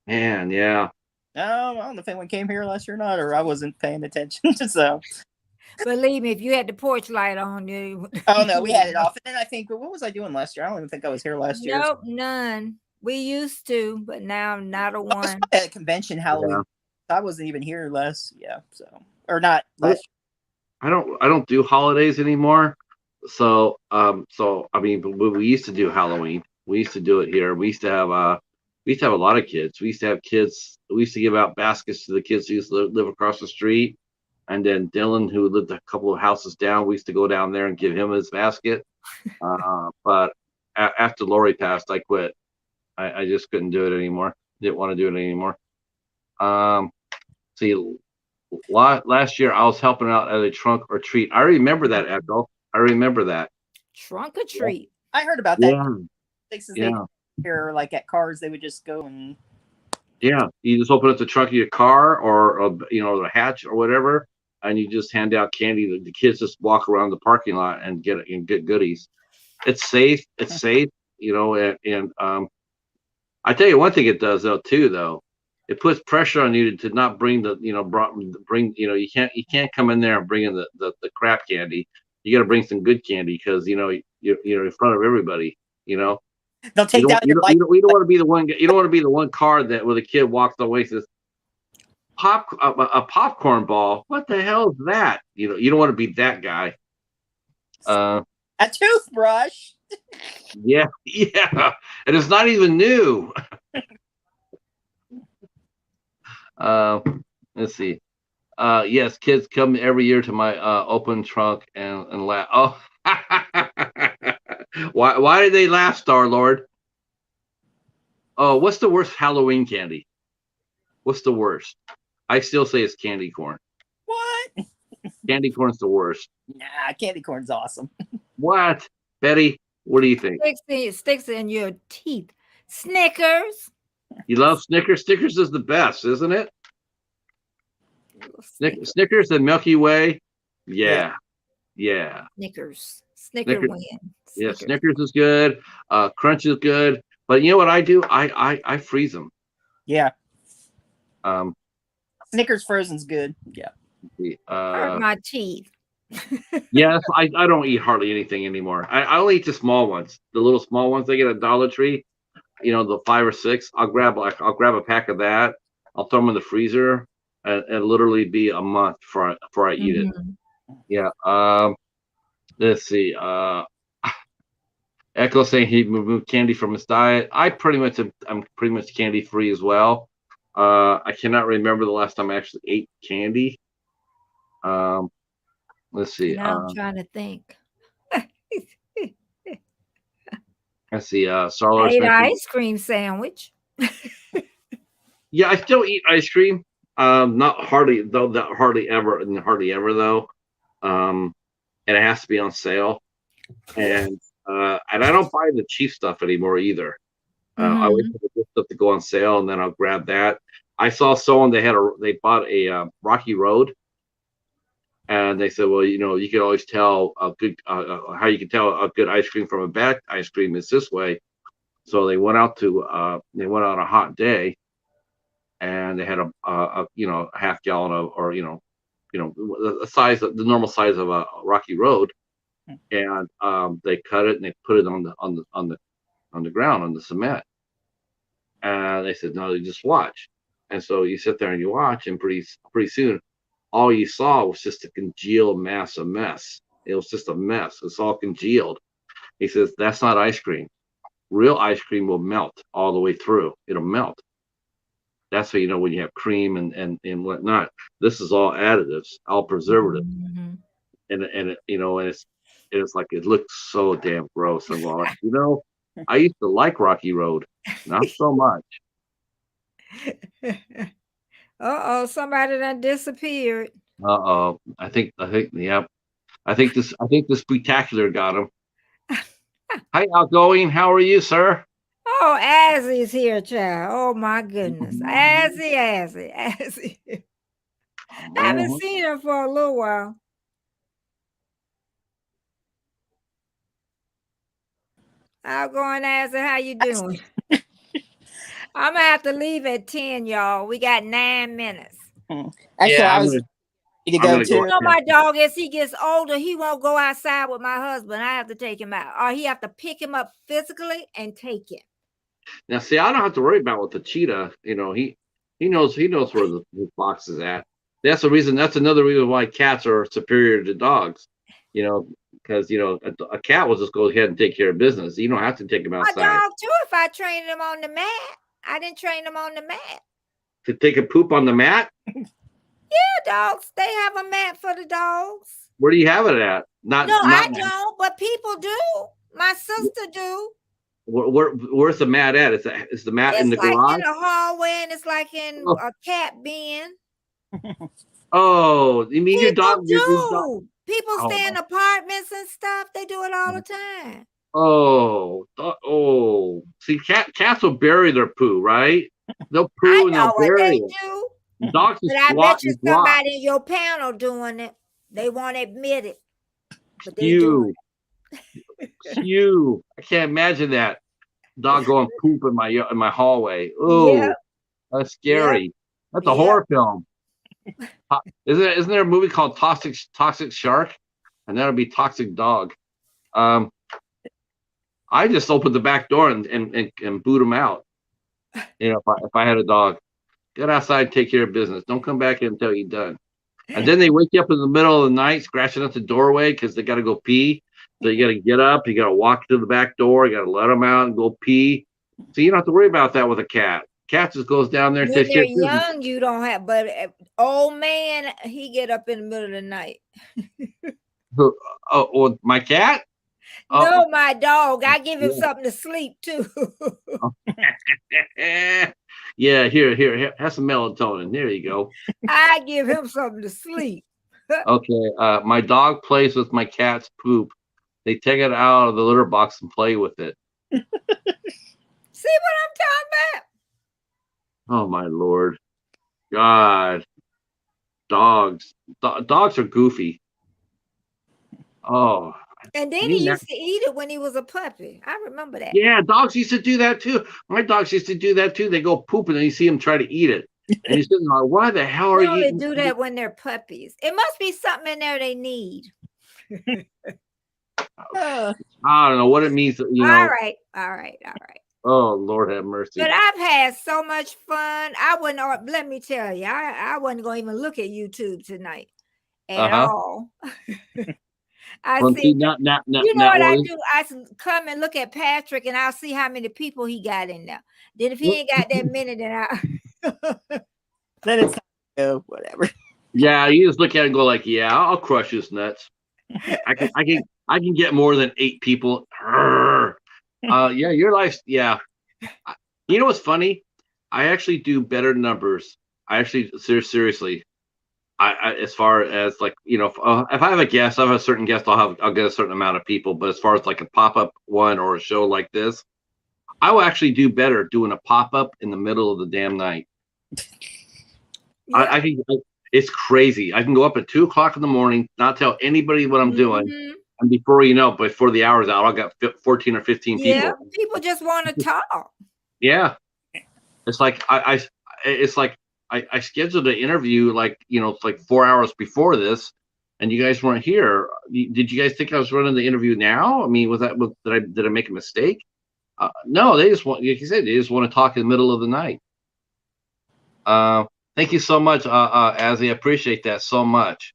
Man, yeah. I don't know if anyone came here last year or not, or I wasn't paying attention. So. Believe me, if you had the porch light on, you. Oh no, we had it off. And then I think, what was I doing last year? I don't even think I was here last year. Nope, none. We used to, but now not a one. At a convention Halloween. Yeah. I wasn't even here last. Yeah, so or not last year. I don't do holidays anymore. So I mean, but we used to do Halloween. We used to do it here. We used to have a lot of kids. We used to have kids. We used to give out baskets to the kids who used to live across the street. And then Dylan, who lived a couple of houses down, we used to go down there and give him his basket. But after Lori passed, I quit. I just couldn't do it anymore. Didn't want to do it anymore. See, last year I was helping out at a trunk or treat. I remember that, Echo. I remember that. Trunk or treat. I heard about that. Yeah. Here, like at cars, they would just go and. Yeah, you just open up the trunk of your car or the hatch or whatever, and you just hand out candy. The kids just walk around the parking lot and get goodies. It's safe. It's safe, and I tell you one thing it does though. It puts pressure on you to not bring you can't come in there and bring in the crap candy. You got to bring some good candy because you're in front of everybody. They'll take down your light. You don't want to be the one. You don't want to be the one car where the kid walks away and says, a popcorn ball. What the hell is that? You don't want to be that guy. A toothbrush. Yeah, and it's not even new. Let's see. Yes, kids come every year to my open trunk and laugh. Oh. Why did they laugh, Star-Lord? Oh, what's the worst Halloween candy? What's the worst? I still say it's candy corn. What? Candy corn's the worst. Nah, candy corn's awesome. What? Betty, what do you think? Sticks in your teeth. Snickers. You love Snickers? Snickers is the best, isn't it? Snickers and Milky Way. Yeah. Snickers win. Yeah, Snickers is good. Crunch is good. But you know what I do? I freeze them. Yeah. Snickers frozen's good. Yeah. Hurt my teeth. Yes, I don't eat hardly anything anymore. I only eat the small ones, the little small ones they get at Dollar Tree. The 5 or 6. I'll grab a pack of that. I'll throw them in the freezer, and literally be a month before I eat it. Yeah. Let's see. Echo saying he removed candy from his diet. I'm pretty much candy free as well. I cannot remember the last time I actually ate candy. Let's see. Now I'm trying to think. Let's see. I Sarlars ate an mentioned. ice cream sandwich. Yeah, I still eat ice cream. Not hardly though. That hardly ever though. And it has to be on sale. And I don't buy the cheap stuff anymore either. I wait for the good stuff to go on sale, and then I'll grab that. I saw someone they bought a Rocky Road, and they said, well, you can always tell a good how you can tell a good ice cream from a bad ice cream is this way. So they went out a hot day, and they had a half gallon of, or the normal size of a Rocky Road, and they cut it and they put it on the ground, on the cement. And they said, no, you just watch. And so you sit there and you watch, and pretty soon, all you saw was just a congealed mass of mess. It was just a mess. It's all congealed. He says, that's not ice cream. Real ice cream will melt all the way through. It'll melt. That's how you know when you have cream and whatnot. This is all additives, all preservatives, and it's like, it looks so damn gross. I'm like, I used to like Rocky Road, not so much. Somebody done disappeared. I think this spectacular got him. Hi, Outgoing. How are you, sir? Oh, Azzy's here, child. Oh my goodness. Azzy. Haven't seen her for a little while. Outgoing, Azzy, how you doing? I'm gonna have to leave at 10, y'all. We got 9 minutes. Actually, I was ready to go too. You know, my dog, as he gets older, he won't go outside with my husband. I have to take him out, or he have to pick him up physically and take him. Now, see, I don't have to worry about with the cheetah. He knows where the box is at. That's another reason why cats are superior to dogs. Because a cat will just go ahead and take care of business. You don't have to take him outside. My dog too. If I trained him on the mat, I didn't train him on the mat. To take a poop on the mat? Yeah, dogs. They have a mat for the dogs. Where do you have it at? I don't, but people do. My sister do. Where's the mat at? Is the mat in the garage? It's like in the hallway, and it's like in a cat bin. Oh, you mean your dog? People stay in apartments and stuff. They do it all the time. Oh. See, cats will bury their poo, right? They'll poo and they'll bury it. Do. Dogs but I bet you somebody in your panel doing it. They won't admit it. But they do it. You. I can't imagine that. Dog going poop in my hallway. Oh, that's scary. Yep. That's a horror film. Isn't there a movie called Toxic Shark? And that'll be Toxic Dog. I just opened the back door and boot him out. If I had a dog, get outside and take care of business. Don't come back in until you're done. And then they wake you up in the middle of the night, scratching at the doorway because they got to go pee. So you got to get up, you got to walk to the back door, you got to let them out and go pee. So you don't have to worry about that with a cat. Cat just goes down there and takes care of business. When they're young, you don't have, but old man, he get up in the middle of the night. My cat? No, my dog. I give him something to sleep too. Yeah, here, have some melatonin. There you go. I give him something to sleep. Okay, my dog plays with my cat's poop. They take it out of the litter box and play with it. See what I'm talking about? Oh my Lord, God, dogs are goofy. Oh. And then he used to eat it when he was a puppy. I remember that. Yeah, dogs used to do that too. My dogs used to do that too. They go poop and then you see them try to eat it. And you're sitting there, why the hell are you eating? They do that when they're puppies. It must be something in there they need. I don't know what it means. All right. Oh, Lord have mercy. But I've had so much fun. Let me tell you, I wasn't going to even look at YouTube tonight at all. I Well, see, see. not, You know what I well, do? Come and look at Patrick, and I'll see how many people he got in there. Then if he ain't got that many, then Then it's time to go, whatever. yeah, you just look at it and go like, yeah, I'll crush his nuts. I can get more than 8 people. Yeah, your life, yeah. You know what's funny? I actually do better numbers. I actually, seriously, as far as like, if I have a guest, I have a certain guest, I'll get a certain amount of people. But as far as like a pop up one or a show like this, I will actually do better doing a pop up in the middle of the damn night. yeah. I think it's crazy. I can go up at 2 o'clock in the morning, not tell anybody what I'm doing, Mhm. and before you know, before the hour's out, I'll got 14 or 15 Yeah, people. people just want to talk. Yeah, it's like it's like I scheduled an interview like it's like 4 hours before this, and you guys weren't here. Did you guys think I was running the interview now? I mean, did I make a mistake? No, they just want, like you said, they just want to talk in the middle of the night. Thank you so much, Azzy. I appreciate that so much.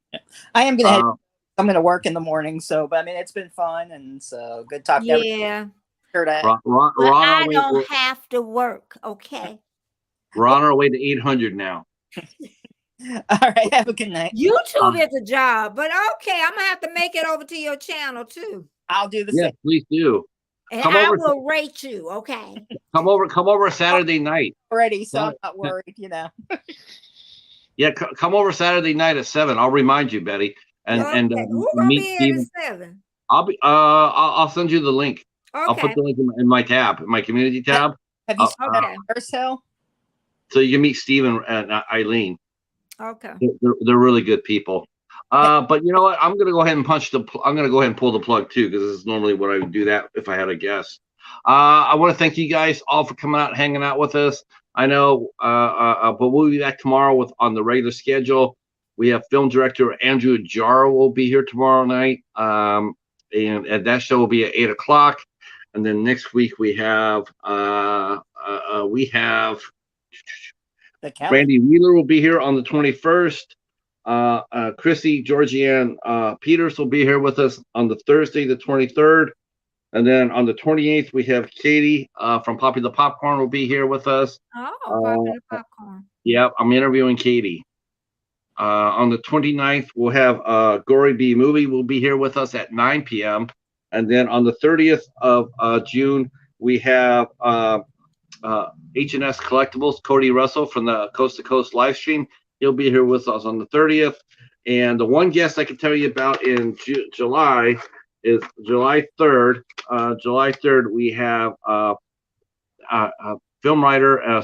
I am gonna. I'm gonna work in the morning, so but I mean it's been fun and so good talking. Yeah. Ron, But I don't have to work. Okay. We're on our way to 800 now. All right. Have a good night. YouTube is a job, but okay, I'm gonna have to make it over to your channel too. I'll do the same. Please do. And I will rate you. Okay. Come over Saturday night. Already, so I'm not worried. Yeah, come over Saturday night at 7. I'll remind you, Betty. And who's gonna be here at 7? I'll send you the link. Okay. I'll put the link in my tab, my community tab. Have you seen First Hill? So you can meet Steve and Eileen. Okay. They're really good people. But you know what? I'm gonna go ahead and pull the plug too, because this is normally what I would do that if I had a guest. I want to thank you guys all for coming out and hanging out with us. I know, but we'll be back tomorrow on the regular schedule. We have film director Andrew Jarrah will be here tomorrow night, and that show will be at 8 o'clock. And then next week we have Brandy Wheeler will be here on the 21st. Chrissy Georgianne Peters will be here with us on the Thursday, the 23rd. And then on the 28th, we have Katie from Popular Popcorn will be here with us. Oh, Popular Popcorn. Yeah, I'm interviewing Katie. On the 29th, we'll have Gory B Movie will be here with us at 9 p.m. And then on the 30th of June, we have H&S Collectibles, Cody Russell from the Coast to Coast live stream. He'll be here with us on the 30th. And the one guest I can tell you about in July is July 3rd. July 3rd, we have film writer,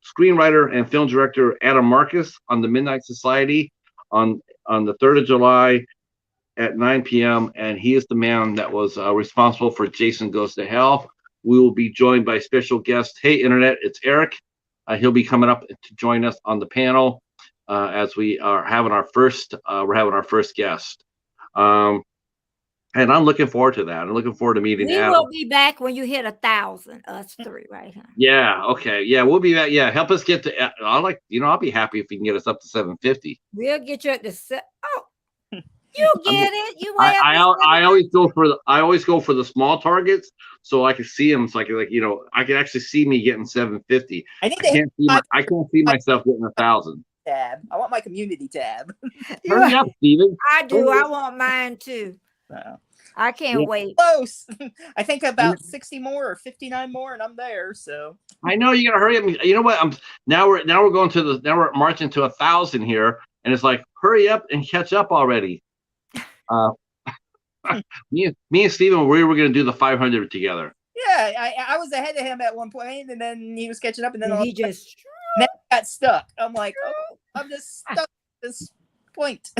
screenwriter, and film director Adam Marcus on the Midnight Society on the 3rd of July at 9 p.m. And he is the man that was responsible for Jason Goes to Hell. We will be joined by special guest. Hey, Internet, it's Eric. He'll be coming up to join us on the panel as we are having our first. We're having our first guest. And I'm looking forward to that. I'm looking forward to meeting Adam. We will be back when you hit 1,000. Us three, right? Huh? Yeah. Okay. Yeah, we'll be back. Yeah, help us get to. I'll be happy if you can get us up to 750. We'll get you at the Oh, you get it. You. I always go for the small targets so I can see them. So I can actually see me getting 750. I can't see myself getting 1,000. Tab. I want my community tab. Hurry up, Steven. I do. I want mine too. I can't wait. Close. I think about 60 more or 59 more, and I'm there. So I know you gotta hurry up. You know what? Now we're marching to 1,000 here, and it's like hurry up and catch up already. Me and Steven, we were gonna do the 500 together. Yeah, I was ahead of him at one point, and then he was catching up, and then he just got stuck. I'm like, I'm just stuck at this point.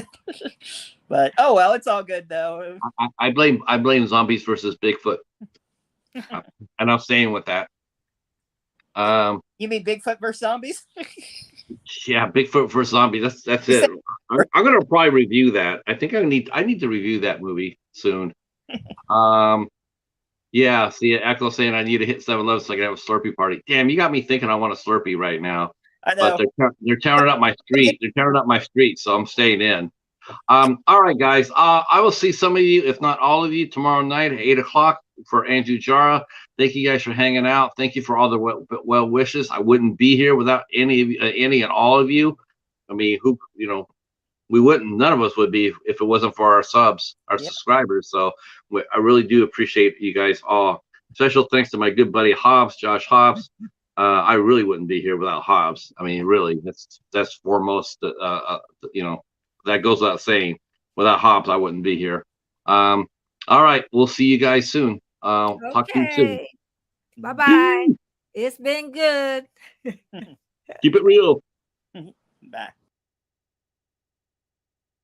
But oh well, it's all good though. I blame Zombies versus Bigfoot, and I'm staying with that. You mean Bigfoot versus Zombies? Yeah, Bigfoot versus Zombies. That's it. I'm gonna probably review that. I think I need to review that movie soon. Yeah. See, Echo saying I need to hit 7-Eleven so I can have a Slurpee party. Damn, you got me thinking I want a Slurpee right now. I know. But they're tearing up my street. They're tearing up my street, so I'm staying in. All right, guys. I will see some of you, if not all of you, tomorrow night at 8 o'clock for Andrew Jara. Thank you guys for hanging out. Thank you for all the well wishes. I wouldn't be here without any of you, any and all of you. I mean, we wouldn't. None of us would be if it wasn't for our subs, our subscribers. So I really do appreciate you guys all. Special thanks to my good buddy Hobbs, Josh Hobbs. I really wouldn't be here without Hobbs. I mean, really, that's foremost. That goes without saying. Without Hobbs, I wouldn't be here. All right, we'll see you guys soon. Talk to you soon. Bye-bye. It's been good. Keep it real. Bye.